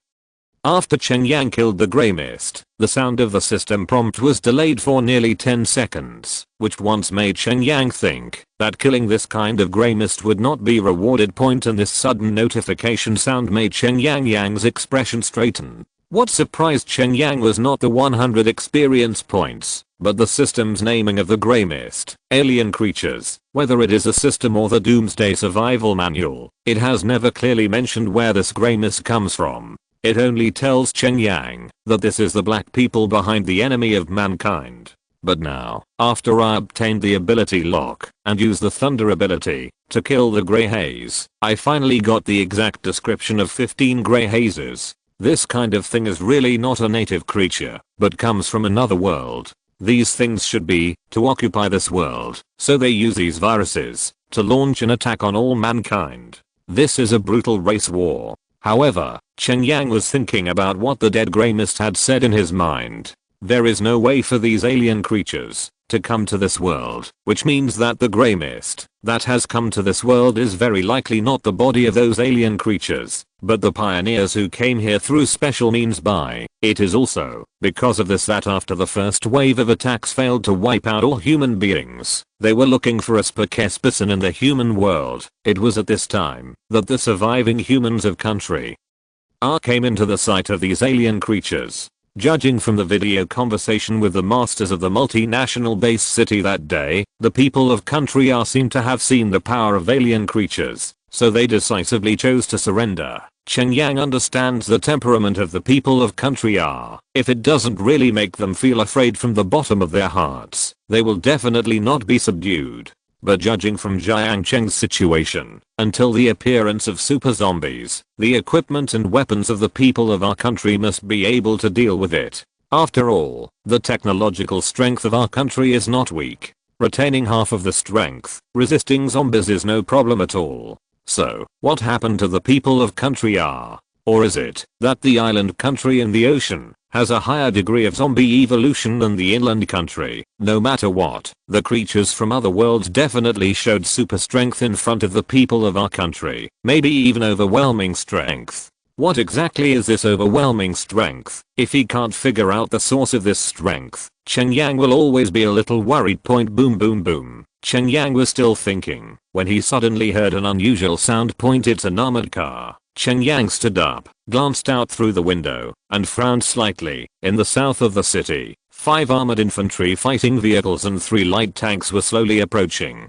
After Cheng Yang killed the Grey Mist, the sound of the system prompt was delayed for nearly 10 seconds, which once made Cheng Yang think that killing this kind of Grey Mist would not be rewarded point, and this sudden notification sound made Cheng Yang's expression straighten. What surprised Cheng Yang was not the 100 experience points, but the system's naming of the Grey Mist, alien creatures. Whether it is a system or the Doomsday Survival Manual, it has never clearly mentioned where this Grey Mist comes from. It only tells Cheng Yang that this is the black people behind the enemy of mankind. But now, after I obtained the ability lock and used the thunder ability to kill the grey haze, I finally got the exact description of 15 grey hazes. This kind of thing is really not a native creature, but comes from another world. These things should be to occupy this world, so they use these viruses to launch an attack on all mankind. This is a brutal race war. However, Cheng Yang was thinking about what the dead Grey Mist had said in his mind. There is no way for these alien creatures to come to this world, which means that the Grey Mist that has come to this world is very likely not the body of those alien creatures, but the pioneers who came here through special means by. It is also because of this that after the first wave of attacks failed to wipe out all human beings, they were looking for a specimen in the human world. It was at this time that the surviving humans of country R came into the sight of these alien creatures. Judging from the video conversation with the masters of the multinational base city that day, the people of country R seemed to have seen the power of alien creatures, so they decisively chose to surrender. Cheng Yang understands the temperament of the people of country R. If it doesn't really make them feel afraid from the bottom of their hearts, they will definitely not be subdued. But judging from Jiang Cheng's situation, until the appearance of super zombies, the equipment and weapons of the people of our country must be able to deal with it. After all, the technological strength of our country is not weak. Retaining half of the strength, resisting zombies is no problem at all. So, what happened to the people of country R? Or is it that the island country in the ocean has a higher degree of zombie evolution than the inland country? No matter what, the creatures from other worlds definitely showed super strength in front of the people of our country, maybe even overwhelming strength. What exactly is this overwhelming strength? If he can't figure out the source of this strength, Cheng Yang will always be a little worried. Boom boom boom. Cheng Yang was still thinking when he suddenly heard an unusual sound. It's an armored car. Cheng Yang stood up, glanced out through the window, and frowned slightly. In the south of the city, 5 armored infantry fighting vehicles and 3 light tanks were slowly approaching,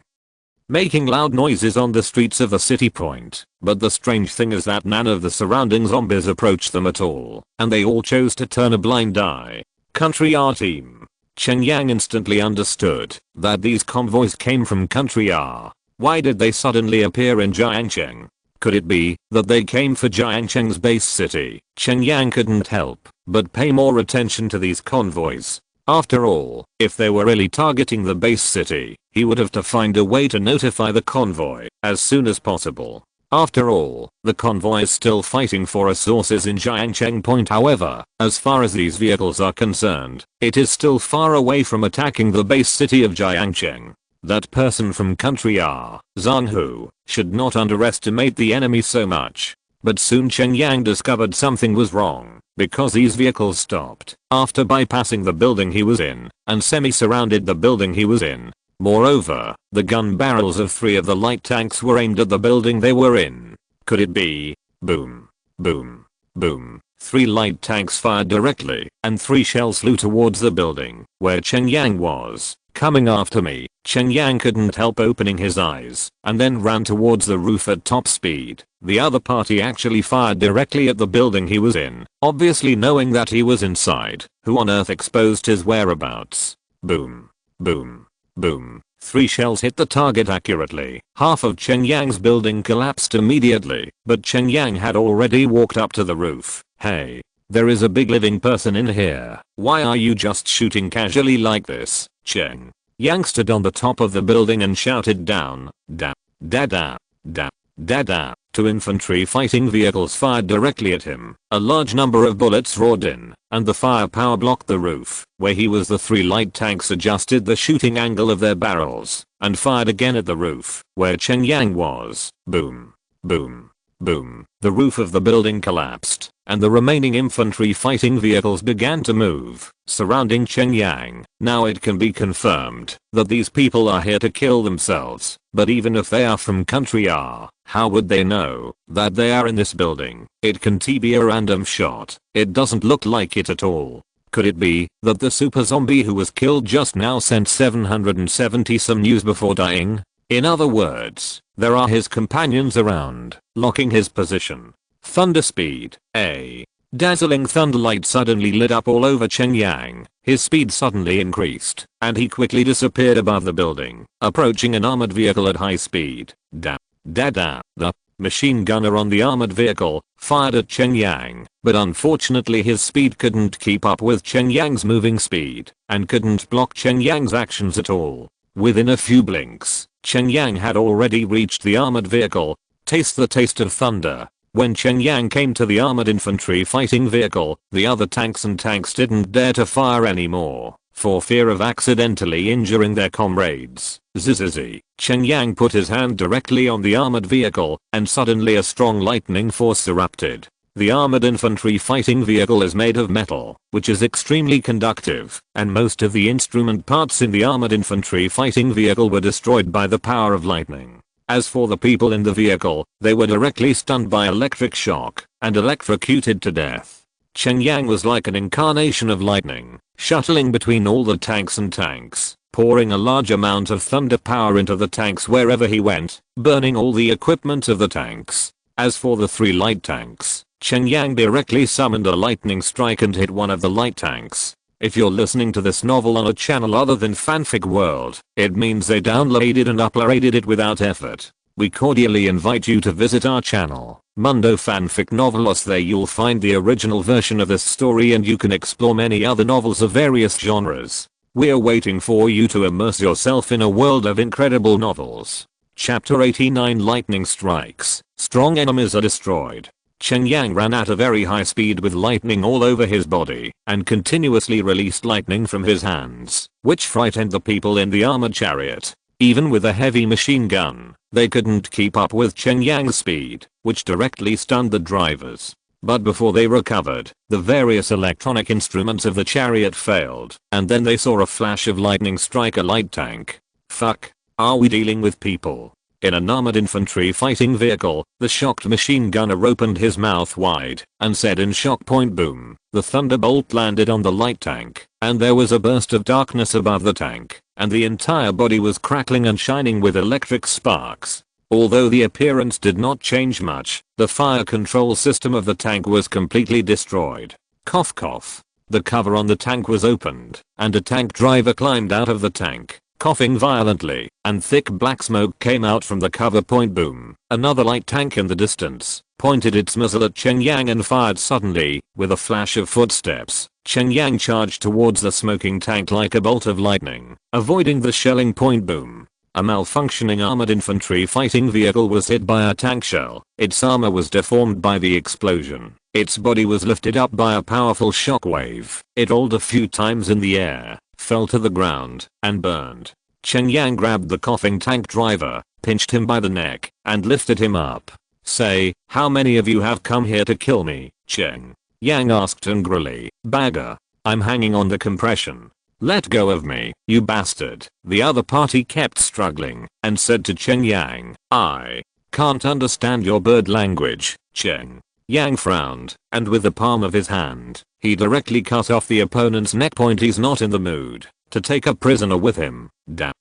making loud noises on the streets of the city point. But the strange thing is that none of the surrounding zombies approached them at all, and they all chose to turn a blind eye. Country R team. Cheng Yang instantly understood that these convoys came from country R. Why did they suddenly appear in Jiangcheng? Could it be that they came for Jiangcheng's base city? Cheng Yang couldn't help but pay more attention to these convoys. After all, if they were really targeting the base city, he would have to find a way to notify the convoy as soon as possible. After all, the convoy is still fighting for resources in Jiangcheng Point. However, as far as these vehicles are concerned, it is still far away from attacking the base city of Jiangcheng. That person from country R, Zhang Hu, should not underestimate the enemy so much. But soon Cheng Yang discovered something was wrong, because these vehicles stopped after bypassing the building he was in and semi-surrounded the building he was in. Moreover, the gun barrels of 3 of the light tanks were aimed at the building they were in. Could it be? Boom. Boom. Boom. 3 light tanks fired directly, and 3 shells flew towards the building where Cheng Yang was. Coming after me, Cheng Yang couldn't help opening his eyes, and then ran towards the roof at top speed. The other party actually fired directly at the building he was in, obviously knowing that he was inside. Who on earth exposed his whereabouts? Boom. Boom. Boom. 3 shells hit the target accurately. Half of Cheng Yang's building collapsed immediately, but Cheng Yang had already walked up to the roof. Hey. There is a big living person in here. Why are you just shooting casually like this? Cheng Yang stood on the top of the building and shouted down, da, da da, da, da da. 2 infantry fighting vehicles fired directly at him. A large number of bullets roared in, and the firepower blocked the roof. Where he was, the 3 light tanks adjusted the shooting angle of their barrels, and fired again at the roof, where Cheng Yang was. Boom. Boom. Boom. The roof of the building collapsed, and the remaining infantry fighting vehicles began to move, surrounding Cheng Yang. Now it can be confirmed that these people are here to kill themselves, but even if they are from country R, how would they know that they are in this building? It can be a random shot. It doesn't look like it at all. Could it be that the super zombie who was killed just now sent 770 some news before dying? In other words, there are his companions around, locking his position. Thunder speed. A dazzling thunderlight suddenly lit up all over Cheng Yang. His speed suddenly increased, and he quickly disappeared above the building, approaching an armored vehicle at high speed. Da. Da da. The machine gunner on the armored vehicle fired at Cheng Yang, but unfortunately his speed couldn't keep up with Cheng Yang's moving speed, and couldn't block Cheng Yang's actions at all. Within a few blinks, Cheng Yang had already reached the armored vehicle. Taste the taste of thunder. When Cheng Yang came to the armored infantry fighting vehicle, the other tanks didn't dare to fire anymore, for fear of accidentally injuring their comrades. Zzz. Cheng Yang put his hand directly on the armored vehicle, and suddenly a strong lightning force erupted. The armored infantry fighting vehicle is made of metal, which is extremely conductive, and most of the instrument parts in the armored infantry fighting vehicle were destroyed by the power of lightning. As for the people in the vehicle, they were directly stunned by electric shock and electrocuted to death. Cheng Yang was like an incarnation of lightning, shuttling between all the tanks, pouring a large amount of thunder power into the tanks wherever he went, burning all the equipment of the tanks. As for the 3 light tanks, Cheng Yang directly summoned a lightning strike and hit one of the light tanks. If you're listening to this novel on a channel other than Fanfic World, it means they downloaded and uploaded it without effort. We cordially invite you to visit our channel, Mundo Fanfic Novelos. There you'll find the original version of this story, and you can explore many other novels of various genres. We're waiting for you to immerse yourself in a world of incredible novels. Chapter 89 Lightning Strikes. Strong enemies are destroyed. Cheng Yang ran at a very high speed with lightning all over his body, and continuously released lightning from his hands, which frightened the people in the armored chariot. Even with a heavy machine gun, they couldn't keep up with Cheng Yang's speed, which directly stunned the drivers. But before they recovered, the various electronic instruments of the chariot failed, and then they saw a flash of lightning strike a light tank. Fuck, are we dealing with people? In an armored infantry fighting vehicle, the shocked machine gunner opened his mouth wide and said in shock, point boom. The thunderbolt landed on the light tank, and there was a burst of darkness above the tank, and the entire body was crackling and shining with electric sparks. Although the appearance did not change much, the fire control system of the tank was completely destroyed. Cough cough. The cover on the tank was opened, and a tank driver climbed out of the tank, coughing violently, and thick black smoke came out from the cover. Point boom. Another light tank in the distance pointed its muzzle at Cheng Yang and fired suddenly. With a flash of footsteps, Cheng Yang charged towards the smoking tank like a bolt of lightning, avoiding the shelling. Point boom. A malfunctioning armored infantry fighting vehicle was hit by a tank shell. Its armor was deformed by the explosion. Its body was lifted up by a powerful shockwave. It rolled a few times in the air, fell to the ground, and burned. Cheng Yang grabbed the coughing tank driver, pinched him by the neck, and lifted him up. Say, how many of you have come here to kill me? Cheng Yang asked angrily. Bagger, I'm hanging on the compression. Let go of me, you bastard. The other party kept struggling, and said to Cheng Yang, I can't understand your bird language. Cheng Yang frowned, and with the palm of his hand, he directly cut off the opponent's neck point. He's not in the mood to take a prisoner with him. Da.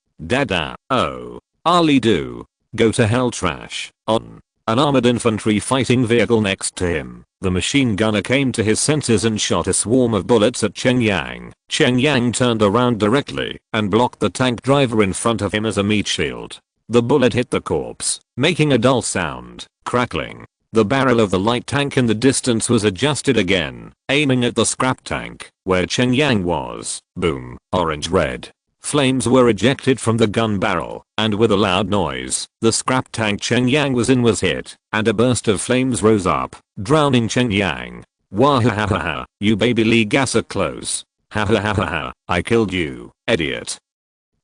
Oh. Ali do. Go to hell, trash. On. An armored infantry fighting vehicle next to him, the machine gunner came to his senses and shot a swarm of bullets at Cheng Yang. Cheng Yang turned around directly and blocked the tank driver in front of him as a meat shield. The bullet hit the corpse, making a dull sound, crackling. The barrel of the light tank in the distance was adjusted again, aiming at the scrap tank, where Cheng Yang was. Boom. Orange-red. Flames were ejected from the gun barrel, and with a loud noise, the scrap tank Cheng Yang was in was hit, and a burst of flames rose up, drowning Cheng Yang. Wahahaha, you baby Lee gasser close. Ha, I killed you, idiot.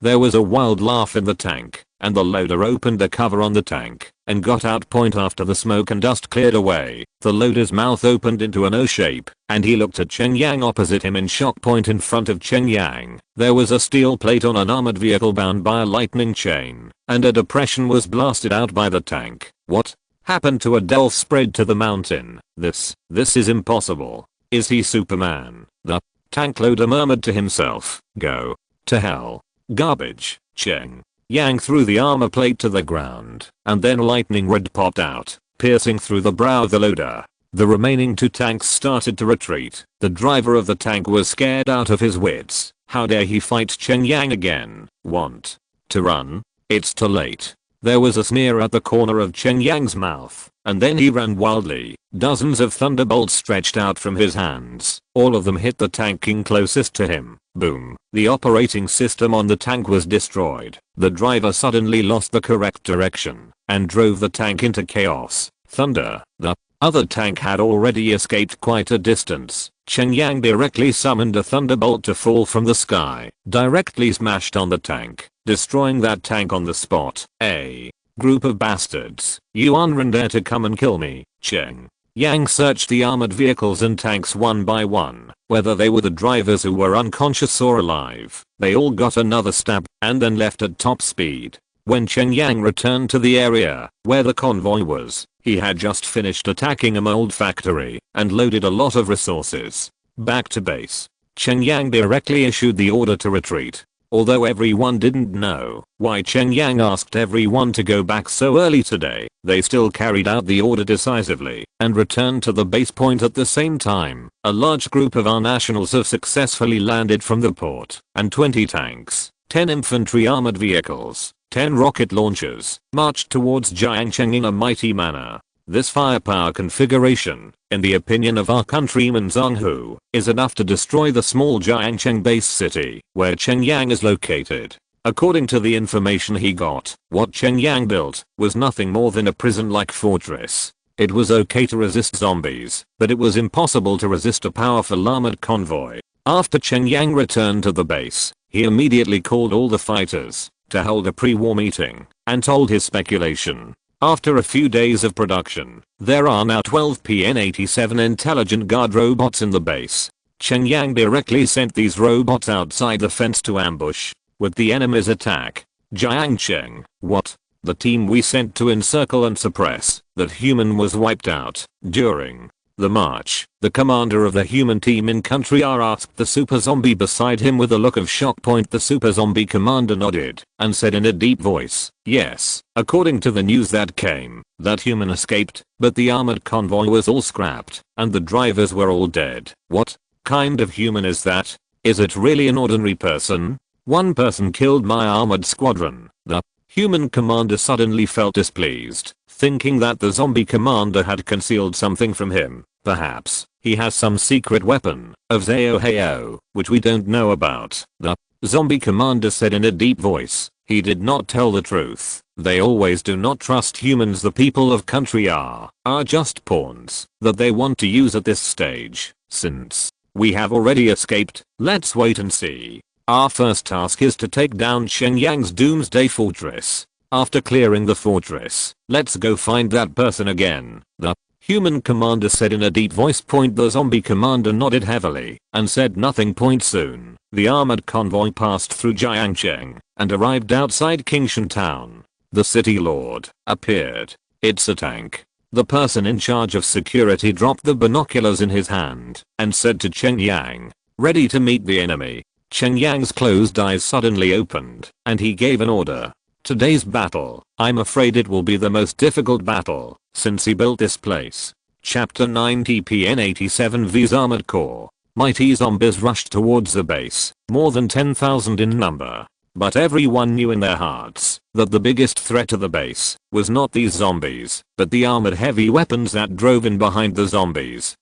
There was a wild laugh in the tank, and the loader opened the cover on the tank and got out point after the smoke and dust cleared away. The loader's mouth opened into an O shape, and he looked at Cheng Yang opposite him in shock. Point in front of Cheng Yang, there was a steel plate on an armored vehicle bound by a lightning chain, and a depression was blasted out by the tank. What happened to a delve spread to the mountain? This is impossible. Is he Superman? The tank loader murmured to himself. Go to hell. Garbage. Cheng Yang threw the armor plate to the ground, and then lightning red popped out, piercing through the brow of the loader. The remaining two tanks started to retreat. The driver of the tank was scared out of his wits. How dare he fight Cheng Yang again? Want to run? It's too late. There was a sneer at the corner of Cheng Yang's mouth, and then he ran wildly. Dozens of thunderbolts stretched out from his hands. All of them hit the tank king closest to him. Boom. The operating system on the tank was destroyed. The driver suddenly lost the correct direction and drove the tank into chaos. Thunder. The other tank had already escaped quite a distance. Cheng Yang directly summoned a thunderbolt to fall from the sky, directly smashed on the tank, destroying that tank on the spot. A group of bastards. You unrun dare to come and kill me. Cheng Yang searched the armored vehicles and tanks one by one, whether they were the drivers who were unconscious or alive. They all got another stab and then left at top speed. When Cheng Yang returned to the area where the convoy was, he had just finished attacking a mold factory and loaded a lot of resources. Back to base, Cheng Yang directly issued the order to retreat. Although everyone didn't know why Cheng Yang asked everyone to go back so early today, they still carried out the order decisively and returned to the base point at the same time. A large group of our nationals have successfully landed from the port, and 20 tanks, 10 infantry armored vehicles, 10 rocket launchers marched towards Jiangcheng in a mighty manner. This firepower configuration, in the opinion of our countryman Zhang Hu, is enough to destroy the small Jiangcheng base city where Cheng Yang is located. According to the information he got, what Cheng Yang built was nothing more than a prison-like fortress. It was okay to resist zombies, but it was impossible to resist a powerful armored convoy. After Cheng Yang returned to the base, he immediately called all the fighters to hold a pre-war meeting and told his speculation. After a few days of production, there are now 12 PN-87 intelligent guard robots in the base. Cheng Yang directly sent these robots outside the fence to ambush with the enemy's attack. Jiangcheng. What? The team we sent to encircle and suppress that human was wiped out during the march. The commander of the human team in country R asked the super zombie beside him with a look of shock. The super zombie commander nodded and said in a deep voice, yes. According to the news that came, that human escaped, but the armored convoy was all scrapped and the drivers were all dead. What kind of human is that? Is it really an ordinary person? One person killed my armored squadron. The human commander suddenly felt displeased, thinking that the zombie commander had concealed something from him. Perhaps he has some secret weapon of Zao Heyo, which we don't know about. The zombie commander said in a deep voice. He did not tell the truth. They always do not trust humans. The people of country are just pawns that they want to use at this stage. Since we have already escaped, let's wait and see. Our first task is to take down Cheng Yang's Doomsday Fortress. After clearing the fortress, let's go find that person again. The human commander said in a deep voice. The zombie commander nodded heavily and said nothing. Soon, the armored convoy passed through Jiangcheng and arrived outside Kingshan town. The city lord appeared. It's a tank. The person in charge of security dropped the binoculars in his hand and said to Cheng Yang, "Ready to meet the enemy." Cheng Yang's closed eyes suddenly opened, and he gave an order. "Today's battle, I'm afraid it will be the most difficult battle since he built this place." Chapter 90 PN-87 V's Armored Core. Mighty zombies rushed towards the base, more than 10,000 in number. But everyone knew in their hearts that the biggest threat to the base was not these zombies, but the armored heavy weapons that drove in behind the zombies.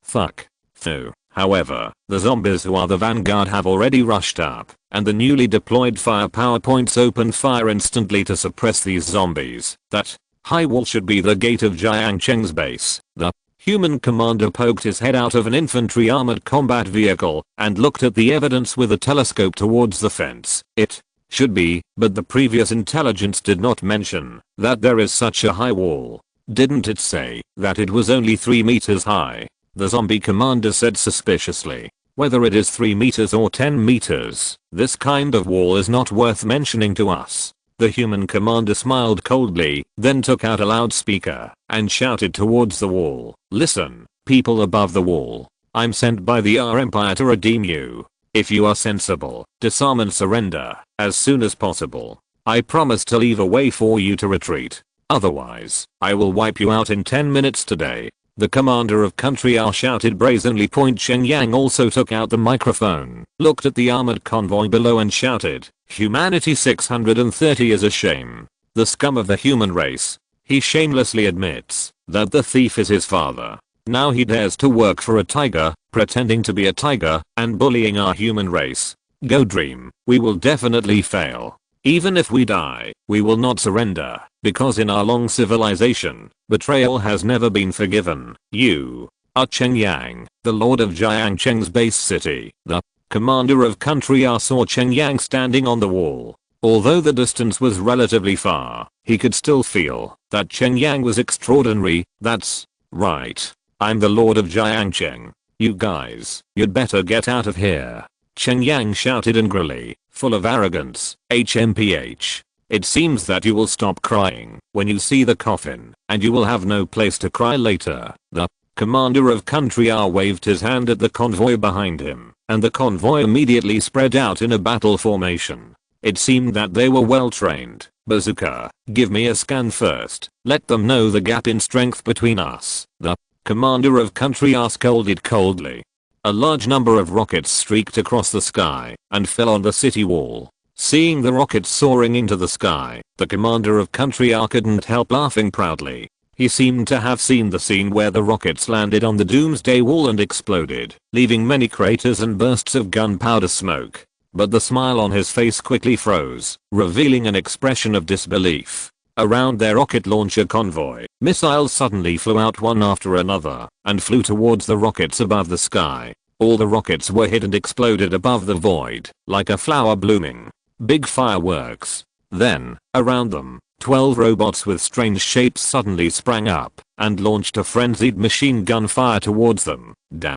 Fuck. No. However, the zombies who are the vanguard have already rushed up, and the newly deployed firepower points opened fire instantly to suppress these zombies. That high wall should be the gate of Jiang Cheng's base. The human commander poked his head out of an infantry armored combat vehicle and looked at the evidence with a telescope towards the fence. It should be, but the previous intelligence did not mention that there is such a high wall. Didn't it say that it was only 3 meters high? The zombie commander said suspiciously. Whether it is 3 meters or 10 meters, this kind of wall is not worth mentioning to us. The human commander smiled coldly, then took out a loudspeaker and shouted towards the wall. "Listen, people above the wall. I'm sent by the Empire to redeem you. If you are sensible, disarm and surrender as soon as possible. I promise to leave a way for you to retreat. Otherwise, I will wipe you out in 10 minutes today." The commander of Country R shouted brazenly. Cheng Yang also took out the microphone, looked at the armored convoy below and shouted, "Humanity 630 is a shame. The scum of the human race. He shamelessly admits that the thief is his father. Now he dares to work for a tiger, pretending to be a tiger, and bullying our human race. Go dream. We will definitely fail. Even if we die, we will not surrender, because in our long civilization, betrayal has never been forgiven. You are Cheng Yang, the lord of Jiang Cheng's base city." The commander of Country R saw Cheng Yang standing on the wall. Although the distance was relatively far, he could still feel that Cheng Yang was extraordinary. "That's right. I'm the lord of Jiang Cheng. You guys, you'd better get out of here." Cheng Yang shouted angrily, full of arrogance. "HMPH. It seems that you will stop crying when you see the coffin, and you will have no place to cry later." The commander of Country R waved his hand at the convoy behind him, and the convoy immediately spread out in a battle formation. It seemed that they were well trained. "Bazooka, give me a scan first. Let them know the gap in strength between us." The commander of Country R scolded coldly. A large number of rockets streaked across the sky and fell on the city wall. Seeing the rockets soaring into the sky, the commander of Country R couldn't help laughing proudly. He seemed to have seen the scene where the rockets landed on the Doomsday wall and exploded, leaving many craters and bursts of gunpowder smoke. But the smile on his face quickly froze, revealing an expression of disbelief. Around their rocket launcher convoy, missiles suddenly flew out one after another and flew towards the rockets above the sky. All the rockets were hit and exploded above the void, like a flower blooming. Big fireworks. Then, around them, 12 robots with strange shapes suddenly sprang up and launched a frenzied machine gun fire towards them. A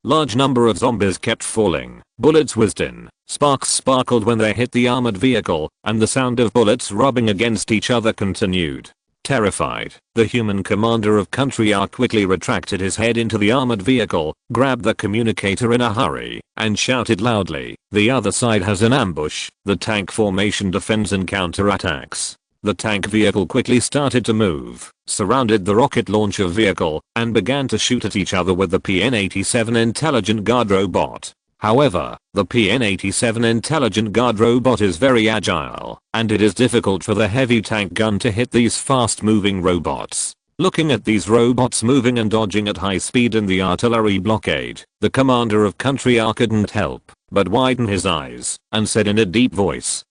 large number of zombies kept falling. Bullets whizzed in. Sparks sparkled when they hit the armored vehicle, and the sound of bullets rubbing against each other continued. Terrified, the human commander of Country R quickly retracted his head into the armored vehicle, grabbed the communicator in a hurry, and shouted loudly, "The other side has an ambush." The tank formation defends and counterattacks. The tank vehicle quickly started to move, surrounded the rocket launcher vehicle, and began to shoot at each other with the PN-87 intelligent guard robot. However, the PN-87 intelligent guard robot is very agile, and it is difficult for the heavy tank gun to hit these fast-moving robots. Looking at these robots moving and dodging at high speed in the artillery blockade, the commander of Country R couldn't help but widen his eyes and said in a deep voice,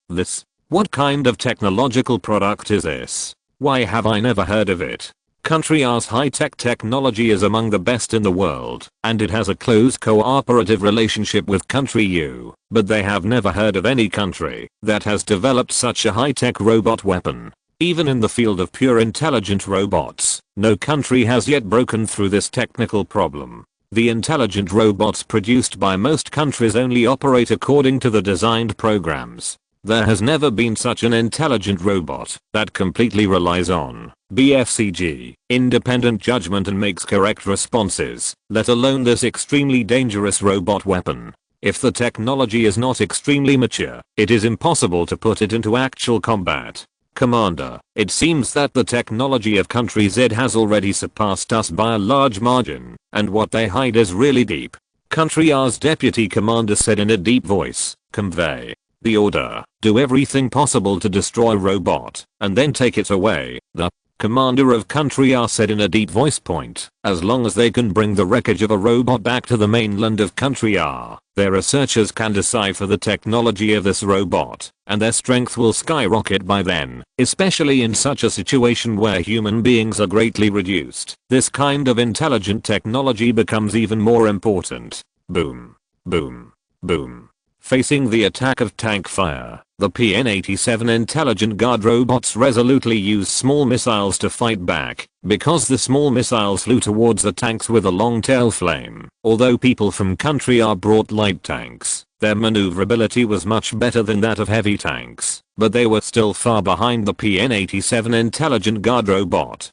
What kind of technological product is this? Why have I never heard of it? Country R's high-tech technology is among the best in the world, and it has a close cooperative relationship with Country U, but they have never heard of any country that has developed such a high-tech robot weapon. Even in the field of pure intelligent robots, no country has yet broken through this technical problem. The intelligent robots produced by most countries only operate according to the designed programs. There has never been such an intelligent robot that completely relies on BFCG, independent judgment and makes correct responses, let alone this extremely dangerous robot weapon. If the technology is not extremely mature, it is impossible to put it into actual combat. Commander, it seems that the technology of Country Z has already surpassed us by a large margin, and what they hide is really deep. Country R's deputy commander said in a deep voice, convey the order, do everything possible to destroy robot, and then take it away. The commander of Country R said in a deep voice point, as long as they can bring the wreckage of a robot back to the mainland of Country R, their researchers can decipher the technology of this robot, and their strength will skyrocket by then, especially in such a situation where human beings are greatly reduced. This kind of intelligent technology becomes even more important. Boom. Boom. Boom. Facing the attack of tank fire, the PN-87 intelligent guard robots resolutely use small missiles to fight back, because the small missiles flew towards the tanks with a long tail flame. Although people from Country R brought light tanks, their maneuverability was much better than that of heavy tanks, but they were still far behind the PN-87 intelligent guard robot.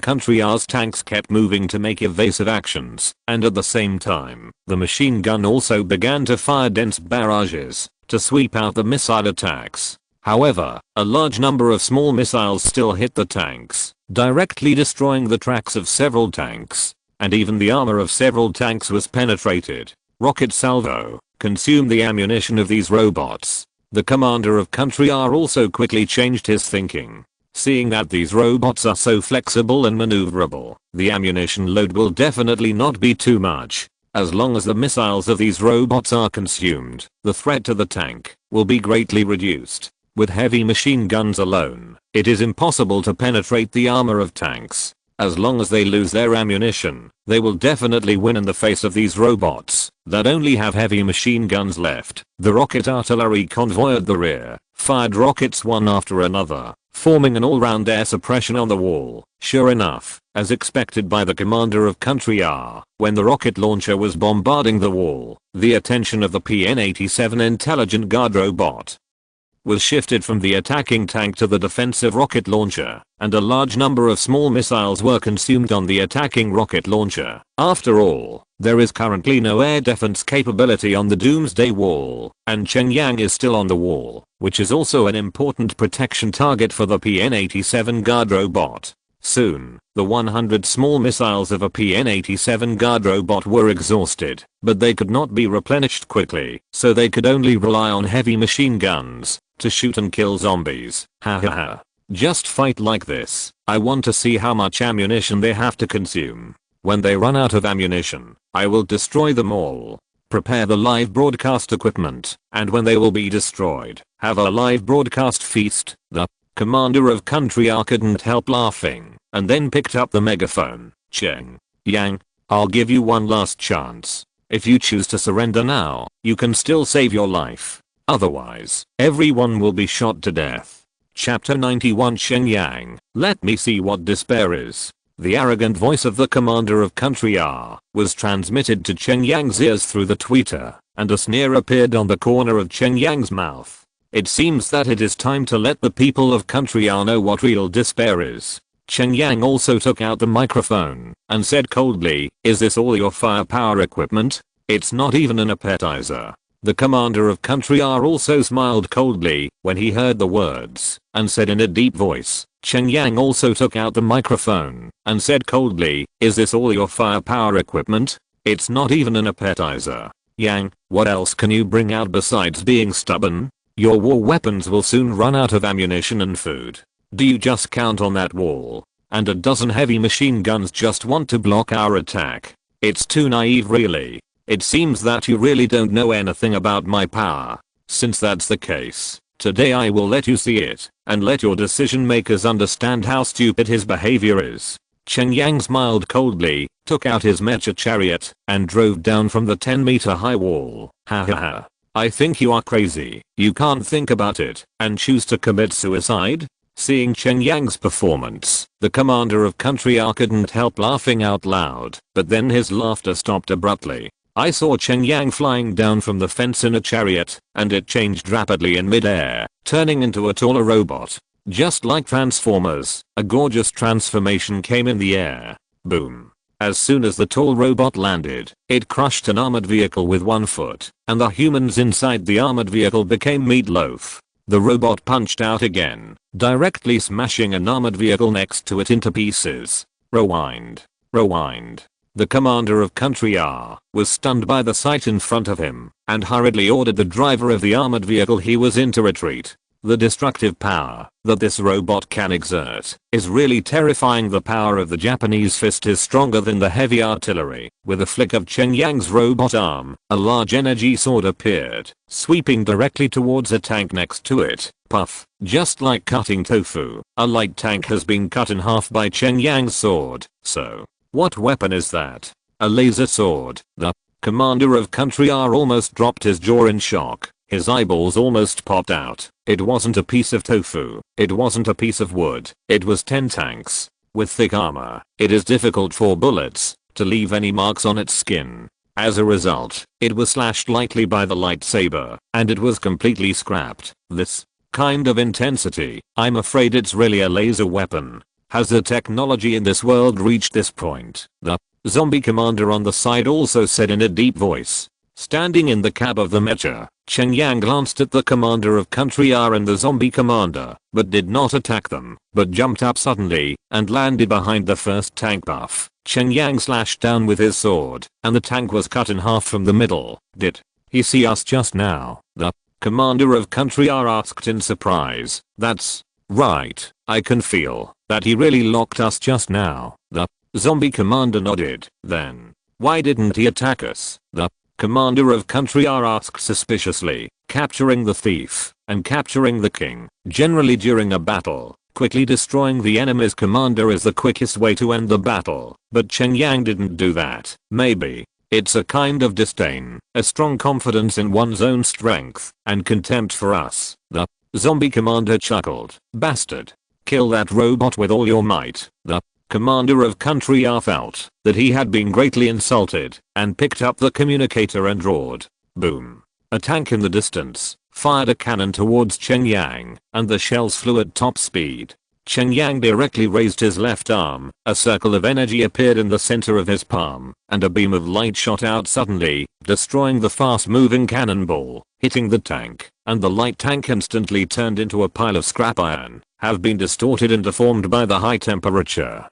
Country R's tanks kept moving to make evasive actions, and at the same time, the machine gun also began to fire dense barrages to sweep out the missile attacks. However, a large number of small missiles still hit the tanks, directly destroying the tracks of several tanks, and even the armor of several tanks was penetrated. Rocket salvo consumed the ammunition of these robots. The commander of Country R also quickly changed his thinking. Seeing that these robots are so flexible and maneuverable, the ammunition load will definitely not be too much. As long as the missiles of these robots are consumed, the threat to the tank will be greatly reduced. With heavy machine guns alone, it is impossible to penetrate the armor of tanks. As long as they lose their ammunition, they will definitely win in the face of these robots that only have heavy machine guns left. The rocket artillery convoy at the rear fired rockets one after another, forming an all-round air suppression on the wall. Sure enough, as expected by the commander of Country R, when the rocket launcher was bombarding the wall, the attention of the PN-87 intelligent guard robot was shifted from the attacking tank to the defensive rocket launcher, and a large number of small missiles were consumed on the attacking rocket launcher. After all, there is currently no air defense capability on the Doomsday wall, and Cheng Yang is still on the wall, which is also an important protection target for the PN-87 guard robot. Soon, the 100 small missiles of a PN-87 guard robot were exhausted, but they could not be replenished quickly, so they could only rely on heavy machine guns to shoot and kill zombies. Hahaha. Just fight like this. I want to see how much ammunition they have to consume. When they run out of ammunition, I will destroy them all. Prepare the live broadcast equipment, and when they will be destroyed, have a live broadcast feast. The commander of Country R couldn't help laughing, and then picked up the megaphone. Cheng Yang, I'll give you one last chance. If you choose to surrender now, you can still save your life. Otherwise, everyone will be shot to death. Chapter 91 Cheng Yang, let me see what despair is. The arrogant voice of the commander of Country R was transmitted to Cheng Yang's ears through the tweeter, and a sneer appeared on the corner of Cheng Yang's mouth. It seems that it is time to let the people of Country R know what real despair is. Cheng Yang also took out the microphone and said coldly, is this all your firepower equipment? It's not even an appetizer. The commander of Country R also smiled coldly when he heard the words, and said in a deep voice. Cheng Yang also took out the microphone and said coldly, is this all your firepower equipment? It's not even an appetizer. Yang, what else can you bring out besides being stubborn? Your war weapons will soon run out of ammunition and food. Do you just count on that wall? And a dozen heavy machine guns just want to block our attack? It's too naive really. It seems that you really don't know anything about my power. Since that's the case, today I will let you see it, and let your decision makers understand how stupid his behavior is. Cheng Yang smiled coldly, took out his mecha chariot, and drove down from the 10-meter high wall. Hahaha. I think you are crazy. You can't think about it, and choose to commit suicide? Seeing Cheng Yang's performance, the commander of Country R couldn't help laughing out loud, but then his laughter stopped abruptly. I saw Cheng Yang flying down from the fence in a chariot, and it changed rapidly in mid-air, turning into a taller robot. Just like Transformers, a gorgeous transformation came in the air. Boom. As soon as the tall robot landed, it crushed an armored vehicle with one foot, and the humans inside the armored vehicle became meatloaf. The robot punched out again, directly smashing an armored vehicle next to it into pieces. Rewind. Rewind. The commander of Country R was stunned by the sight in front of him, and hurriedly ordered the driver of the armored vehicle he was in to retreat. The destructive power that this robot can exert is really terrifying. The power of the Japanese fist is stronger than the heavy artillery. With a flick of Cheng Yang's robot arm, a large energy sword appeared, sweeping directly towards a tank next to it. Puff. Just like cutting tofu, a light tank has been cut in half by Cheng Yang's sword. So, what weapon is that? A laser sword. The commander of Country R almost dropped his jaw in shock. His eyeballs almost popped out. It wasn't a piece of tofu. It wasn't a piece of wood. It was 10 tanks. With thick armor, it is difficult for bullets to leave any marks on its skin. As a result, it was slashed lightly by the lightsaber, and it was completely scrapped. This kind of intensity, I'm afraid it's really a laser weapon. Has the technology in this world reached this point? The zombie commander on the side also said in a deep voice. Standing in the cab of the mecha, Cheng Yang glanced at the commander of Country R and the zombie commander, but did not attack them, but jumped up suddenly and landed behind the first tank. Buff. Cheng Yang slashed down with his sword, and the tank was cut in half from the middle. Did he see us just now? The commander of Country R asked in surprise. That's right, I can feel that he really locked us just now. The zombie commander nodded. Then, why didn't he attack us? The commander of Country R asked suspiciously. Capturing the thief and capturing the king, generally during a battle, quickly destroying the enemy's commander is the quickest way to end the battle, but Cheng Yang didn't do that. Maybe it's a kind of disdain, a strong confidence in one's own strength, and contempt for us. The zombie commander chuckled. Bastard. Kill that robot with all your might. The commander of Country R felt that he had been greatly insulted, and picked up the communicator and roared. Boom. A tank in the distance fired a cannon towards Cheng Yang, and the shells flew at top speed. Cheng Yang directly raised his left arm, a circle of energy appeared in the center of his palm, and a beam of light shot out suddenly, destroying the fast-moving cannonball, hitting the tank, and the light tank instantly turned into a pile of scrap iron, have been distorted and deformed by the high temperature.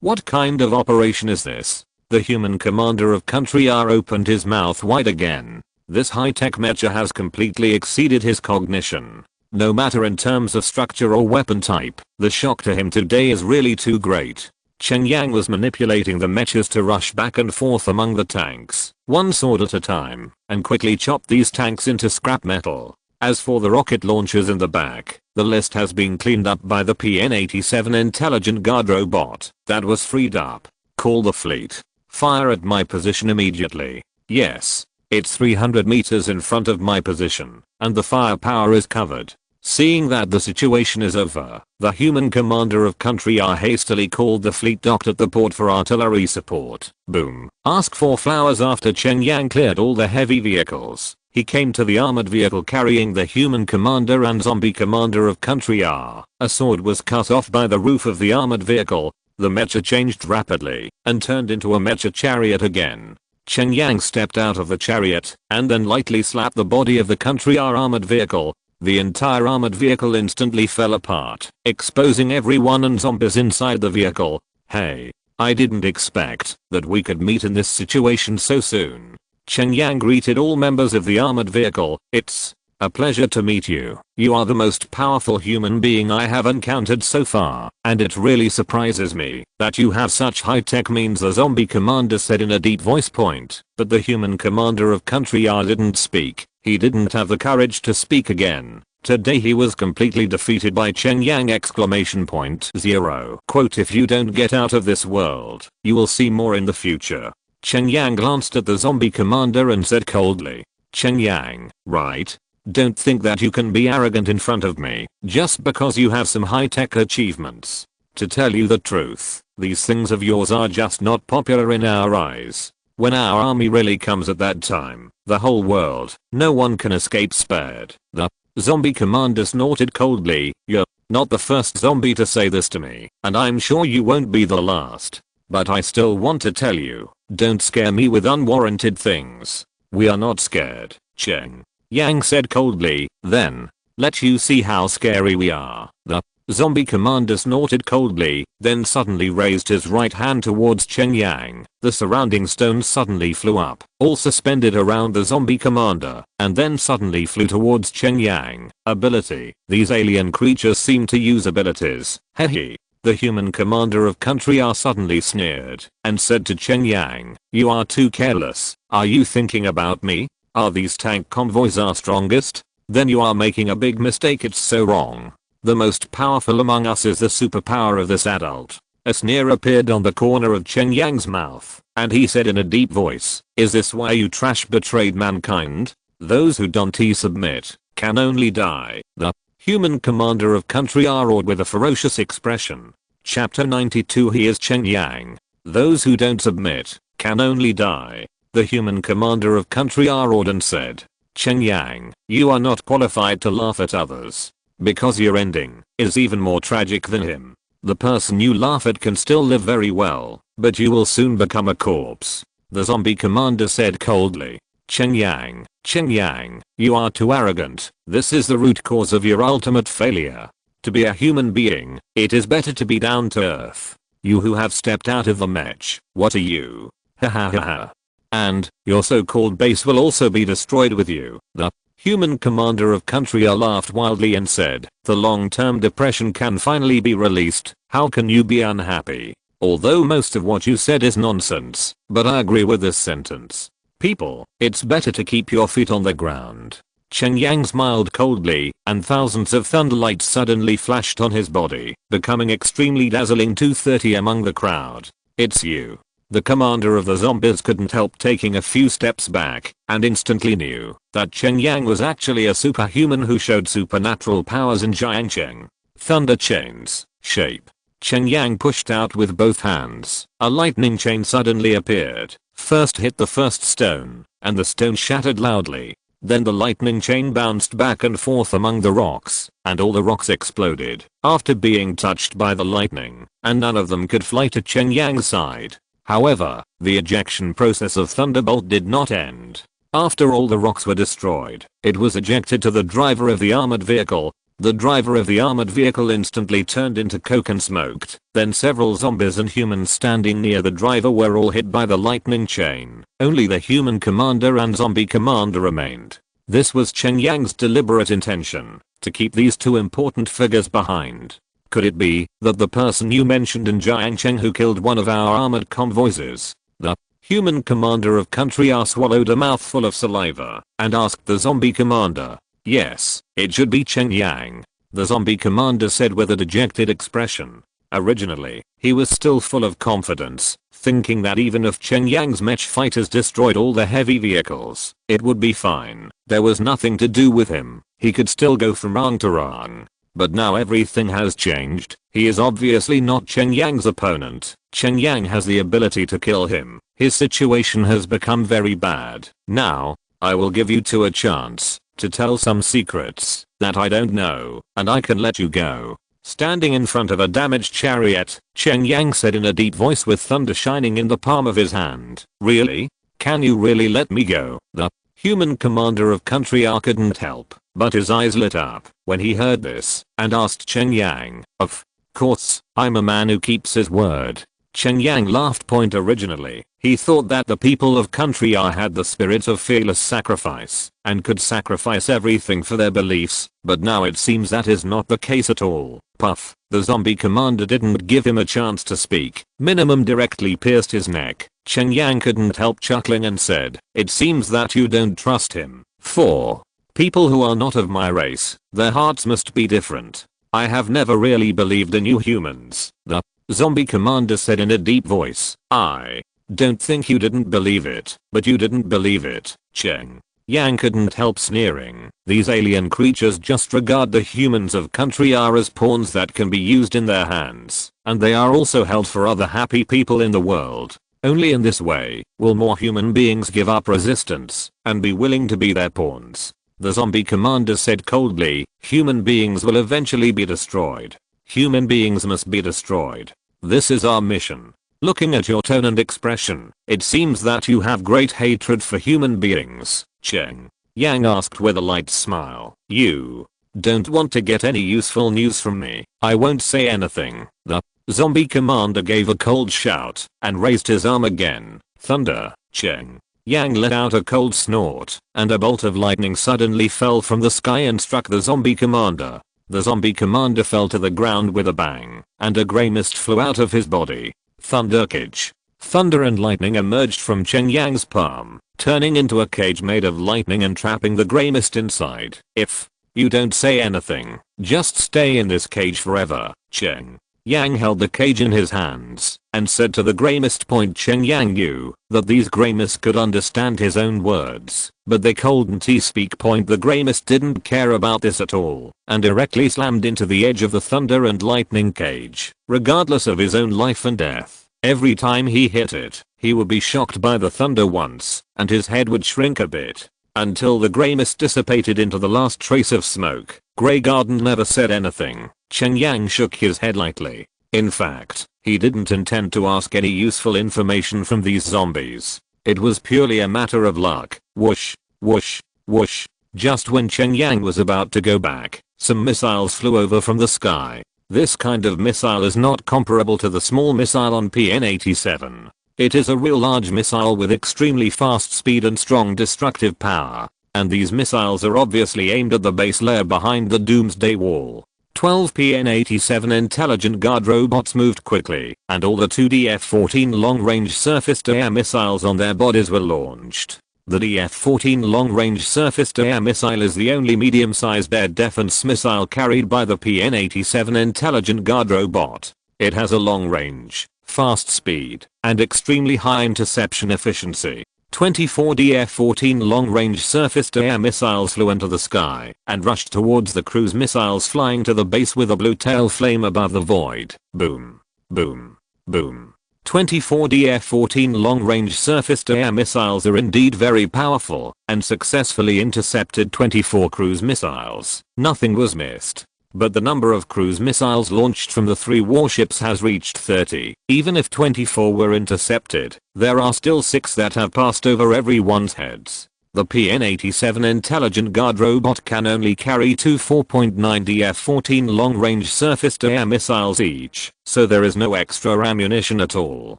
What kind of operation is this? The human commander of Country R opened his mouth wide again. This high-tech mecha has completely exceeded his cognition. No matter in terms of structure or weapon type, the shock to him today is really too great. Cheng Yang was manipulating the mechas to rush back and forth among the tanks, one sword at a time, and quickly chop these tanks into scrap metal. As for the rocket launchers in the back, the list has been cleaned up by the PN-87 intelligent guard robot that was freed up. Call the fleet. Fire at my position immediately. Yes, it's 300 meters in front of my position, and the firepower is covered. Seeing that the situation is over, the human commander of Country R hastily called the fleet docked at the port for artillery support. Boom. Ask for flowers. After Cheng Yang cleared all the heavy vehicles, he came to the armored vehicle carrying the human commander and zombie commander of Country R. A sword was cut off by the roof of the armored vehicle. The mecha changed rapidly and turned into a mecha chariot again. Cheng Yang stepped out of the chariot and then lightly slapped the body of the Country R armored vehicle. The entire armored vehicle instantly fell apart, exposing everyone and zombies inside the vehicle. Hey, I didn't expect that we could meet in this situation so soon. Cheng Yang greeted all members of the armored vehicle. It's a pleasure to meet you. You are the most powerful human being I have encountered so far, and it really surprises me that you have such high-tech means, the zombie commander said in a deep voice point. But the human commander of Country R didn't speak. He didn't have the courage to speak again. Today he was completely defeated by Cheng Yang exclamation point 0. Quote, if you don't get out of this world, you will see more in the future. Cheng Yang glanced at the zombie commander and said coldly. Cheng Yang, right? Don't think that you can be arrogant in front of me just because you have some high-tech achievements. To tell you the truth, these things of yours are just not popular in our eyes. When our army really comes at that time, the whole world, no one can escape spared. The zombie commander snorted coldly. You're not the first zombie to say this to me, and I'm sure you won't be the last. But I still want to tell you, don't scare me with unwarranted things. We are not scared, Cheng Yang said coldly. Then, let you see how scary we are. The zombie commander snorted coldly, then suddenly raised his right hand towards Cheng Yang. The surrounding stones suddenly flew up, all suspended around the zombie commander, and then suddenly flew towards Cheng Yang. Ability. These alien creatures seem to use abilities. Hehe. The human commander of country R suddenly sneered, and said to Cheng Yang, you are too careless. Are you thinking about me? Are these tank convoys our strongest? Then you are making a big mistake. It's so wrong. The most powerful among us is the superpower of this adult. A sneer appeared on the corner of Cheng Yang's mouth, and he said in a deep voice, is this why you trash betrayed mankind? Those who don't submit can only die. The human commander of country R roared with a ferocious expression. Chapter 92. He is Cheng Yang. Those who don't submit can only die. The human commander of country R roared and said, Cheng Yang, you are not qualified to laugh at others, because your ending is even more tragic than him. The person you laugh at can still live very well, but you will soon become a corpse. The zombie commander said coldly. Cheng Yang, you are too arrogant. This is the root cause of your ultimate failure. To be a human being, it is better to be down to earth. You who have stepped out of the match, what are you? Ha ha ha ha. And, your so-called base will also be destroyed with you. The human commander of country R laughed wildly and said, the long-term depression can finally be released. How can you be unhappy? Although most of what you said is nonsense, but I agree with this sentence. People, it's better to keep your feet on the ground. Cheng Yang smiled coldly, and thousands of thunderlights suddenly flashed on his body, becoming extremely dazzling. 230 among the crowd. It's you. The commander of the zombies couldn't help taking a few steps back, and instantly knew that Cheng Yang was actually a superhuman who showed supernatural powers in Jiang Cheng. Thunder chains, shape. Cheng Yang pushed out with both hands. A lightning chain suddenly appeared. First hit the first stone, and the stone shattered loudly. Then the lightning chain bounced back and forth among the rocks, and all the rocks exploded after being touched by the lightning, and none of them could fly to Cheng Yang's side. However, the ejection process of Thunderbolt did not end. After all the rocks were destroyed, it was ejected to the driver of the armored vehicle. The driver of the armored vehicle instantly turned into coke and smoked. Then several zombies and humans standing near the driver were all hit by the lightning chain. Only the human commander and zombie commander remained. This was Cheng Yang's deliberate intention, to keep these two important figures behind. Could it be that the person you mentioned in Jiangcheng who killed one of our armored convoys is the human commander of country R swallowed a mouthful of saliva and asked the zombie commander. Yes, it should be Cheng Yang, the zombie commander said with a dejected expression. Originally, he was still full of confidence, thinking that even if Cheng Yang's mech fighters destroyed all the heavy vehicles, it would be fine. There was nothing to do with him. He could still go from rang to rang. But now everything has changed. He is obviously not Cheng Yang's opponent. Cheng Yang has the ability to kill him. His situation has become very bad. Now, I will give you two a chance to tell some secrets that I don't know, and I can let you go. Standing in front of a damaged chariot, Cheng Yang said in a deep voice with thunder shining in the palm of his hand. Really? Can you really let me go? The human commander of country R couldn't help, but his eyes lit up when he heard this, and asked Cheng Yang, of course, I'm a man who keeps his word. Cheng Yang laughed. Originally, he thought that the people of country R had the spirit of fearless sacrifice, and could sacrifice everything for their beliefs, but now it seems that is not the case at all. Puff, the zombie commander didn't give him a chance to speak. Minimum directly pierced his neck. Cheng Yang couldn't help chuckling and said, it seems that you don't trust him. 4. People who are not of my race, their hearts must be different. I have never really believed in you humans. The zombie commander said in a deep voice. I don't think you didn't believe it, but you didn't believe it. Cheng Yang couldn't help sneering. These alien creatures just regard the humans of country R as pawns that can be used in their hands, and they are also held for other happy people in the world. Only in this way will more human beings give up resistance and be willing to be their pawns. The zombie commander said coldly, human beings will eventually be destroyed. Human beings must be destroyed. This is our mission. Looking at your tone and expression, it seems that you have great hatred for human beings, Cheng Yang asked with a light smile. You don't want to get any useful news from me. I won't say anything. The zombie commander gave a cold shout and raised his arm again. Thunder. Cheng Yang let out a cold snort, and a bolt of lightning suddenly fell from the sky and struck the zombie commander. The zombie commander fell to the ground with a bang, and a grey mist flew out of his body. Thunder cage. Thunder and lightning emerged from Cheng Yang's palm, turning into a cage made of lightning and trapping the grey mist inside. If you don't say anything, just stay in this cage forever. Cheng Yang held the cage in his hands and said to the grey mist. Cheng Yang knew that these grey mists could understand his own words, but they couldn't speak. The grey mist didn't care about this at all and directly slammed into the edge of the thunder and lightning cage, regardless of his own life and death. Every time he hit it, he would be shocked by the thunder once, and his head would shrink a bit, until the grey mist dissipated into the last trace of smoke. Grey Garden never said anything. Cheng Yang shook his head lightly. In fact, he didn't intend to ask any useful information from these zombies. It was purely a matter of luck. Whoosh, whoosh, whoosh. Just when Cheng Yang was about to go back, some missiles flew over from the sky. This kind of missile is not comparable to the small missile on PN-87. It is a real large missile with extremely fast speed and strong destructive power. And these missiles are obviously aimed at the base layer behind the Doomsday Wall. 12 PN-87 intelligent guard robots moved quickly, and all the 2 DF-14 long-range surface-to-air missiles on their bodies were launched. The DF-14 long-range surface-to-air missile is the only medium-sized air defense missile carried by the PN-87 intelligent guard robot. It has a long range, fast speed, and extremely high interception efficiency. 24 DF-14 long-range surface-to-air missiles flew into the sky and rushed towards the cruise missiles flying to the base with a blue tail flame above the void. Boom. Boom. Boom. 24 DF-14 long-range surface-to-air missiles are indeed very powerful and successfully intercepted 24 cruise missiles. Nothing was missed. But the number of cruise missiles launched from the 3 warships has reached 30. Even if 24 were intercepted, there are still 6 that have passed over everyone's heads. The PN-87 intelligent guard robot can only carry 2 4.9 DF-14 long-range surface-to-air missiles each, so there is no extra ammunition at all.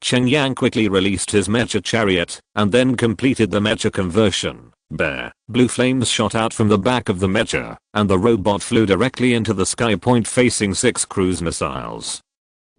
Cheng Yang quickly released his mecha chariot and then completed the mecha conversion. Blue flames shot out from the back of the mecha, and the robot flew directly into the sky facing 6 cruise missiles.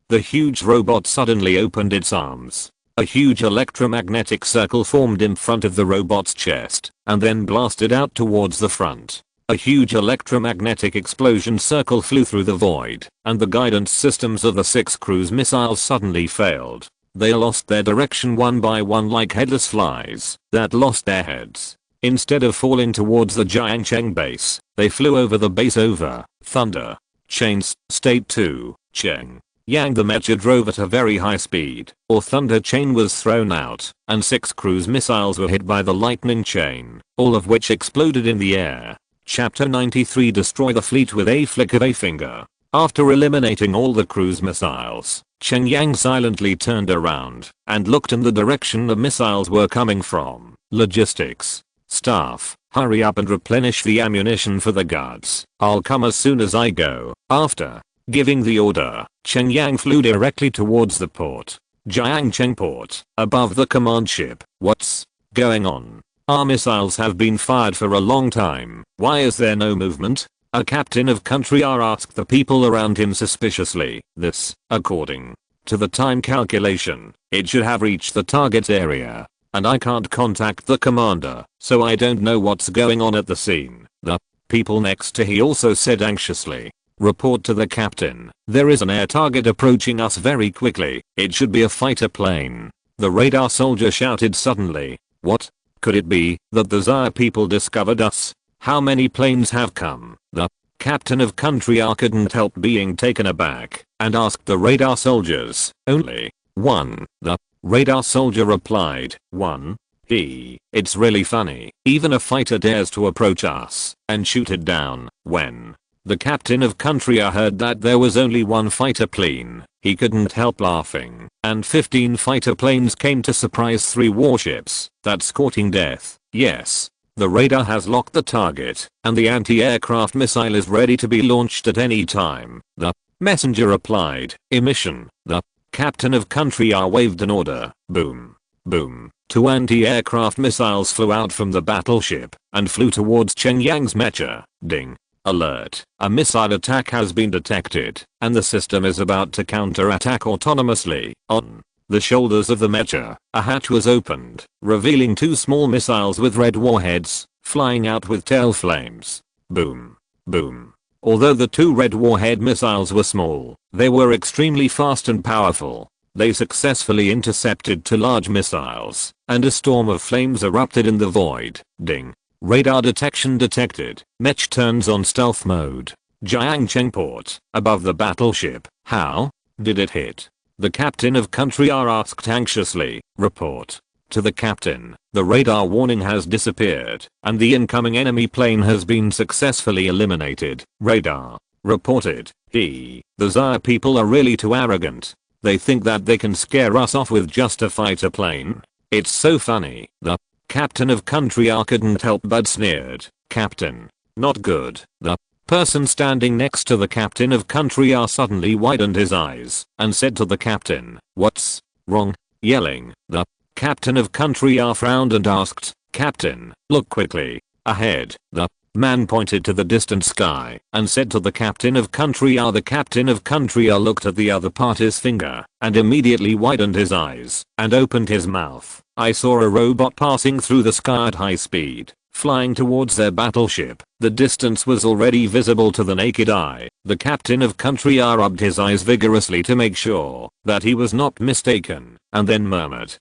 The huge robot suddenly opened its arms. A huge electromagnetic circle formed in front of the robot's chest, and then blasted out towards the front. A huge electromagnetic explosion circle flew through the void, and the guidance systems of the 6 cruise missiles suddenly failed. They lost their direction one by one like headless flies that lost their heads. Instead of falling towards the Jiangcheng base, they flew over the base over Thunder Chain State 2. Cheng Yang the mecha drove at a very high speed, or Thunder Chain was thrown out, and 6 cruise missiles were hit by the lightning chain, all of which exploded in the air. Chapter 93 Destroy the fleet with a flick of a finger. After eliminating all the cruise missiles, Cheng Yang silently turned around and looked in the direction the missiles were coming from. Logistics. Staff, hurry up and replenish the ammunition for the guards. I'll come as soon as I go. After giving the order, Cheng Yang flew directly towards the port. Jiangcheng Port, above the command ship. What's going on? Our missiles have been fired for a long time. Why is there no movement? A captain of country R asked the people around him suspiciously. This, according to the time calculation, it should have reached the target area. And I can't contact the commander, so I don't know what's going on at the scene. The people next to he also said anxiously. Report to the captain. There is an air target approaching us very quickly. It should be a fighter plane. The radar soldier shouted suddenly. What? Could it be that the Zaire people discovered us? How many planes have come? The captain of country R couldn't help being taken aback and asked the radar soldiers. Only one. The Radar soldier replied. 1. It's really funny. Even a fighter dares to approach us and shoot it down. When the captain of country heard that there was only one fighter plane, he couldn't help laughing, and 15 fighter planes came to surprise 3 warships. That's courting death. Yes. The radar has locked the target, and the anti-aircraft missile is ready to be launched at any time. The messenger replied. Emission. The captain of country waved an order. Boom. Boom. 2 anti-aircraft missiles flew out from the battleship and flew towards Cheng Yang's mecha. Ding. Alert. A missile attack has been detected, and the system is about to counter-attack autonomously. On the shoulders of the mecha, a hatch was opened, revealing 2 small missiles with red warheads, flying out with tail flames. Boom. Boom. Although the 2 red warhead missiles were small, they were extremely fast and powerful. They successfully intercepted 2 large missiles, and a storm of flames erupted in the void. Ding. Radar detection detected. Mech turns on stealth mode. Jiangcheng port, above the battleship. How did it hit? The captain of country asked anxiously. Report. To the captain, the radar warning has disappeared, and the incoming enemy plane has been successfully eliminated. Radar reported. The Tsar people are really too arrogant. They think that they can scare us off with just a fighter plane. It's so funny. The captain of country couldn't help but sneered. Captain. Not good. The person standing next to the captain of country suddenly widened his eyes and said to the captain, "What's wrong?" Yelling. The captain of country frowned and asked, "Captain, look quickly ahead." The man pointed to the distant sky and said to the captain of country. The captain of country looked at the other party's finger and immediately widened his eyes and opened his mouth. I saw a robot passing through the sky at high speed, flying towards their battleship. The distance was already visible to the naked eye. The captain of country rubbed his eyes vigorously to make sure that he was not mistaken, and then murmured,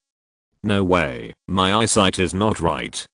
"No way, my eyesight is not right.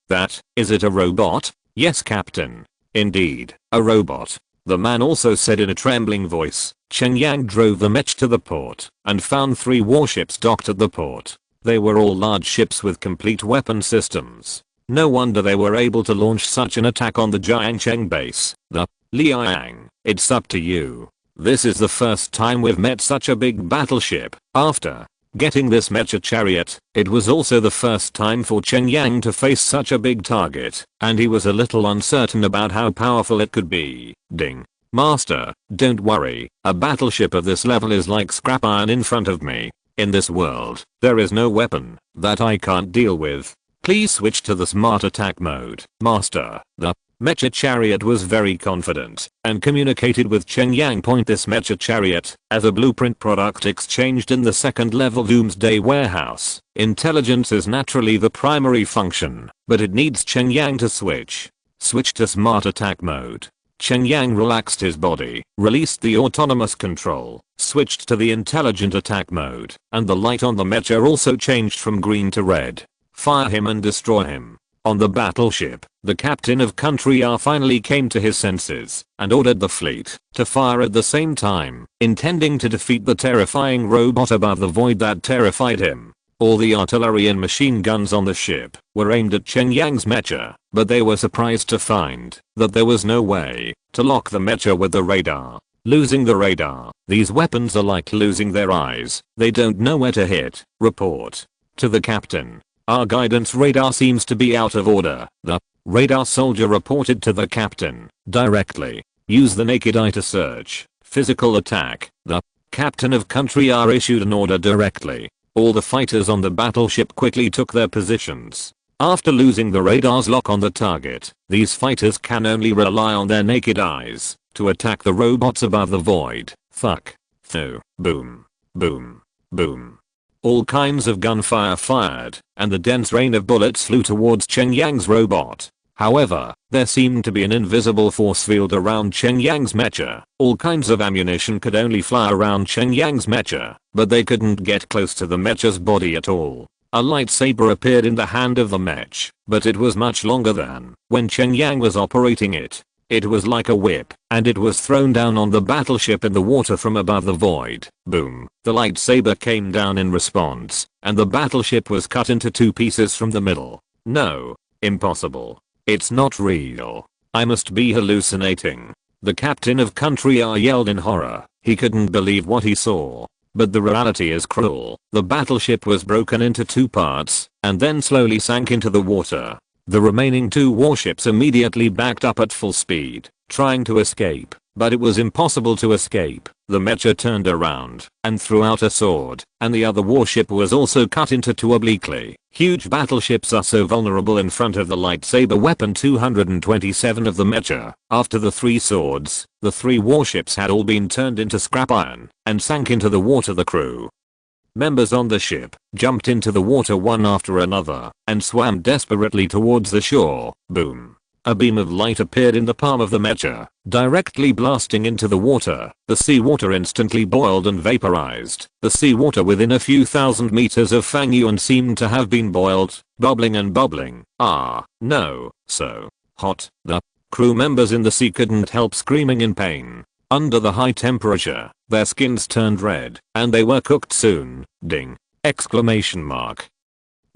Is it a robot?" "Yes, captain. Indeed, a robot." The man also said in a trembling voice. Cheng Yang drove the mech to the port and found 3 warships docked at the port. They were all large ships with complete weapon systems. No wonder they were able to launch such an attack on the Jiangcheng base. The Liang, it's up to you. This is the first time we've met such a big battleship. After getting this mecha chariot, it was also the first time for Cheng Yang to face such a big target, and he was a little uncertain about how powerful it could be. Ding. Master, don't worry, a battleship of this level is like scrap iron in front of me. In this world, there is no weapon that I can't deal with. Please switch to the smart attack mode, Master. The mecha chariot was very confident and communicated with Cheng Yang. This mecha chariot as a blueprint product exchanged in the 2nd level Doomsday warehouse. Intelligence is naturally the primary function, but it needs Cheng Yang to switch. Switch to smart attack mode. Cheng Yang relaxed his body, released the autonomous control, switched to the intelligent attack mode, and the light on the mecha also changed from green to red. Fire him and destroy him. On the battleship, the captain of country finally came to his senses and ordered the fleet to fire at the same time, intending to defeat the terrifying robot above the void that terrified him. All the artillery and machine guns on the ship were aimed at Cheng Yang's mecha, but they were surprised to find that there was no way to lock the mecha with the radar. Losing the radar, these weapons are like losing their eyes. They don't know where to hit. Report. To the captain. Our guidance radar seems to be out of order. The radar soldier reported to the captain. Directly. Use the naked eye to search. Physical attack. The captain of country issued an order directly. All the fighters on the battleship quickly took their positions. After losing the radar's lock on the target, these fighters can only rely on their naked eyes to attack the robots above the void. Fuck. No. Boom. Boom. Boom. All kinds of gunfire fired, and the dense rain of bullets flew towards Cheng Yang's robot. However, there seemed to be an invisible force field around Cheng Yang's mecha. All kinds of ammunition could only fly around Cheng Yang's mecha, but they couldn't get close to the mecha's body at all. A lightsaber appeared in the hand of the mech, but it was much longer than when Cheng Yang was operating it. It was like a whip, and it was thrown down on the battleship in the water from above the void. Boom. The lightsaber came down in response, and the battleship was cut into 2 pieces from the middle. No. Impossible. It's not real. I must be hallucinating. The captain of Country R yelled in horror. He couldn't believe what he saw. But the reality is cruel. The battleship was broken into 2 parts, and then slowly sank into the water. The remaining 2 warships immediately backed up at full speed, trying to escape, but it was impossible to escape. The Mecha turned around and threw out a sword, and the other warship was also cut into 2 obliquely. Huge battleships are so vulnerable in front of the lightsaber weapon. 227 of the Mecha. After the 3 swords, the 3 warships had all been turned into scrap iron and sank into the water. The crew members on the ship jumped into the water one after another and swam desperately towards the shore. Boom. A beam of light appeared in the palm of the Mecha, directly blasting into the water. The seawater instantly boiled and vaporized. The seawater within a few thousand meters of Fang Yuan seemed to have been boiled, bubbling and bubbling. Ah, no, so hot. The crew members in the sea couldn't help screaming in pain. Under the high temperature, their skins turned red, and they were cooked soon. Ding! Exclamation mark.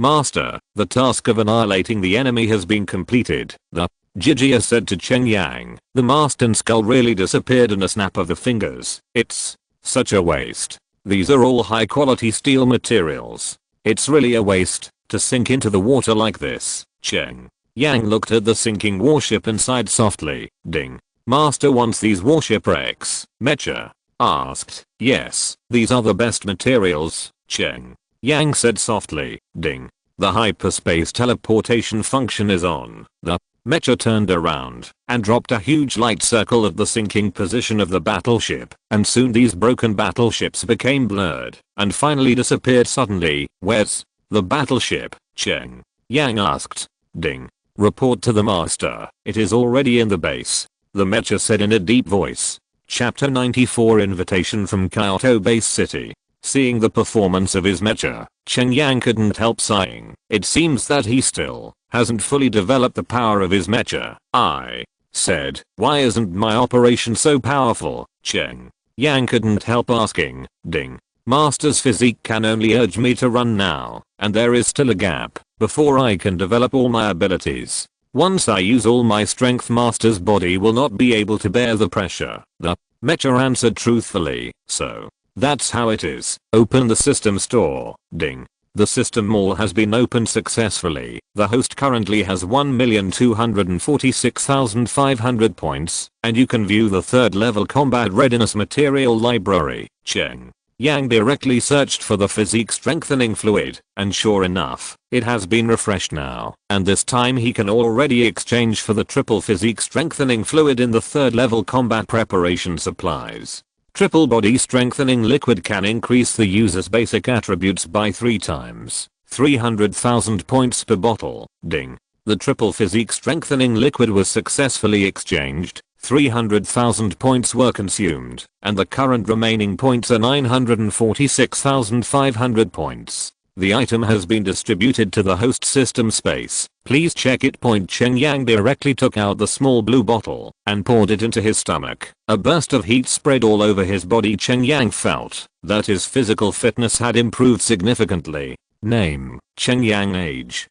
Master, the task of annihilating the enemy has been completed. The Jijia said to Cheng Yang. The mast and skull really disappeared in a snap of the fingers. It's such a waste. These are all high quality steel materials. It's really a waste to sink into the water like this. Cheng Yang looked at the sinking warship and sighed softly. Ding. Master wants these warship wrecks. Mecha asked. Yes, these are the best materials, Cheng Yang said softly. Ding. The hyperspace teleportation function is on. The Mecha turned around and dropped a huge light circle at the sinking position of the battleship, and soon these broken battleships became blurred and finally disappeared suddenly. Where's the battleship? Cheng Yang asked. Ding. Report to the master. It is already in the base, the Mecha said in a deep voice. Chapter 94 Invitation from Kyoto Base City. Seeing the performance of his Mecha, Cheng Yang couldn't help sighing. It seems that he still hasn't fully developed the power of his Mecha. I said, why isn't my operation so powerful? Cheng Yang couldn't help asking. Ding. Master's physique can only urge me to run now, and there is still a gap before I can develop all my abilities. Once I use all my strength, Master's body will not be able to bear the pressure. The Mecha answered truthfully. So that's how it is. Open the system store. Ding. The system mall has been opened successfully. The host currently has 1,246,500 points, and you can view the 3rd level combat readiness material library. Cheng Yang directly searched for the physique strengthening fluid, and sure enough, it has been refreshed now, and this time he can already exchange for the triple physique strengthening fluid in the 3rd level combat preparation supplies. Triple body strengthening liquid can increase the user's basic attributes by 3 times, 300,000 points per bottle. Ding. The triple physique strengthening liquid was successfully exchanged, 300,000 points were consumed, and the current remaining points are 946,500 points. The item has been distributed to the host system space. Please check it. Cheng Yang directly took out the small blue bottle and poured it into his stomach. A burst of heat spread all over his body. Cheng Yang felt that his physical fitness had improved significantly. Name: Cheng Yang. Age: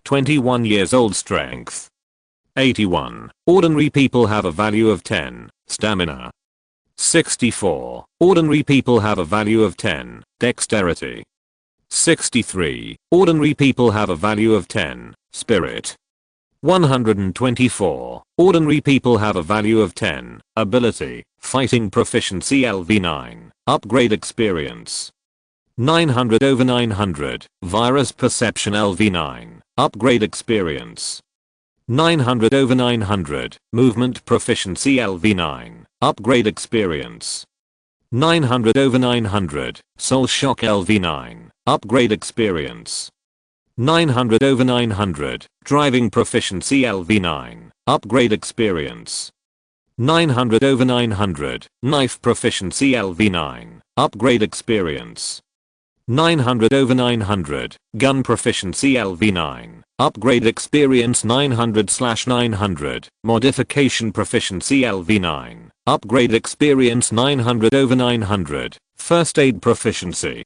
21 years old. Strength: 81. Ordinary people have a value of 10. Stamina: 64. Ordinary people have a value of 10. Dexterity: 63. Ordinary people have a value of 10. Spirit: 124. Ordinary people have a value of 10. Ability: Fighting Proficiency LV9. Upgrade experience: 900/900. Virus Perception LV9. Upgrade experience: 900/900. Movement Proficiency LV9. Upgrade experience: 900/900. Soul Shock LV9. Upgrade experience: 900/900. Driving Proficiency LV9. Upgrade experience: 900/900. Knife Proficiency LV9. Upgrade experience: 900 over 900. Gun proficiency LV9. Upgrade experience 900/900. Modification proficiency LV9. Upgrade experience 900 over 900. First aid proficiency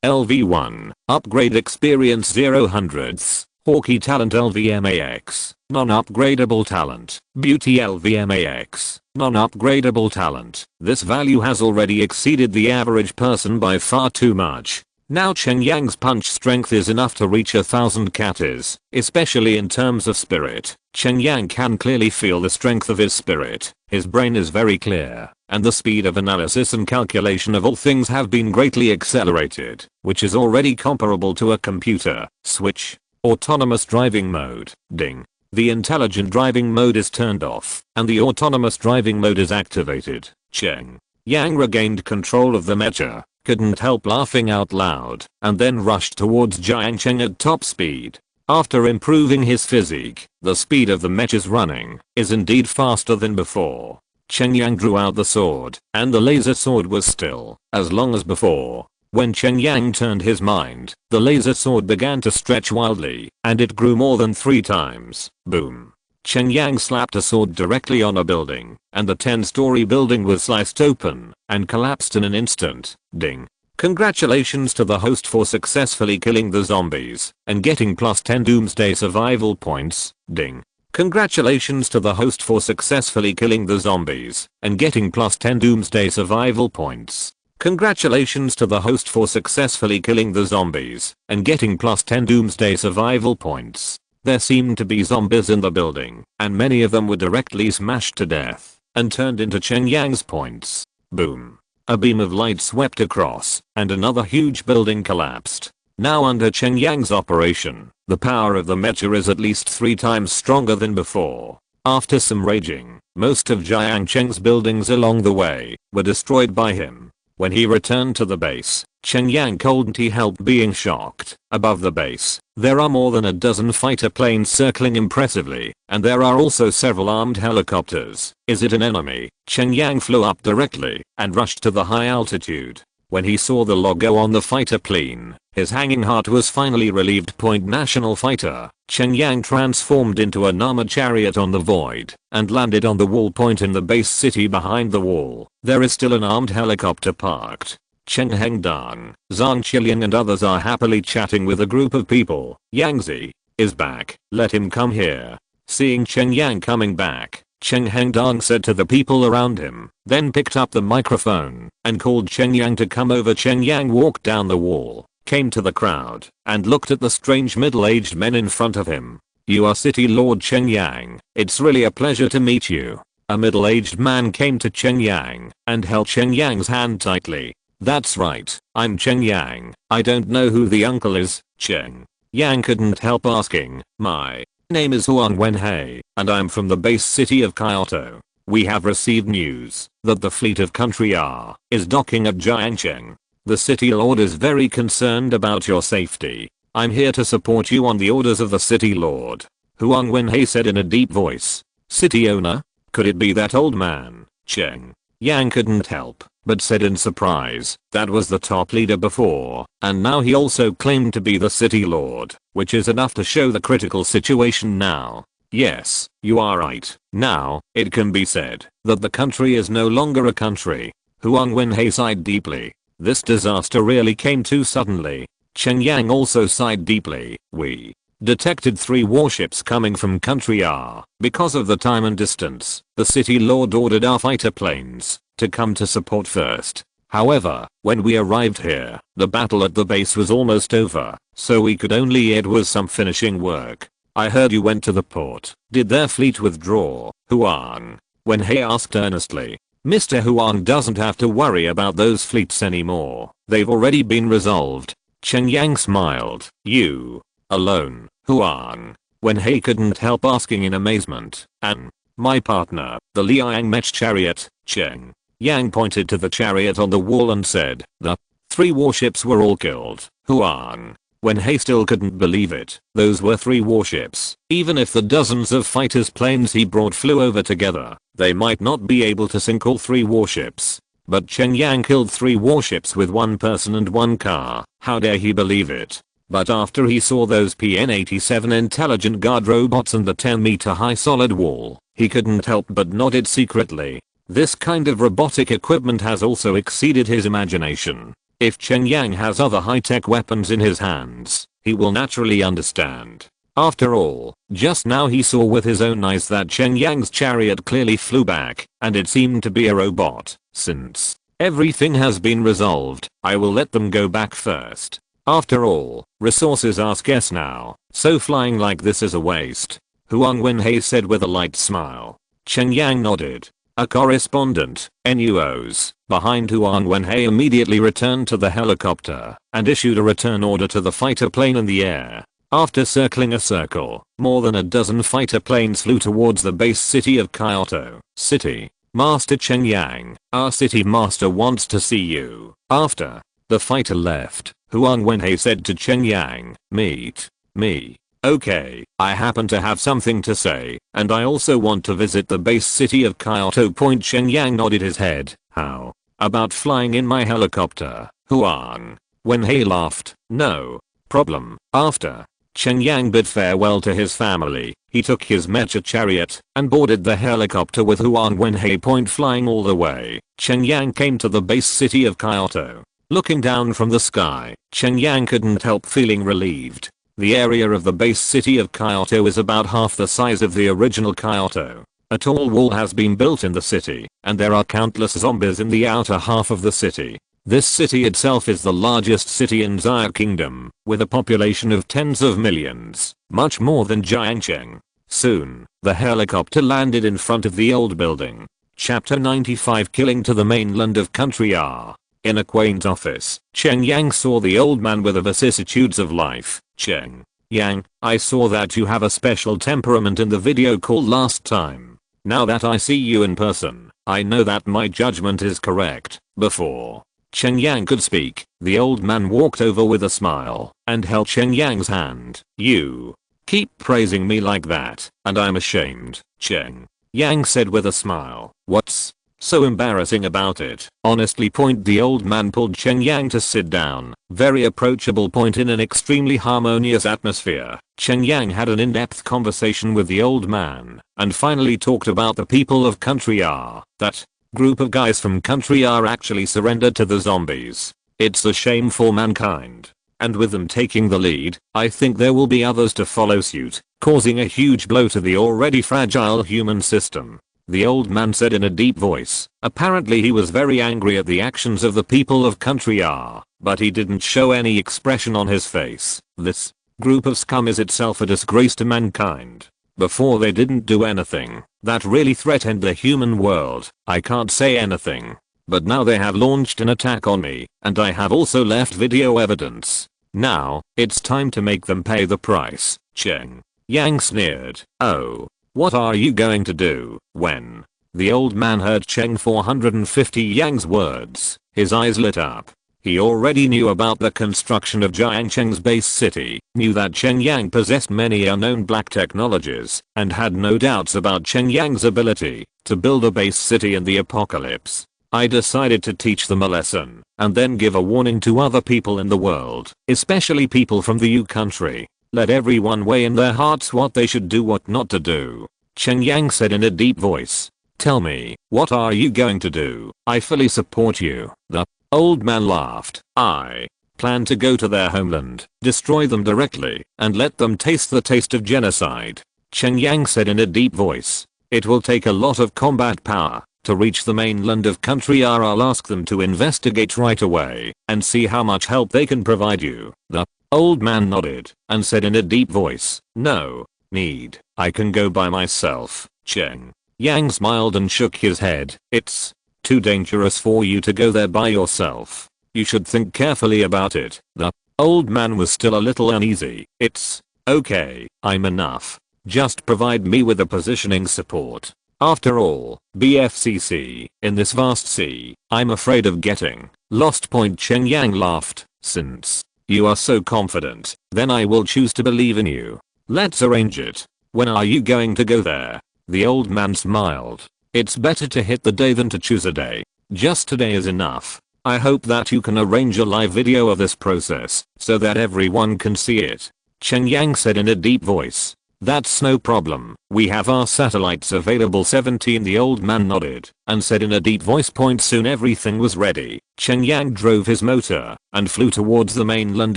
LV1. Upgrade experience 0/100. Hawkeye talent LVMAX. Non-upgradable talent. Beauty LVMAX. Non-upgradable talent. This value has already exceeded the average person by far too much. Now Cheng Yang's punch strength is enough to reach 1000 katas, especially in terms of spirit. Cheng Yang can clearly feel the strength of his spirit. His brain is very clear, and the speed of analysis and calculation of all things have been greatly accelerated, which is already comparable to a computer. Switch. Autonomous driving mode. Ding. The intelligent driving mode is turned off, and the autonomous driving mode is activated. Cheng Yang regained control of the mecha, couldn't help laughing out loud, and then rushed towards Jiang Cheng at top speed. After improving his physique, the speed of the mecha's running is indeed faster than before. Cheng Yang drew out the sword, and the laser sword was still as long as before. When Cheng Yang turned his mind, the laser sword began to stretch wildly, and it grew more than 3 times. Boom. Cheng Yang slapped a sword directly on a building, and the 10-story building was sliced open and collapsed in an instant. Ding. Congratulations to the host for successfully killing the zombies and getting +10 Doomsday survival points. Ding. Congratulations to the host for successfully killing the zombies and getting +10 Doomsday survival points. Congratulations to the host for successfully killing the zombies and getting +10 Doomsday survival points. There seemed to be zombies in the building, and many of them were directly smashed to death and turned into Cheng Yang's points. Boom. A beam of light swept across, and another huge building collapsed. Now under Cheng Yang's operation, the power of the mecha is at least 3 times stronger than before. After some raging, most of Jiang Cheng's buildings along the way were destroyed by him. When he returned to the base, Cheng Yang couldn't help being shocked. Above the base, there are more than a dozen fighter planes circling impressively, and there are also several armed helicopters. Is it an enemy? Cheng Yang flew up directly and rushed to the high altitude. When he saw the logo on the fighter plane, his hanging heart was finally relieved. National fighter. Cheng Yang transformed into an armored chariot on the void and landed on the wall point in the base city. Behind the wall, there is still an armed helicopter parked. Cheng Hengdang, Zhang Qiliang and others are happily chatting with a group of people. Yangzi is back. Let him come here. Seeing Cheng Yang coming back, Cheng Hengdang said to the people around him, then picked up the microphone and called Cheng Yang to come over. Cheng Yang walked down the wall, came to the crowd, and looked at the strange middle-aged men in front of him. You are City Lord Cheng Yang. It's really a pleasure to meet you. A middle-aged man came to Cheng Yang and held Cheng Yang's hand tightly. That's right, I'm Cheng Yang. I don't know who the uncle is. Cheng Yang couldn't help asking. My name is Huang Wenhei, and I'm from the base city of Kyoto. We have received news that the fleet of Country R is docking at Jiangcheng. The city lord is very concerned about your safety. I'm here to support you on the orders of the city lord. Huang Wenhei said in a deep voice. City owner? Could it be that old man? Cheng Yang couldn't help but said in surprise that was the top leader before, and now he also claimed to be the city lord, which is enough to show the critical situation now. Yes, you are right. Now, it can be said that the country is no longer a country. Huang Wenhei sighed deeply. This disaster really came too suddenly. Cheng Yang also sighed deeply. We detected 3 warships coming from Country R. Because of the time and distance, the city lord ordered our fighter planes to come to support first. However, when we arrived here, the battle at the base was almost over, so we could only it was some finishing work. I heard you went to the port. Did their fleet withdraw? Huang Wenhei asked earnestly. Mr. Huang doesn't have to worry about those fleets anymore. They've already been resolved. Cheng Yang smiled. You alone? Huang Wenhei couldn't help asking in amazement. And my partner, the Liang Mech chariot? Cheng Yang pointed to the chariot on the wall and said, the 3 warships were all killed. Huang Wenhei still couldn't believe it. Those were 3 warships. Even if the dozens of fighters planes he brought flew over together, they might not be able to sink all 3 warships. But Cheng Yang killed 3 warships with 1 person and 1 car. How dare he believe it? But after he saw those PN-87 intelligent guard robots and the 10-meter high solid wall, he couldn't help but nodded secretly. This kind of robotic equipment has also exceeded his imagination. If Cheng Yang has other high-tech weapons in his hands, he will naturally understand. After all, just now he saw with his own eyes that Cheng Yang's chariot clearly flew back, and it seemed to be a robot. Since everything has been resolved, I will let them go back first. After all, resources are scarce now, so flying like this is a waste. Huang Wenhei said with a light smile. Cheng Yang nodded. A correspondent, NUOs, behind Huang Wenhei immediately returned to the helicopter and issued a return order to the fighter plane in the air. After circling a circle, more than a dozen fighter planes flew towards the base city of Kyoto City. Master Cheng Yang, our city master wants to see you. After the fighter left, Huang Wenhei said to Cheng Yang, meet me. Okay, I happen to have something to say, and I also want to visit the base city of Kyoto. Cheng Yang nodded his head. How about flying in my helicopter? Huang Wenhei laughed. No problem. After Cheng Yang bid farewell to his family, he took his mecha chariot and boarded the helicopter with Huang Wenhei. Flying all the way, Cheng Yang came to the base city of Kyoto. Looking down from the sky, Cheng Yang couldn't help feeling relieved. The area of the base city of Kyoto is about half the size of the original Kyoto. A tall wall has been built in the city, and there are countless zombies in the outer half of the city. This city itself is the largest city in Xia Kingdom, with a population of tens of millions, much more than Jiangcheng. Soon, the helicopter landed in front of the old building. Chapter 95 Killing to the mainland of Country R. In a quaint office, Cheng Yang saw the old man with the vicissitudes of life. Cheng Yang, I saw that you have a special temperament in the video call last time. Now that I see you in person, I know that my judgment is correct. Before Cheng Yang could speak, the old man walked over with a smile and held Cheng Yang's hand. You keep praising me like that, and I'm ashamed, Cheng Yang said with a smile. What's so embarrassing about it? Honestly. The old man pulled Cheng Yang to sit down. Very approachable. In an extremely harmonious atmosphere, Cheng Yang had an in-depth conversation with the old man and finally talked about the people of Country R. That group of guys from Country R actually surrendered to the zombies. It's a shame for mankind. And with them taking the lead, I think there will be others to follow suit, causing a huge blow to the already fragile human system. The old man said in a deep voice. Apparently he was very angry at the actions of the people of Country R, but he didn't show any expression on his face. This group of scum is itself a disgrace to mankind. Before they didn't do anything that really threatened the human world. I can't say anything. But now they have launched an attack on me, and I have also left video evidence. Now, it's time to make them pay the price. Cheng Yang sneered. Oh. What are you going to do? When the old man heard Cheng 450 Yang's words, his eyes lit up. He already knew about the construction of Jiangcheng's base city, knew that Cheng Yang possessed many unknown black technologies, and had no doubts about Cheng Yang's ability to build a base city in the apocalypse. I decided to teach them a lesson, and then give a warning to other people in the world, especially people from the U country. Let everyone weigh in their hearts what they should do, what not to do. Cheng Yang said in a deep voice. Tell me, what are you going to do? I fully support you. The old man laughed. I plan to go to their homeland, destroy them directly, and let them taste the taste of genocide. Cheng Yang said in a deep voice. It will take a lot of combat power to reach the mainland of Country R. I'll ask them to investigate right away and see how much help they can provide you. The old man nodded and said in a deep voice. No need. I can go by myself. Cheng Yang smiled and shook his head. It's too dangerous for you to go there by yourself. You should think carefully about it. The old man was still a little uneasy. It's okay. I'm enough. Just provide me with a positioning support. After all, BFCC, in this vast sea, I'm afraid of getting lost. Cheng Yang laughed. Since you are so confident, then I will choose to believe in you. Let's arrange it. When are you going to go there? The old man smiled. It's better to hit the day than to choose a day. Just today is enough. I hope that you can arrange a live video of this process so that everyone can see it. Cheng Yang said in a deep voice. That's no problem. We have our satellites available. 17. The old man nodded and said in a deep voice. Soon everything was ready. Cheng Yang drove his motor and flew towards the mainland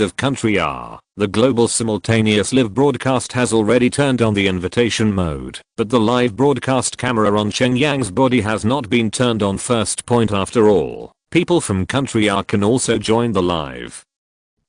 of country R. The global simultaneous live broadcast has already turned on the invitation mode, but the live broadcast camera on Cheng Yang's body has not been turned on. First point after all, people from country R can also join the live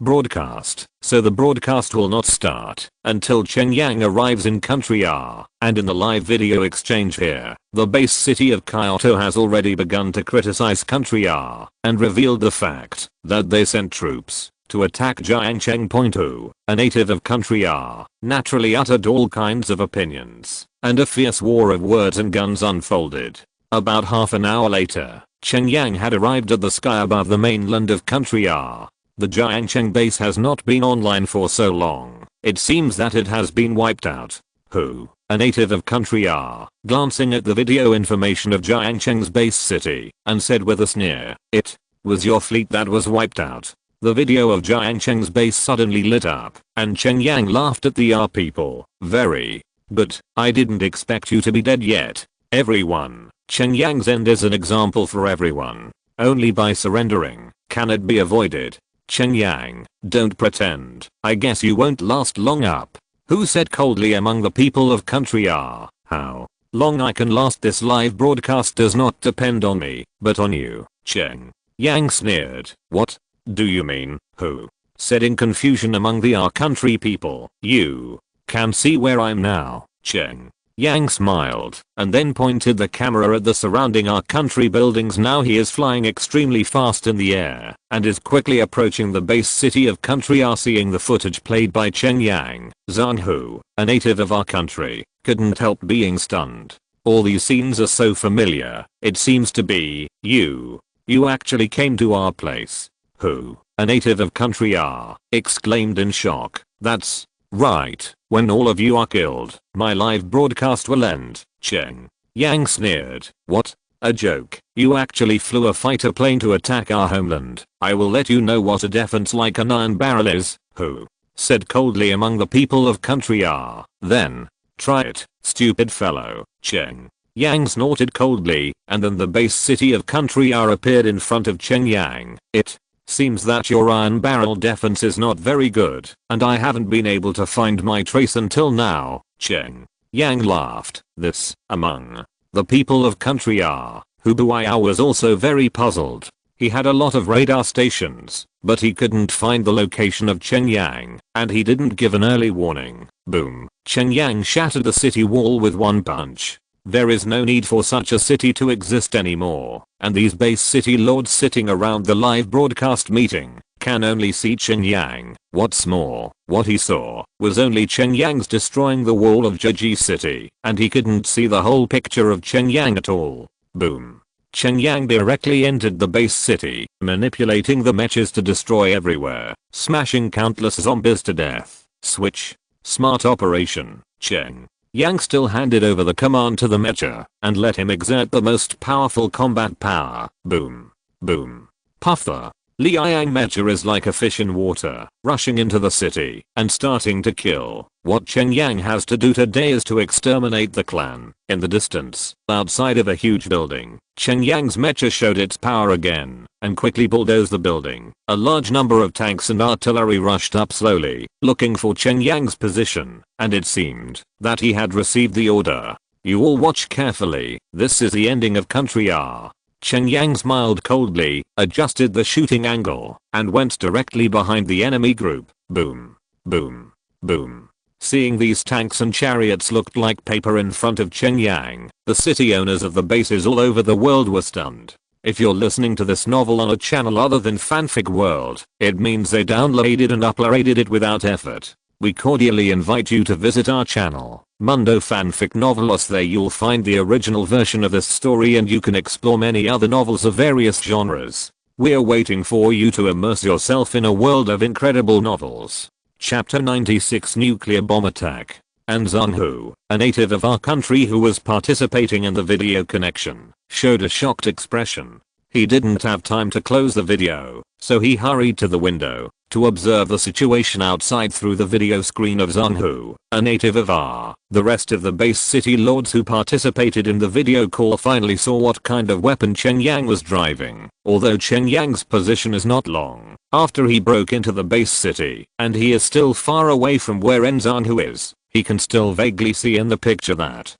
broadcast, so the broadcast will not start until Cheng Yang arrives in country R. And in the live video exchange here, the base city of Kyoto has already begun to criticize country R and revealed the fact that they sent troops to attack Jiang Cheng. Who, a native of country R, naturally uttered all kinds of opinions, and a fierce war of words and guns unfolded. About half an hour later, Cheng Yang had arrived at the sky above the mainland of country R. The Jiangcheng base has not been online for so long, it seems that it has been wiped out. Who, a native of country R, glancing at the video information of Jiangcheng's base city, and said with a sneer, "It was your fleet that was wiped out." The video of Jiangcheng's base suddenly lit up, and Cheng Yang laughed at the R people. "Very. But I didn't expect you to be dead yet." Everyone. Cheng Yang's end is an example for everyone. Only by surrendering can it be avoided. Cheng Yang, don't pretend. I guess you won't last long up. Who said coldly among the people of country R. How long I can last this live broadcast does not depend on me, but on you. Cheng Yang sneered. What do you mean? Who said in confusion among the R country people. You can see where I'm now. Cheng Yang smiled and then pointed the camera at the surrounding R country buildings. Now he is flying extremely fast in the air and is quickly approaching the base city of country R. Seeing the footage played by Cheng Yang, Zhang Hu, a native of our country, couldn't help being stunned. All these scenes are so familiar. It seems to be you. You actually came to our place. Who, a native of country R, exclaimed in shock. That's right. When all of you are killed, my live broadcast will end. Cheng Yang sneered. What? A joke? You actually flew a fighter plane to attack our homeland. I will let you know what a defense like an iron barrel is. Who said coldly among the people of country R. Then try it, stupid fellow. Cheng Yang snorted coldly, and then the base city of country R appeared in front of Cheng Yang. It seems that your iron barrel defense is not very good, and I haven't been able to find my trace until now. Cheng Yang laughed. This, among the people of country R, Hubuiao was also very puzzled. He had a lot of radar stations, but he couldn't find the location of Cheng Yang, and he didn't give an early warning. Boom. Cheng Yang shattered the city wall with one punch. There is no need for such a city to exist anymore, and these base city lords sitting around the live broadcast meeting can only see Cheng Yang. What's more, what he saw was only Cheng Yang's destroying the wall of Jeji City, and he couldn't see the whole picture of Cheng Yang at all. Boom. Cheng Yang directly entered the base city, manipulating the mechas to destroy everywhere, smashing countless zombies to death. Switch. Smart operation. Cheng Yang still handed over the command to the mecha and let him exert the most powerful combat power. Boom. Boom. Puff. The Liang mecha is like a fish in water, rushing into the city and starting to kill. What Cheng Yang has to do today is to exterminate the clan. In the distance, outside of a huge building, Cheng Yang's mecha showed its power again and quickly bulldozed the building. A large number of tanks and artillery rushed up slowly, looking for Cheng Yang's position, and it seemed that he had received the order. You all watch carefully, this is the ending of country R. Cheng Yang smiled coldly, adjusted the shooting angle, and went directly behind the enemy group. Boom. Boom. Boom. Seeing these tanks and chariots looked like paper in front of Cheng Yang, the city owners of the bases all over the world were stunned. If you're listening to this novel on a channel other than Fanfic World, it means they downloaded and uploaded it without effort. We cordially invite you to visit our channel, Mundo Fanfic Novelos. There you'll find the original version of this story and you can explore many other novels of various genres. We're waiting for you to immerse yourself in a world of incredible novels. Chapter 96 Nuclear Bomb Attack. And Zhang Hu, a native of our country who was participating in the video connection, showed a shocked expression. He didn't have time to close the video, so he hurried to the window to observe the situation outside through the video screen of Zhonghu, a native of R. The rest of the base city lords who participated in the video call finally saw what kind of weapon Cheng Yang was driving, although Cheng Yang's position is not long after he broke into the base city, and he is still far away from where Zhonghu is. He can still vaguely see in the picture that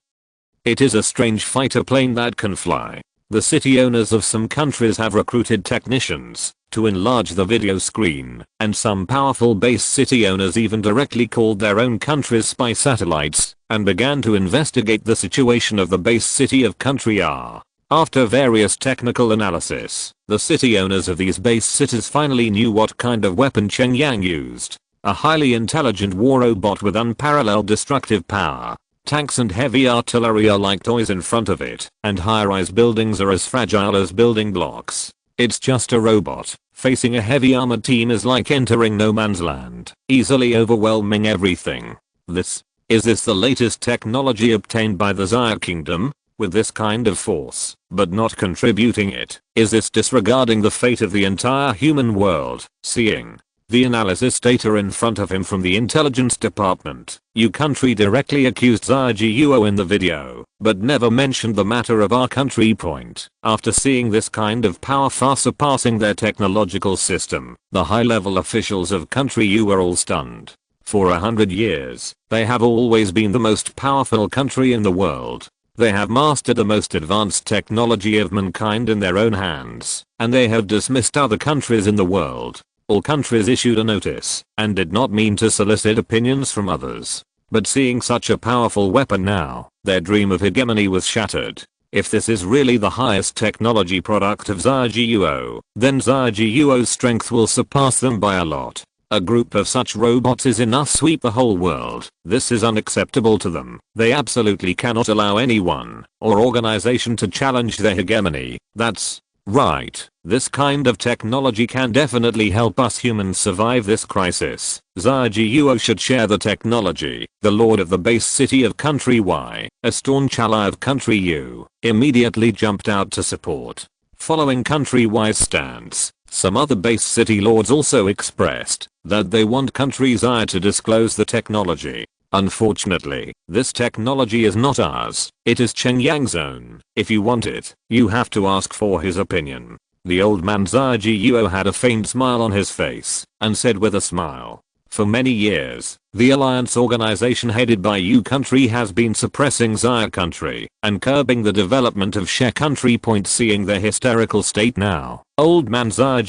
it is a strange fighter plane that can fly. The city owners of some countries have recruited technicians to enlarge the video screen, and some powerful base city owners even directly called their own country's spy satellites and began to investigate the situation of the base city of country R. After various technical analysis, the city owners of these base cities finally knew what kind of weapon Cheng Yang used. A highly intelligent war robot with unparalleled destructive power. Tanks and heavy artillery are like toys in front of it, and high-rise buildings are as fragile as building blocks. It's just a robot. Facing a heavy armored team is like entering no man's land, easily overwhelming everything. Is this the latest technology obtained by the Zaire Kingdom? With this kind of force, but not contributing it, is this disregarding the fate of the entire human world? Seeing the analysis data in front of him from the intelligence department, you country directly accused Zaire in the video, but never mentioned the matter of our country point. After seeing this kind of power far surpassing their technological system, the high-level officials of country U are all stunned. For 100 years, they have always been the most powerful country in the world. They have mastered the most advanced technology of mankind in their own hands, and they have dismissed other countries in the world. All countries issued a notice and did not mean to solicit opinions from others. But seeing such a powerful weapon now, their dream of hegemony was shattered. If this is really the highest technology product of Zaire, then Zaire's strength will surpass them by a lot. A group of such robots is enough to sweep the whole world. This is unacceptable to them. They absolutely cannot allow anyone or organization to challenge their hegemony. That's right. This kind of technology can definitely help us humans survive this crisis. Zaire should share the technology. The lord of the base city of country Y, a staunch ally of country U, immediately jumped out to support. Following country Y's stance, some other base city lords also expressed that they want country Zaire to disclose the technology. Unfortunately, this technology is not ours. It is Cheng Yang's own. If you want it, you have to ask for his opinion. The old man Zaire had a faint smile on his face and said with a smile, for many years, the alliance organization headed by U country has been suppressing Zaire country and curbing the development of She country. Seeing their hysterical state now, old man Zaire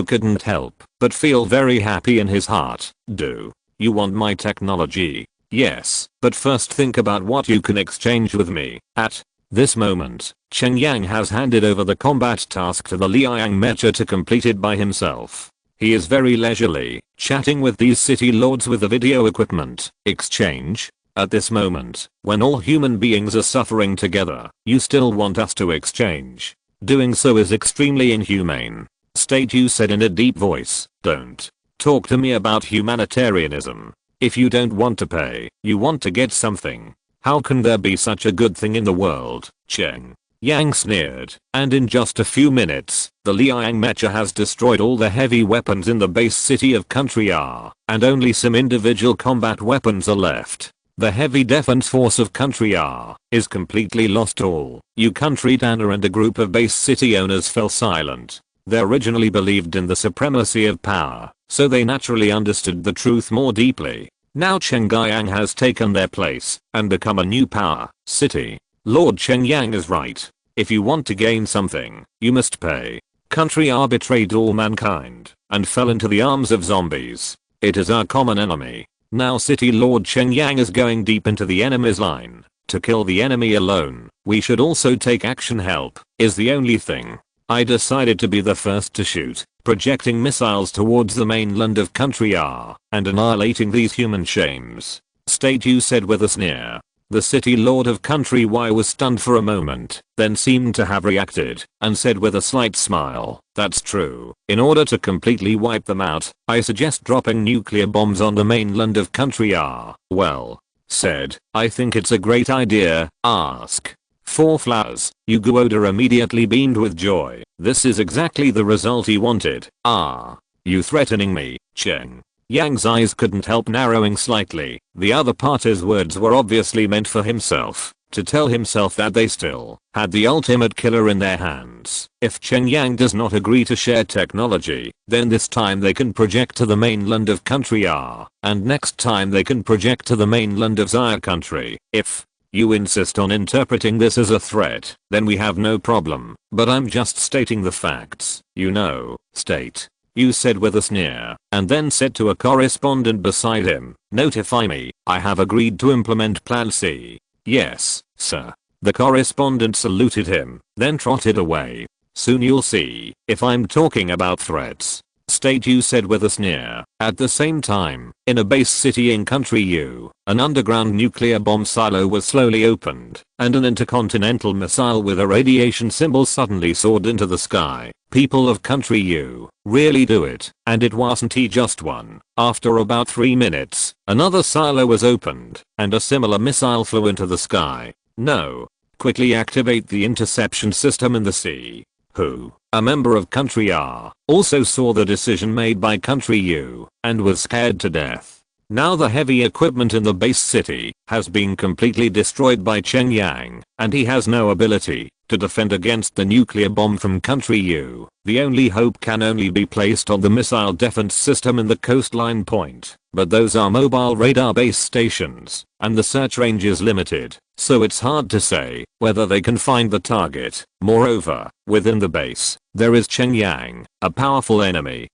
couldn't help but feel very happy in his heart. Do you want my technology? Yes, but first think about what you can exchange with me. At this moment, Cheng Yang has handed over the combat task to the Liang Mecha to complete it by himself. He is very leisurely, chatting with these city lords with the video equipment. Exchange? At this moment, when all human beings are suffering together, you still want us to exchange. Doing so is extremely inhumane. You said in a deep voice. Don't talk to me about humanitarianism. If you don't want to pay, you want to get something. How can there be such a good thing in the world? Cheng Yang sneered, and in just a few minutes, the Liang Mecha has destroyed all the heavy weapons in the base city of country R, and only some individual combat weapons are left. The heavy defense force of country R is completely lost. All U country Dana and a group of base city owners fell silent. They originally believed in the supremacy of power, so they naturally understood the truth more deeply. Now Cheng Yang has taken their place and become a new power. City Lord Cheng Yang is right. If you want to gain something, you must pay. Country R betrayed all mankind and fell into the arms of zombies. It is our common enemy. Now City Lord Cheng Yang is going deep into the enemy's line. To kill the enemy alone, we should also take action. Help is the only thing. I decided to be the first to shoot, projecting missiles towards the mainland of country R and annihilating these human shames. You said with a sneer. The city lord of country Y was stunned for a moment, then seemed to have reacted and said with a slight smile, that's true. In order to completely wipe them out, I suggest dropping nuclear bombs on the mainland of country R. Well said. I think it's a great idea. Ask 4 flowers. Yugu Oda immediately beamed with joy. This is exactly the result he wanted. Ah. You threatening me, Cheng? Yang's eyes couldn't help narrowing slightly. The other party's words were obviously meant for himself, to tell himself that they still had the ultimate killer in their hands. If Cheng Yang does not agree to share technology, then this time they can project to the mainland of country R, and next time they can project to the mainland of Zaya country. If you insist on interpreting this as a threat, then we have no problem, but I'm just stating the facts. You know, state. You said with a sneer, and then said to a correspondent beside him, notify me, I have agreed to implement Plan C. Yes, sir. The correspondent saluted him, then trotted away. Soon you'll see, if I'm talking about threats. State, you said with a sneer. At the same time, in a base city in country U, an underground nuclear bomb silo was slowly opened, and an intercontinental missile with a radiation symbol suddenly soared into the sky. People of country U, really do it, and it wasn't just one. After about 3 minutes, another silo was opened, and a similar missile flew into the sky. No. Quickly activate the interception system in the sea. Who, a member of country R, also saw the decision made by country U, and was scared to death. Now the heavy equipment in the base city has been completely destroyed by Cheng Yang, and he has no ability to defend against the nuclear bomb from country U. The only hope can only be placed on the missile defense system in the coastline point, but those are mobile radar base stations, and the search range is limited, so it's hard to say whether they can find the target. Moreover, within the base, there is Cheng Yang, a powerful enemy,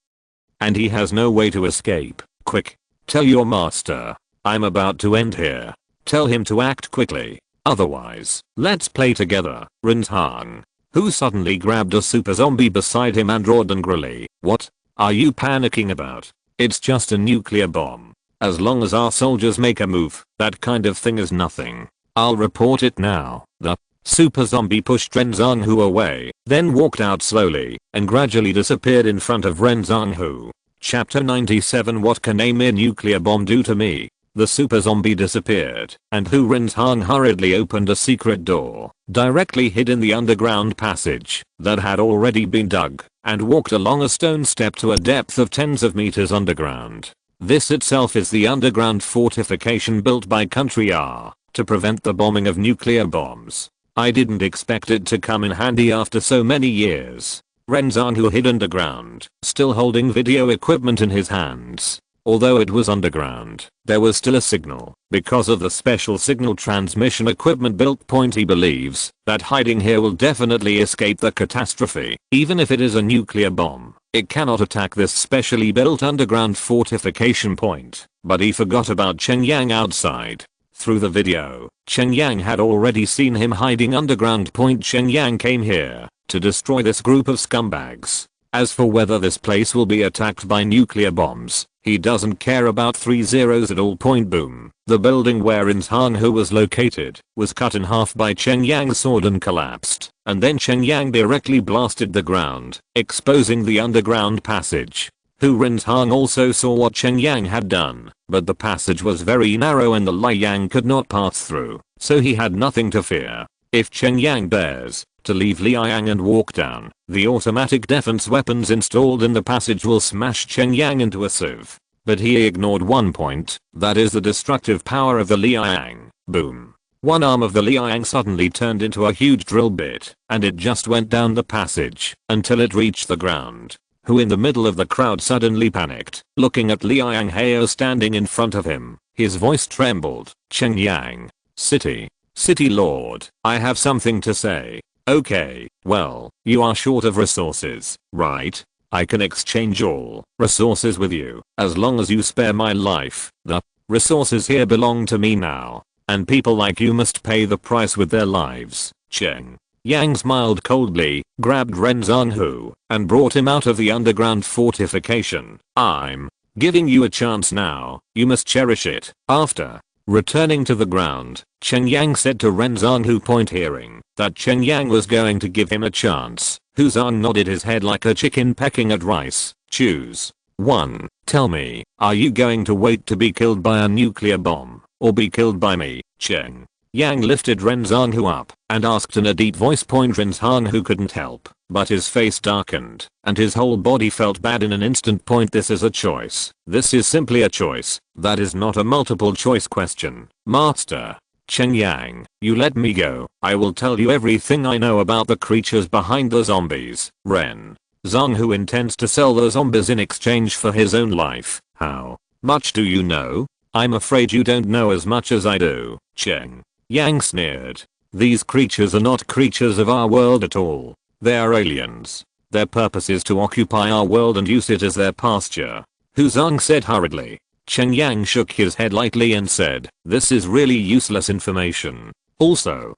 and he has no way to escape. Quick, tell your master, I'm about to end here. Tell him to act quickly. Otherwise, let's play together. Rinzhang, who suddenly grabbed a super zombie beside him and roared angrily, what are you panicking about? It's just a nuclear bomb. As long as our soldiers make a move, that kind of thing is nothing. I'll report it now. The super zombie pushed Rinzhang away, then walked out slowly, and gradually disappeared in front of Rinzhang. Chapter 97. What can a mere nuclear bomb do to me? The super zombie disappeared, and Rinzhang hurriedly opened a secret door, directly hid in the underground passage that had already been dug, and walked along a stone step to a depth of tens of meters underground. This itself is the underground fortification built by country R to prevent the bombing of nuclear bombs. I didn't expect it to come in handy after so many years. Rinzhang hid underground, still holding video equipment in his hands. Although it was underground, there was still a signal. Because of the special signal transmission equipment built point, he believes that hiding here will definitely escape the catastrophe. Even if it is a nuclear bomb, it cannot attack this specially built underground fortification point. But he forgot about Cheng Yang outside. Through the video, Cheng Yang had already seen him hiding underground point. Cheng Yang came here to destroy this group of scumbags. As for whether this place will be attacked by nuclear bombs, he doesn't care about 3 zeros at all. Point boom. The building where Rinzhang was located was cut in half by Cheng Yang's sword and collapsed, and then Cheng Yang directly blasted the ground, exposing the underground passage. Rinzhang also saw what Cheng Yang had done, but the passage was very narrow and the Liang could not pass through, so he had nothing to fear. If Cheng Yang dares to leave Liang and walk down, the automatic defense weapons installed in the passage will smash Cheng Yang into a sieve. But he ignored one point, that is the destructive power of the Liang. Boom. One arm of the Liang suddenly turned into a huge drill bit, and it just went down the passage until it reached the ground. In the middle of the crowd suddenly panicked, looking at Liang Heir standing in front of him. His voice trembled. Cheng Yang. City Lord, I have something to say. Okay, well, you are short of resources, right? I can exchange all resources with you, as long as you spare my life. The resources here belong to me now, and people like you must pay the price with their lives. Cheng Yang smiled coldly, grabbed Rinzhang and brought him out of the underground fortification. I'm giving you a chance now, you must cherish it. After returning to the ground, Cheng Yang said to Rinzhang, point hearing that Cheng Yang was going to give him a chance. Zhang nodded his head like a chicken pecking at rice. Choose one. Tell me, are you going to wait to be killed by a nuclear bomb, or be killed by me? Cheng Yang lifted Ren Zhanghu up and asked in a deep voice. Ren Zhanghu couldn't help, but his face darkened and his whole body felt bad in an instant. This is a choice. This is simply a choice. That is not a multiple choice question. Master Cheng Yang, you let me go. I will tell you everything I know about the creatures behind the zombies. Ren Zhanghu intends to sell the zombies in exchange for his own life. How much do you know? I'm afraid you don't know as much as I do. Cheng Yang sneered. These creatures are not creatures of our world at all. They are aliens. Their purpose is to occupy our world and use it as their pasture. Hu Zhang said hurriedly. Cheng Yang shook his head lightly and said, this is really useless information. Also,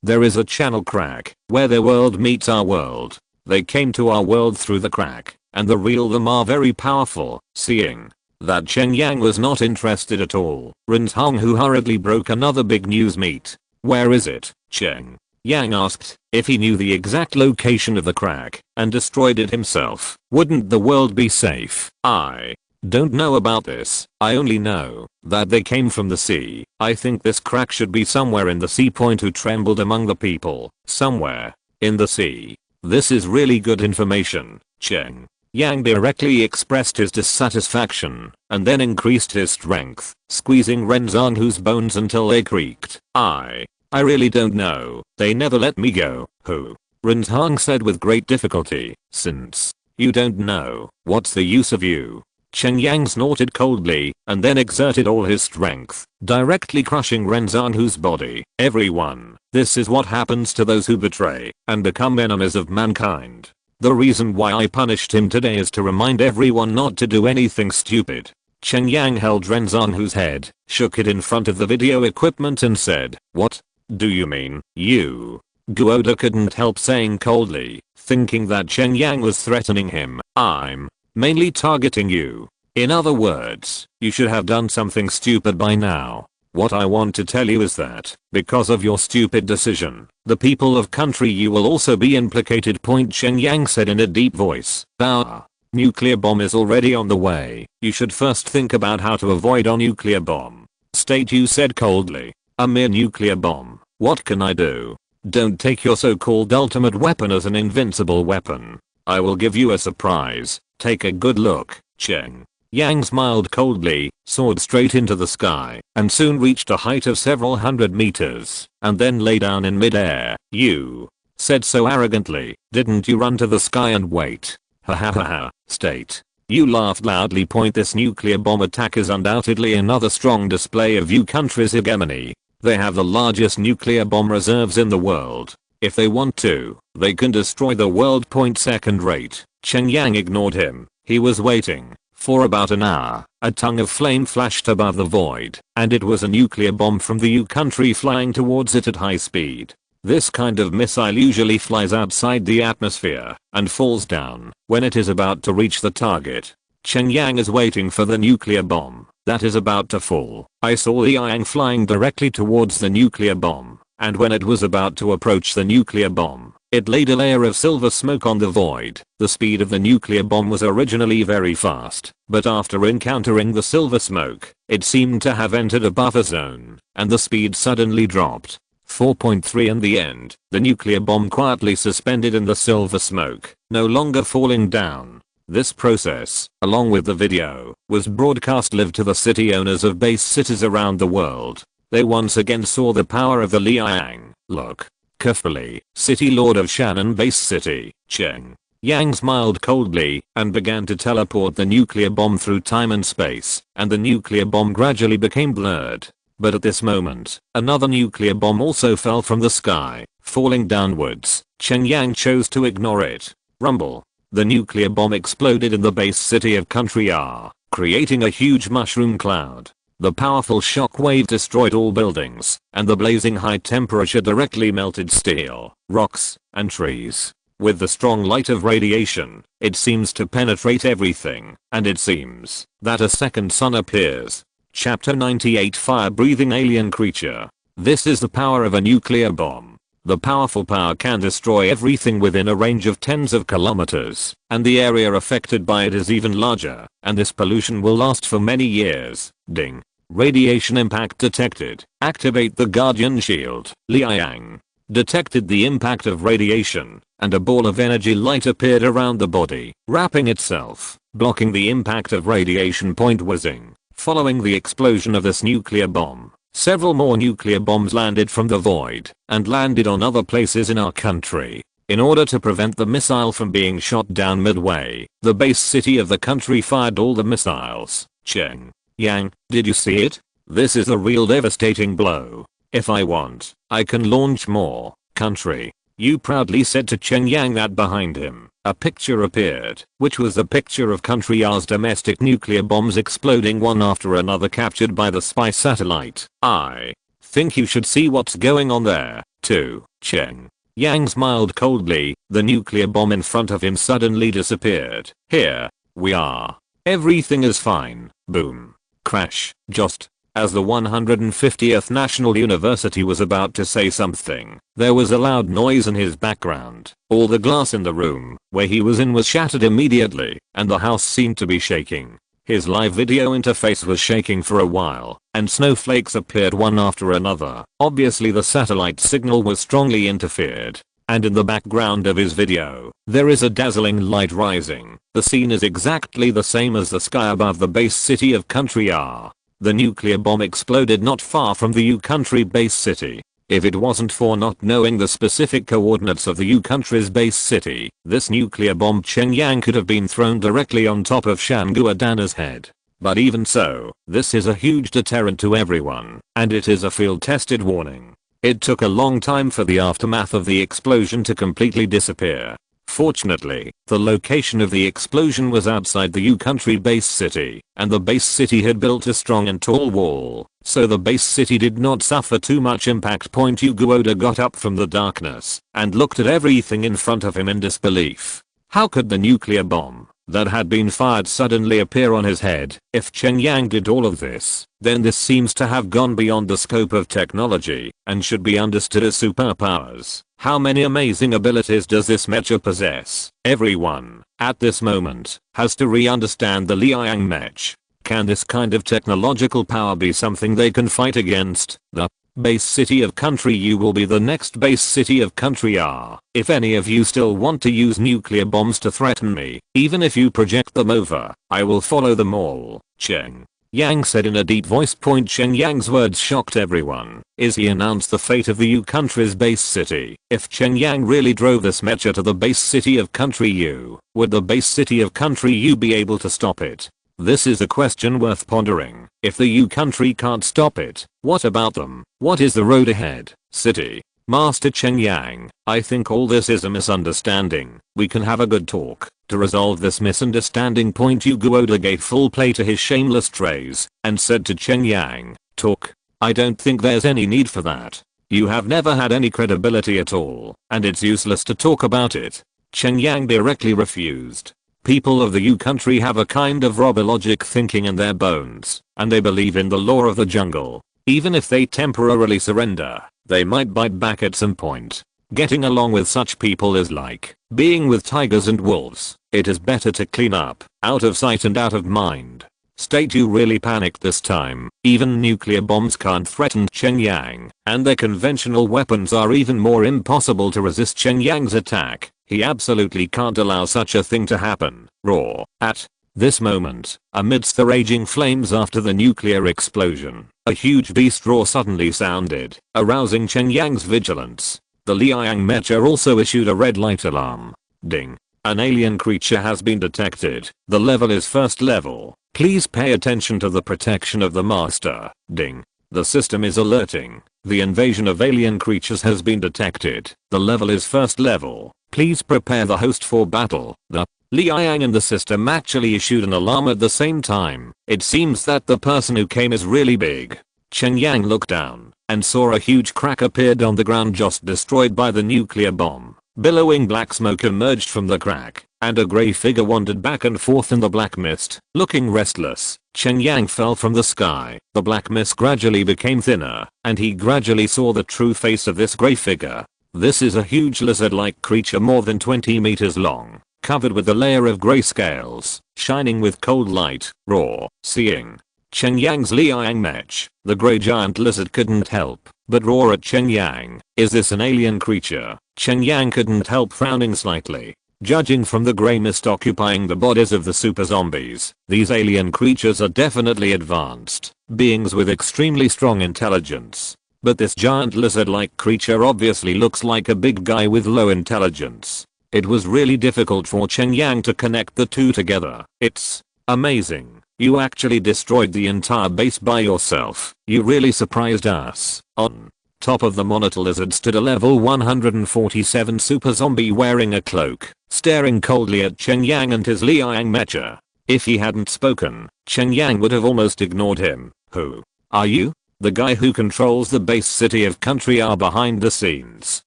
there is a channel crack where their world meets our world. They came to our world through the crack, and the real them are very powerful. Seeing that Cheng Yang was not interested at all, Ren Zhanghu hurriedly broke another big news meat. Where is it? Cheng Yang asked. If he knew the exact location of the crack and destroyed it himself, wouldn't the world be safe? I don't know about this. I only know that they came from the sea. I think this crack should be somewhere in the sea. Who trembled among the people. Somewhere in the sea. This is really good information. Cheng Yang directly expressed his dissatisfaction and then increased his strength, squeezing Ren Zhanghu's bones until they creaked. I really don't know. They never let me go. Who? Ren Zhang said with great difficulty. Since you don't know, what's the use of you? Cheng Yang snorted coldly and then exerted all his strength, directly crushing Ren Zhanghu's body. Everyone, this is what happens to those who betray and become enemies of mankind. The reason why I punished him today is to remind everyone not to do anything stupid. Cheng Yang held Ren Zhanghu's head, shook it in front of the video equipment and said, what do you mean, you? Guoda couldn't help saying coldly, thinking that Cheng Yang was threatening him. I'm mainly targeting you. In other words, you should have done something stupid by now. What I want to tell you is that, because of your stupid decision, the people of country you will also be implicated. Cheng Yang said in a deep voice. Our nuclear bomb is already on the way. You should first think about how to avoid a nuclear bomb. State, you said coldly. A mere nuclear bomb. What can I do? Don't take your so-called ultimate weapon as an invincible weapon. I will give you a surprise. Take a good look. Cheng Yang smiled coldly, soared straight into the sky, and soon reached a height of several hundred meters, and then lay down in midair. You said so arrogantly. Didn't you run to the sky and wait? Ha ha ha ha. State. You laughed loudly. This nuclear bomb attack is undoubtedly another strong display of your country's hegemony. They have the largest nuclear bomb reserves in the world. If they want to, they can destroy the world. Second rate. Cheng Yang ignored him. He was waiting. For about an hour, a tongue of flame flashed above the void, and it was a nuclear bomb from the U country flying towards it at high speed. This kind of missile usually flies outside the atmosphere and falls down when it is about to reach the target. Cheng Yang is waiting for the nuclear bomb that is about to fall. I saw the Yang flying directly towards the nuclear bomb, and when it was about to approach the nuclear bomb, it laid a layer of silver smoke on the void. The speed of the nuclear bomb was originally very fast, but after encountering the silver smoke, it seemed to have entered a buffer zone, and the speed suddenly dropped. 4.3 In the end, the nuclear bomb quietly suspended in the silver smoke, no longer falling down. This process, along with the video, was broadcast live to the city owners of base cities around the world. They once again saw the power of the Liang. Look carefully, City Lord of Shannon Base City. Cheng Yang smiled coldly and began to teleport the nuclear bomb through time and space, and the nuclear bomb gradually became blurred. But at this moment, another nuclear bomb also fell from the sky, falling downwards. Cheng Yang chose to ignore it. Rumble. The nuclear bomb exploded in the base city of Country R, creating a huge mushroom cloud. The powerful shock wave destroyed all buildings, and the blazing high temperature directly melted steel, rocks, and trees. With the strong light of radiation, it seems to penetrate everything, and it seems that a second sun appears. Chapter 98 Fire-breathing alien creature. This is the power of a nuclear bomb. The powerful power can destroy everything within a range of tens of kilometers, and the area affected by it is even larger, and this pollution will last for many years. Ding. Radiation impact detected. Activate the Guardian Shield. Liang detected the impact of radiation, and a ball of energy light appeared around the body, wrapping itself, blocking the impact of radiation. Whizzing. Following the explosion of this nuclear bomb, several more nuclear bombs landed from the void, and landed on other places in our country. In order to prevent the missile from being shot down midway, the base city of the country fired all the missiles. Cheng Yang, did you see it? This is a real devastating blow. If I want, I can launch more. Country. You proudly said to Cheng Yang that behind him, a picture appeared, which was a picture of Country R's domestic nuclear bombs exploding one after another, captured by the spy satellite. I think you should see what's going on there, too. Cheng Yang smiled coldly. The nuclear bomb in front of him suddenly disappeared. Here we are. Everything is fine. Boom. Crash. Just as the 150th National University was about to say something, there was a loud noise in his background. All the glass in the room where he was in was shattered immediately, and the house seemed to be shaking. His live video interface was shaking for a while, and snowflakes appeared one after another. Obviously the satellite signal was strongly interfered. And in the background of his video, there is a dazzling light rising. The scene is exactly the same as the sky above the base city of Country R. The nuclear bomb exploded not far from the U-Country base city. If it wasn't for not knowing the specific coordinates of the U-Country's base city, this nuclear bomb Cheng Yang could have been thrown directly on top of Shanguadana's head. But even so, this is a huge deterrent to everyone, and it is a field-tested warning. It took a long time for the aftermath of the explosion to completely disappear. Fortunately, the location of the explosion was outside the U-Country base city, and the base city had built a strong and tall wall, so the base city did not suffer too much impact. Uguoda got up from the darkness and looked at everything in front of him in disbelief. How could the nuclear bomb that had been fired suddenly appear on his head? If Cheng Yang did all of this, then this seems to have gone beyond the scope of technology and should be understood as superpowers. How many amazing abilities does this mecha possess? Everyone, at this moment, has to re-understand the Liang mech. Can this kind of technological power be something they can fight against? The base city of Country U will be the next base city of Country R. If any of you still want to use nuclear bombs to threaten me, even if you project them over, I will follow them all. Cheng Yang said in a deep voice. Cheng Yang's words shocked everyone, as he announced the fate of the U-Country's base city. If Cheng Yang really drove this mecha to the base city of Country U, would the base city of Country U be able to stop it? This is a question worth pondering. If the U-Country can't stop it, what about them? What is the road ahead? City Master Cheng Yang, I think all this is a misunderstanding. We can have a good talk to resolve this misunderstanding. Uguoda gave full play to his shameless trays and said to Cheng Yang, talk? I don't think there's any need for that. You have never had any credibility at all, and it's useless to talk about it. Cheng Yang directly refused. People of the U-Country have a kind of robologic thinking in their bones, and they believe in the law of the jungle. Even if they temporarily surrender, they might bite back at some point. Getting along with such people is like being with tigers and wolves. It is better to clean up, out of sight and out of mind. State you really panicked this time. Even nuclear bombs can't threaten Cheng Yang, and their conventional weapons are even more impossible to resist Cheng Yang's attack. He absolutely can't allow such a thing to happen. Roar. At this moment, amidst the raging flames after the nuclear explosion, a huge beast roar suddenly sounded, arousing Cheng Yang's vigilance. The Liang mecha also issued a red light alarm. Ding. An alien creature has been detected. The level is first level. Please pay attention to the protection of the master. Ding. The system is alerting. The invasion of alien creatures has been detected. The level is first level. Please prepare the host for battle. The Liang and the system actually issued an alarm at the same time. It seems that the person who came is really big. Cheng Yang looked down and saw a huge crack appeared on the ground, just destroyed by the nuclear bomb. Billowing black smoke emerged from the crack, and a grey figure wandered back and forth in the black mist. Looking restless, Cheng Yang fell from the sky. The black mist gradually became thinner, and he gradually saw the true face of this grey figure. This is a huge lizard-like creature more than 20 meters long, covered with a layer of grey scales, shining with cold light. Roar. Seeing Cheng Yang's Liang mech. The grey giant lizard couldn't help but roar at Cheng Yang. Is this an alien creature? Cheng Yang couldn't help frowning slightly. Judging from the grey mist occupying the bodies of the super zombies, these alien creatures are definitely advanced beings with extremely strong intelligence. But this giant lizard-like creature obviously looks like a big guy with low intelligence. It was really difficult for Cheng Yang to connect the two together. It's amazing. You actually destroyed the entire base by yourself. You really surprised us. On top of the monitor lizard stood a level 147 super zombie wearing a cloak, staring coldly at Cheng Yang and his Liang mecha. If he hadn't spoken, Cheng Yang would have almost ignored him. Who are you? The guy who controls the base city of Country are behind the scenes.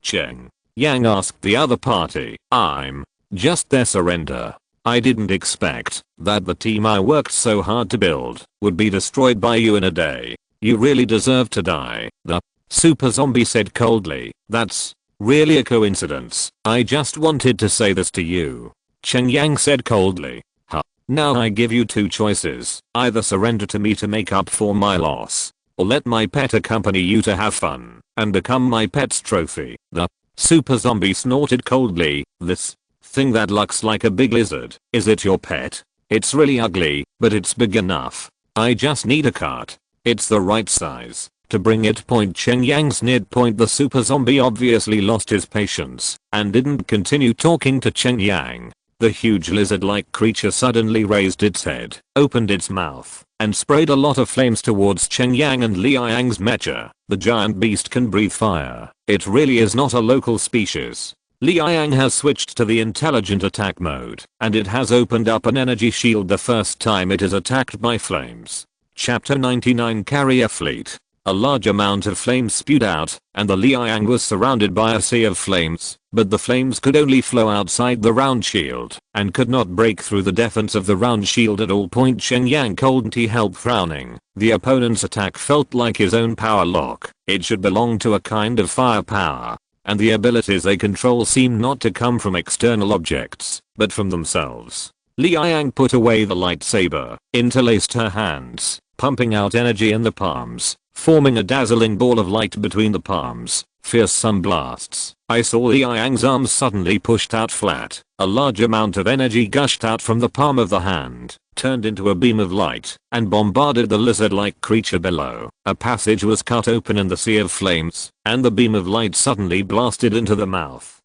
Cheng Yang asked the other party. I'm just their surrender. I didn't expect that the team I worked so hard to build would be destroyed by you in a day. You really deserve to die. The super zombie said coldly. That's really a coincidence. I just wanted to say this to you. Cheng Yang said coldly. Huh. Now I give you two choices. Either surrender to me to make up for my loss, or let my pet accompany you to have fun and become my pet's trophy. The super zombie snorted coldly. This thing that looks like a big lizard, is it your pet? It's really ugly, but it's big enough. I just need a cart. It's the right size to bring it. Cheng Yang sneered. The super zombie obviously lost his patience and didn't continue talking to Cheng Yang. The huge lizard-like creature suddenly raised its head, opened its mouth, and sprayed a lot of flames towards Cheng Yang and Liang's mecha. The giant beast can breathe fire. It really is not a local species. Liang has switched to the intelligent attack mode, and it has opened up an energy shield the first time it is attacked by flames. Chapter 99 Carrier Fleet. A large amount of flames spewed out, and the Liang was surrounded by a sea of flames, but the flames could only flow outside the round shield, and could not break through the defense of the round shield at all. Cheng Yang couldn't help frowning. The opponent's attack felt like his own power lock. It should belong to a kind of firepower, and the abilities they control seem not to come from external objects, but from themselves. Liang put away the lightsaber, interlaced her hands, pumping out energy in the palms, forming a dazzling ball of light between the palms. Fierce sun blasts. I saw Liang's arms suddenly pushed out flat. A large amount of energy gushed out from the palm of the hand, turned into a beam of light, and bombarded the lizard-like creature below. A passage was cut open in the sea of flames, and the beam of light suddenly blasted into the mouth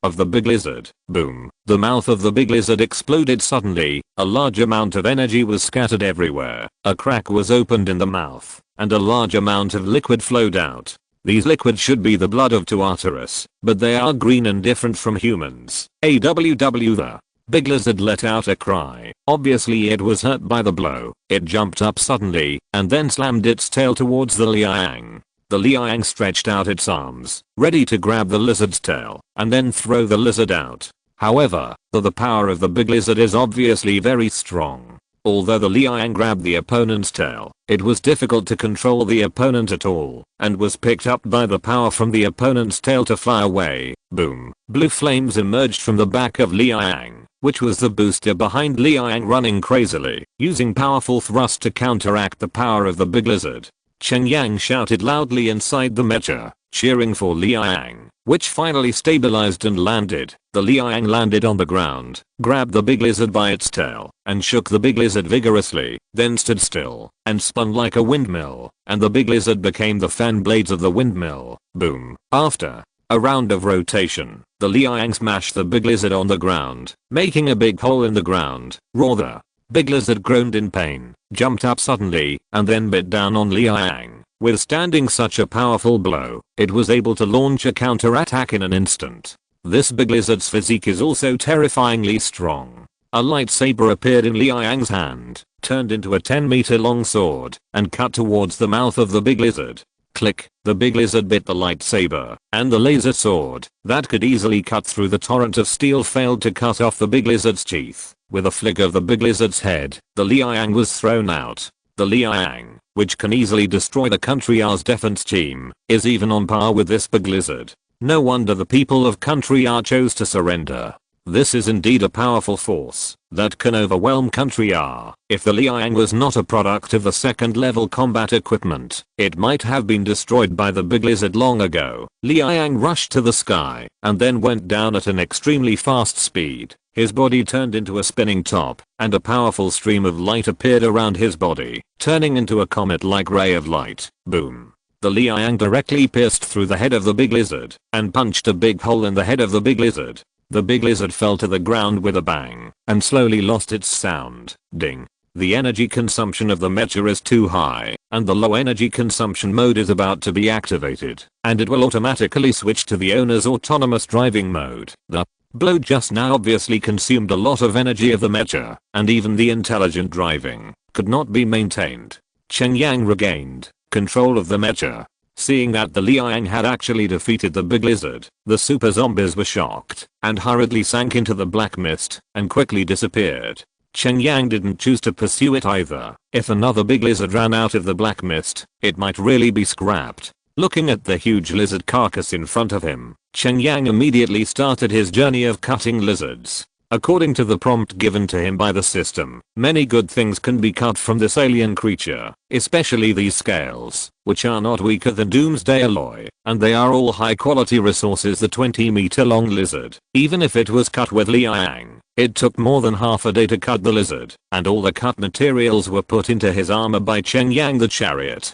of the big lizard. Boom. The mouth of the big lizard exploded suddenly. A large amount of energy was scattered everywhere. A crack was opened in the mouth, and a large amount of liquid flowed out. These liquids should be the blood of Tuataris, but they are green and different from humans. AWW. The big lizard let out a cry. Obviously it was hurt by the blow. It jumped up suddenly, and then slammed its tail towards the Liang. The Liang stretched out its arms, ready to grab the lizard's tail, and then throw the lizard out. However, the power of the big lizard is obviously very strong. Although the Liang grabbed the opponent's tail, it was difficult to control the opponent at all, and was picked up by the power from the opponent's tail to fly away. Boom. Blue flames emerged from the back of Liang, which was the booster behind Liang running crazily, using powerful thrust to counteract the power of the big lizard. Cheng Yang shouted loudly inside the mecha, cheering for Liang, which finally stabilized and landed. The Liang landed on the ground, grabbed the big lizard by its tail, and shook the big lizard vigorously, then stood still, and spun like a windmill, and the big lizard became the fan blades of the windmill. Boom. After a round of rotation, the Liang smashed the big lizard on the ground, making a big hole in the ground. Roar. The big lizard groaned in pain, jumped up suddenly, and then bit down on Liang. Withstanding such a powerful blow, it was able to launch a counterattack in an instant. This big lizard's physique is also terrifyingly strong. A lightsaber appeared in Liang's hand, turned into a 10-meter long sword, and cut towards the mouth of the big lizard. Click. The big lizard bit the lightsaber, and the laser sword, that could easily cut through the torrent of steel, failed to cut off the big lizard's teeth. With a flick of the big lizard's head, the Liang was thrown out. The Liang, which can easily destroy the Countryar's defense team, is even on par with this big lizard. No wonder the people of Countryar chose to surrender. This is indeed a powerful force that can overwhelm country R. If the Liang was not a product of the second level combat equipment, it might have been destroyed by the big lizard long ago. Liang rushed to the sky and then went down at an extremely fast speed. His body turned into a spinning top, and a powerful stream of light appeared around his body, turning into a comet-like ray of light. Boom. The Liang directly pierced through the head of the big lizard and punched a big hole in the head of the big lizard. The big lizard fell to the ground with a bang and slowly lost its sound. Ding. The energy consumption of the mecha is too high, and the low energy consumption mode is about to be activated, and it will automatically switch to the owner's autonomous driving mode. The blow just now obviously consumed a lot of energy of the mecha, and even the intelligent driving could not be maintained. Cheng Yang regained control of the mecha. Seeing that the Liang had actually defeated the big lizard, the super zombies were shocked and hurriedly sank into the black mist and quickly disappeared. Cheng Yang didn't choose to pursue it either. If another big lizard ran out of the black mist, it might really be scrapped. Looking at the huge lizard carcass in front of him, Cheng Yang immediately started his journey of cutting lizards. According to the prompt given to him by the system, many good things can be cut from this alien creature, especially these scales, which are not weaker than Doomsday alloy, and they are all high quality resources. The 20-meter long lizard, even if it was cut with Liang, it took more than half a day to cut the lizard, and all the cut materials were put into his armor by Cheng Yang. The chariot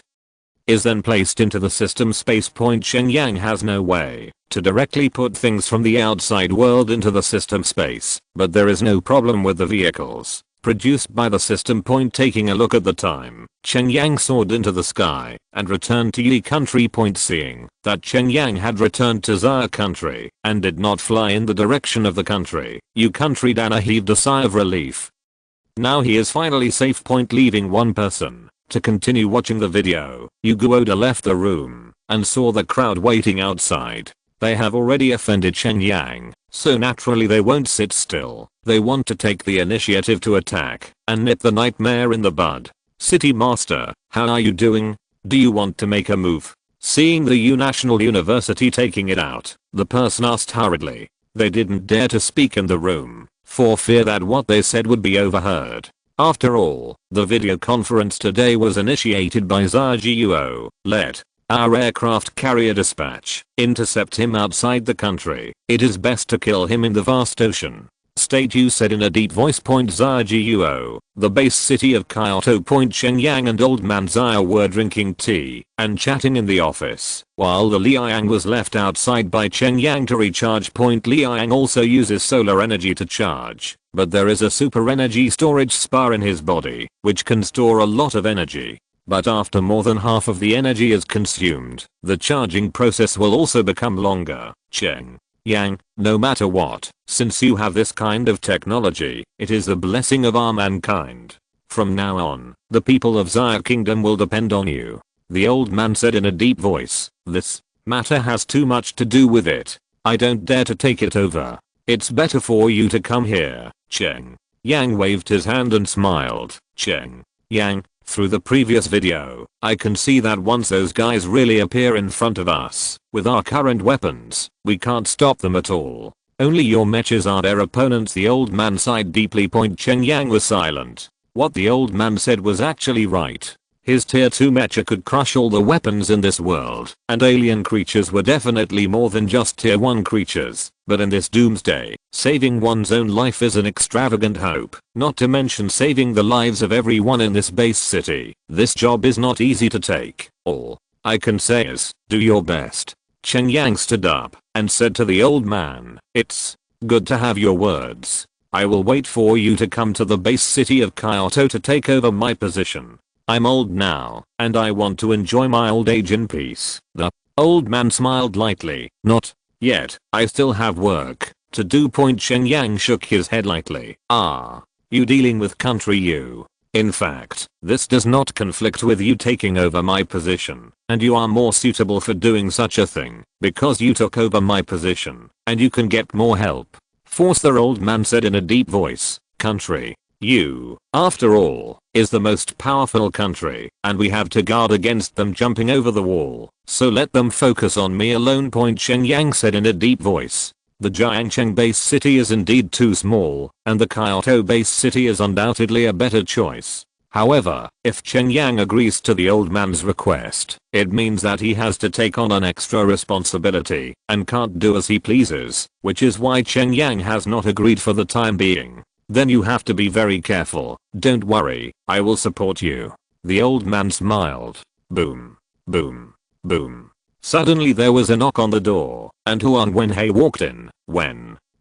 is then placed into the system space point. Cheng Yang has no way to directly put things from the outside world into the system space, but there is no problem with the vehicles produced by the system point. Taking a look at the time, Cheng Yang soared into the sky and returned to Yi country point. Seeing that Cheng Yang had returned to Xia country and did not fly in the direction of the country, Yi country Dana heaved a sigh of relief. Now he is finally safe. Leaving one person to continue watching the video, Yuguoda left the room and saw the crowd waiting outside. They have already offended Cheng Yang, so naturally they won't sit still. They want to take the initiative to attack and nip the nightmare in the bud. City Master, how are you doing? Do you want to make a move? Seeing the National University taking it out, the person asked hurriedly. They didn't dare to speak in the room for fear that what they said would be overheard. After all, the video conference today was initiated by Zhao. Let our aircraft carrier dispatch intercept him outside the country. It is best to kill him in the vast ocean. State you said in a deep voice. Zhao. The base city of Kyoto. Cheng Yang and old man Zhao were drinking tea and chatting in the office, while the Liang was left outside by Cheng Yang to recharge. Liang also uses solar energy to charge, but there is a super energy storage spa in his body, which can store a lot of energy. But after more than half of the energy is consumed, the charging process will also become longer. Cheng Yang, no matter what, since you have this kind of technology, it is the blessing of our mankind. From now on, the people of Xia Kingdom will depend on you. The old man said in a deep voice. This matter has too much to do with it. I don't dare to take it over. It's better for you to come here. Cheng Yang waved his hand and smiled. Cheng Yang, through the previous video, I can see that once those guys really appear in front of us, with our current weapons, we can't stop them at all. Only your mechas are their opponents. The old man sighed deeply. Cheng Yang was silent. What the old man said was actually right. His tier 2 mecha could crush all the weapons in this world, and alien creatures were definitely more than just tier 1 creatures. But in this doomsday, saving one's own life is an extravagant hope, not to mention saving the lives of everyone in this base city. This job is not easy to take. All I can say is, do your best. Cheng Yang stood up and said to the old man, it's good to have your words. I will wait for you to come to the base city of Kyoto to take over my position. I'm old now, and I want to enjoy my old age in peace. The old man smiled lightly. Not yet, I still have work to do. Cheng Yang shook his head lightly. Ah, you dealing with country you. In fact, this does not conflict with you taking over my position, and you are more suitable for doing such a thing, because you took over my position, and you can get more help. Force, the old man said in a deep voice. Country. You, after all, is the most powerful country, and we have to guard against them jumping over the wall, so let them focus on me alone. Cheng Yang said in a deep voice. The Jiangcheng base city is indeed too small, and the Kyoto base city is undoubtedly a better choice. However, if Cheng Yang agrees to the old man's request, it means that he has to take on an extra responsibility and can't do as he pleases, which is why Cheng Yang has not agreed for the time being. Then you have to be very careful. Don't worry, I will support you. The old man smiled. Boom. Boom. Boom. Suddenly there was a knock on the door, and Huang Wenhei walked in.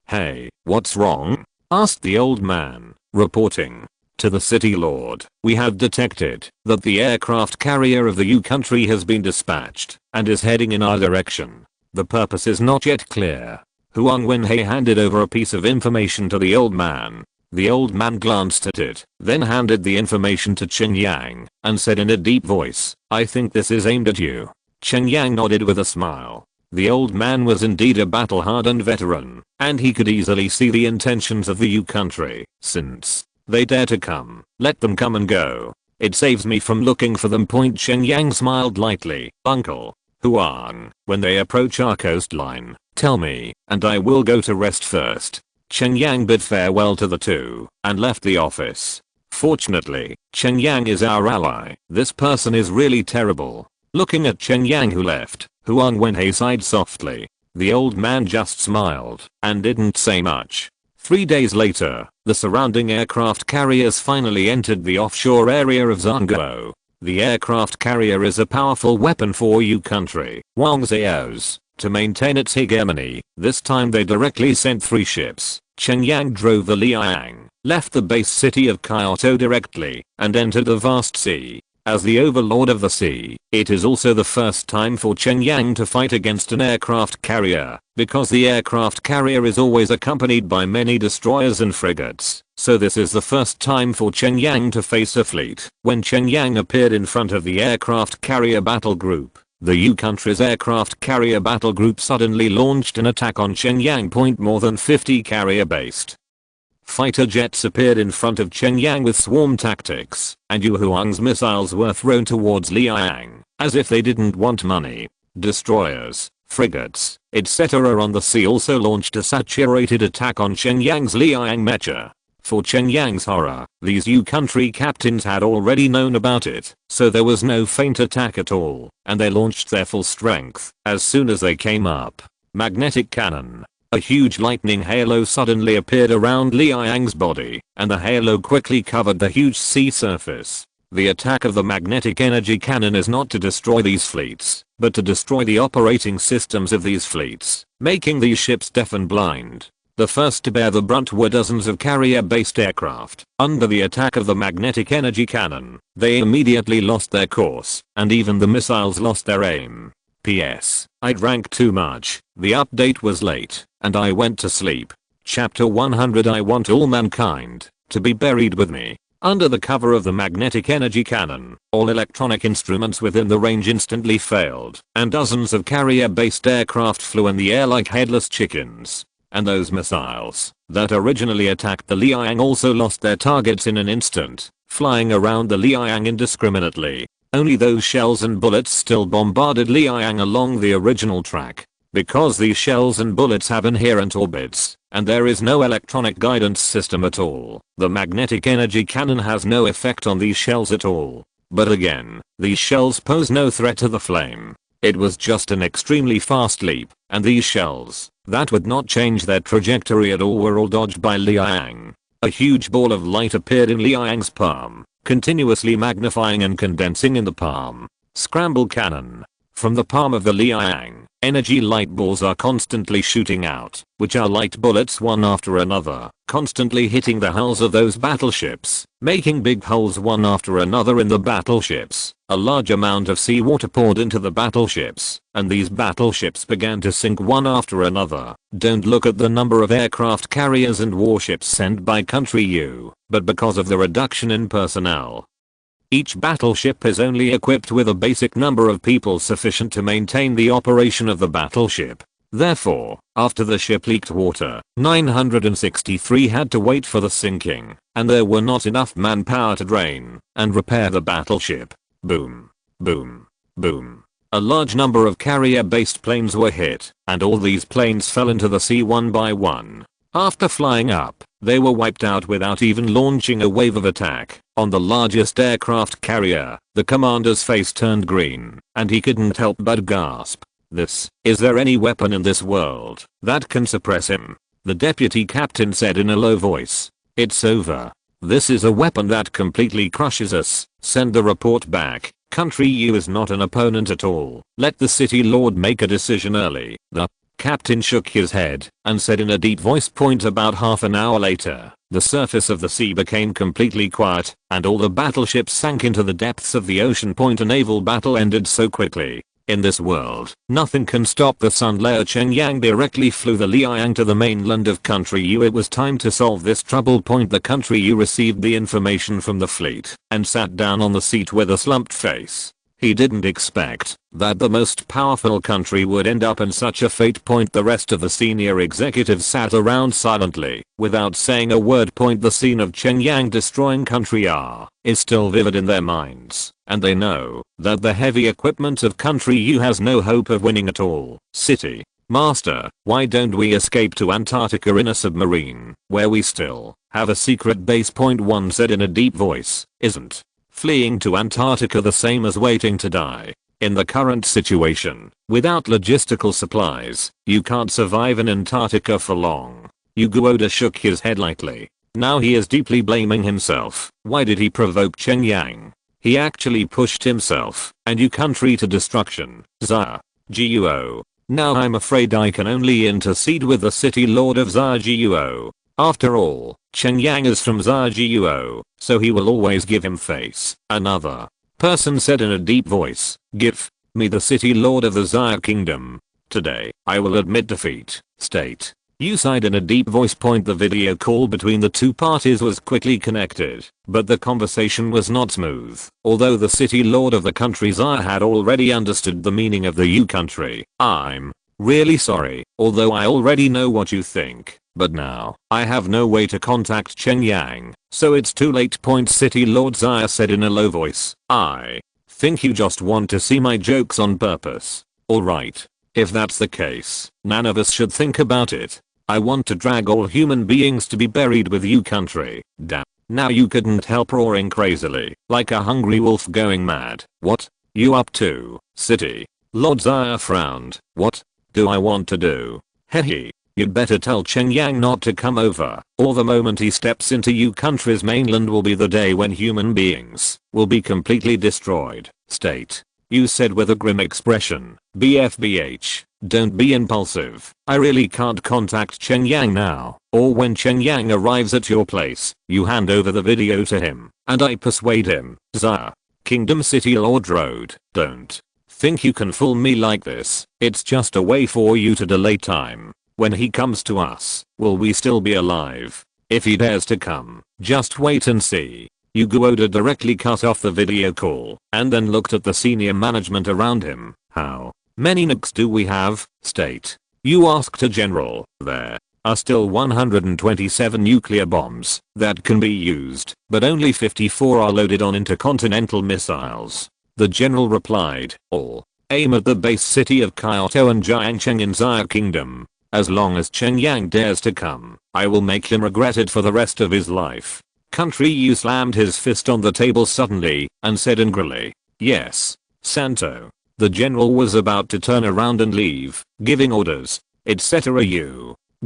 Hey, what's wrong? Asked the old man, reporting. To the city lord, we have detected that the aircraft carrier of the U country has been dispatched and is heading in our direction. The purpose is not yet clear. Huang Wenhei handed over a piece of information to the old man. The old man glanced at it, then handed the information to Cheng Yang and said in a deep voice, I think this is aimed at you. Cheng Yang nodded with a smile. The old man was indeed a battle-hardened veteran, and he could easily see the intentions of the U country. Since they dare to come, let them come and go. It saves me from looking for them. Cheng Yang smiled lightly. Uncle Huang, when they approach our coastline, tell me, and I will go to rest first. Cheng Yang bid farewell to the two and left the office. Fortunately, Cheng Yang is our ally. This person is really terrible. Looking at Cheng Yang who left, Huang Wenhei sighed softly. The old man just smiled and didn't say much. 3 days later, the surrounding aircraft carriers finally entered the offshore area of Zhangguo. The aircraft carrier is a powerful weapon for U country, Wang Zhao's, to maintain its hegemony. This time they directly sent 3 ships. Cheng Yang drove the Liang, left the base city of Kyoto directly, and entered the vast sea. As the overlord of the sea, it is also the first time for Cheng Yang to fight against an aircraft carrier, because the aircraft carrier is always accompanied by many destroyers and frigates, so this is the first time for Cheng Yang to face a fleet. When Cheng Yang appeared in front of the aircraft carrier battle group, the U country's aircraft carrier battle group suddenly launched an attack on Cheng Yang. More than 50 carrier-based fighter jets appeared in front of Cheng Yang with swarm tactics, and Yu Huang's missiles were thrown towards Liang, as if they didn't want money. Destroyers, frigates, etc. on the sea also launched a saturated attack on Cheng Yang's Liang mecha. For Cheng Yang's horror, these U country captains had already known about it, so there was no feint attack at all, and they launched their full strength as soon as they came up. Magnetic cannon. A huge lightning halo suddenly appeared around Liang's body, and the halo quickly covered the huge sea surface. The attack of the magnetic energy cannon is not to destroy these fleets, but to destroy the operating systems of these fleets, making these ships deaf and blind. The first to bear the brunt were dozens of carrier-based aircraft. Under the attack of the magnetic energy cannon, they immediately lost their course, and even the missiles lost their aim. P.S. I drank too much, the update was late, and I went to sleep. Chapter 100. I want all mankind to be buried with me. Under the cover of the magnetic energy cannon, all electronic instruments within the range instantly failed, and dozens of carrier-based aircraft flew in the air like headless chickens. And those missiles that originally attacked the Liang also lost their targets in an instant, flying around the Liang indiscriminately. Only those shells and bullets still bombarded Liang along the original track. Because these shells and bullets have inherent orbits, and there is no electronic guidance system at all, the magnetic energy cannon has no effect on these shells at all. But again, these shells pose no threat to the flame. It was just an extremely fast leap, and these shells, that would not change their trajectory at all, were all dodged by Liang. A huge ball of light appeared in Liang's palm, continuously magnifying and condensing in the palm. Scramble cannon. From the palm of the Liang, energy light balls are constantly shooting out, which are light bullets one after another, constantly hitting the hulls of those battleships, making big holes one after another in the battleships. A large amount of seawater poured into the battleships, and these battleships began to sink one after another. Don't look at the number of aircraft carriers and warships sent by country U, but because of the reduction in personnel. Each battleship is only equipped with a basic number of people sufficient to maintain the operation of the battleship. Therefore, after the ship leaked water, 963 had to wait for the sinking, and there were not enough manpower to drain and repair the battleship. Boom. Boom. Boom. a large number of carrier-based planes were hit, and all these planes fell into the sea one by one. After flying up, they were wiped out without even launching a wave of attack. On the largest aircraft carrier, the commander's face turned green, and he couldn't help but gasp. Is there any weapon in this world that can suppress him? The deputy captain said in a low voice. It's over. This is a weapon that completely crushes us. Send the report back. Country U is not an opponent at all. Let the city lord make a decision early. The captain shook his head and said in a deep voice. About half an hour later, the surface of the sea became completely quiet, and all the battleships sank into the depths of the ocean. A naval battle ended so quickly. In this world, nothing can stop the Sun Layer. Cheng Yang directly flew the Liang to the mainland of Country U. It was time to solve this trouble. The Country U received the information from the fleet and sat down on the seat with a slumped face. He didn't expect that the most powerful country would end up in such a fate. The rest of the senior executives sat around silently, without saying a word. The scene of Cheng Yang destroying Country R is still vivid in their minds, and they know that the heavy equipment of Country U has no hope of winning at all. City Master, why don't we escape to Antarctica in a submarine, where we still have a secret base? One said in a deep voice. Isn't fleeing to Antarctica the same as waiting to die? In the current situation, without logistical supplies, you can't survive in Antarctica for long. Oda shook his head lightly. Now he is deeply blaming himself. Why did he provoke Cheng Yang? He actually pushed himself and country to destruction. Guo. Now I'm afraid I can only intercede with the city lord of Guo. After all, Cheng Yang is from Guo, so he will always give him face. Another person said in a deep voice. Give me the city lord of the Xia kingdom. Today, I will admit defeat. State. You sighed in a deep voice. The video call between the two parties was quickly connected, but the conversation was not smooth. Although the city lord of the country Xia had already understood the meaning of the U country. I'm really sorry, although I already know what you think. But now, I have no way to contact Cheng Yang, so it's too late. City Lord Xia said in a low voice. I think you just want to see my jokes on purpose. Alright. If that's the case, none of us should think about it. I want to drag all human beings to be buried with you country. Damn. Now you couldn't help roaring crazily, like a hungry wolf going mad. What you up to, City Lord Xia frowned. What do I want to do? Hehe. You'd better tell Cheng Yang not to come over, or the moment he steps into you country's mainland will be the day when human beings will be completely destroyed. State. You said with a grim expression. BFBH, don't be impulsive. I really can't contact Cheng Yang now, or when Cheng Yang arrives at your place, you hand over the video to him, and I persuade him. Xia. Kingdom City Lord Road. Don't think you can fool me like this. It's just a way for you to delay time. When he comes to us, will we still be alive? If he dares to come, just wait and see. Oda directly cut off the video call and then looked at the senior management around him. How many nukes do we have? State. You asked a general. There are still 127 nuclear bombs that can be used, but only 54 are loaded on intercontinental missiles. The general replied. All aim at the base city of Kyoto and Jiangcheng in Xia Kingdom. As long as Cheng Yang dares to come, I will make him regret it for the rest of his life. Country U slammed his fist on the table suddenly and said angrily. Yes, Santo. The general was about to turn around and leave, giving orders, etc.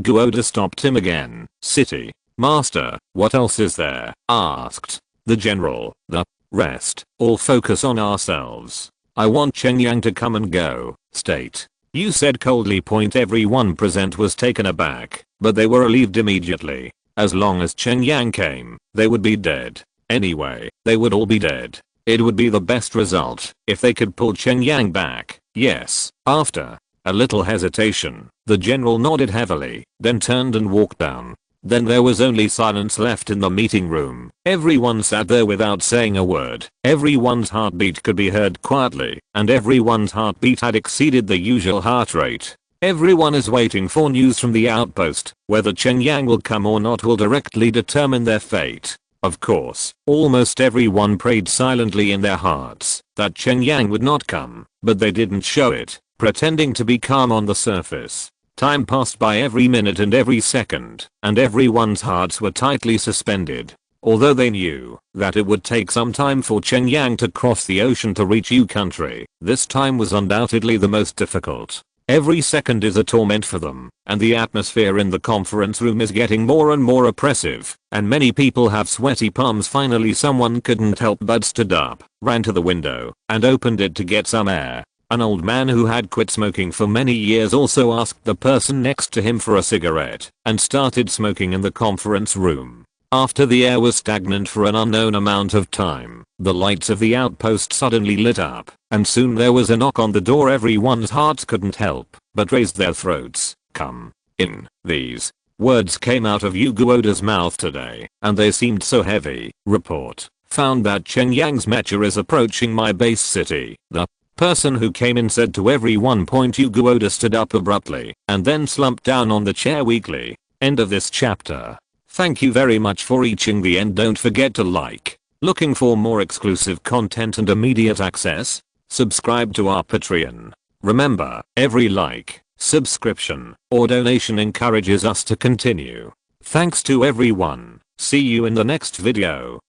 Oda stopped him again. City Master, what else is there? Asked the general. The rest, all focus on ourselves. I want Cheng Yang to come and go. State. You said coldly. Everyone present was taken aback, but they were relieved immediately. As long as Cheng Yang came, they would be dead. Anyway, they would all be dead. It would be the best result if they could pull Cheng Yang back. Yes. After a little hesitation, the general nodded heavily, then turned and walked down. Then there was only silence left in the meeting room. Everyone sat there without saying a word. Everyone's heartbeat could be heard quietly, and everyone's heartbeat had exceeded the usual heart rate. Everyone is waiting for news from the outpost. Whether Cheng Yang will come or not will directly determine their fate. Of course, almost everyone prayed silently in their hearts that Cheng Yang would not come, but they didn't show it, pretending to be calm on the surface. Time passed by every minute and every second, and everyone's hearts were tightly suspended. Although they knew that it would take some time for Cheng Yang to cross the ocean to reach U country, this time was undoubtedly the most difficult. Every second is a torment for them, and the atmosphere in the conference room is getting more and more oppressive, and many people have sweaty palms. Finally someone couldn't help but stood up, ran to the window, and opened it to get some air. An old man who had quit smoking for many years also asked the person next to him for a cigarette, and started smoking in the conference room. After the air was stagnant for an unknown amount of time, the lights of the outpost suddenly lit up, and soon there was a knock on the door. Everyone's hearts couldn't help but raise their throats. "Come in." These words came out of Yugo Oda's mouth today, and they seemed so heavy. Report found that Cheng Yang's mecha is approaching my base city. The person who came in said to everyone. Yugo Oda stood up abruptly, and then slumped down on the chair weakly. End of this chapter. Thank you very much for reaching the end. Don't forget to like. Looking for more exclusive content and immediate access? Subscribe to our Patreon. Remember, every like, subscription, or donation encourages us to continue. Thanks to everyone. See you in the next video.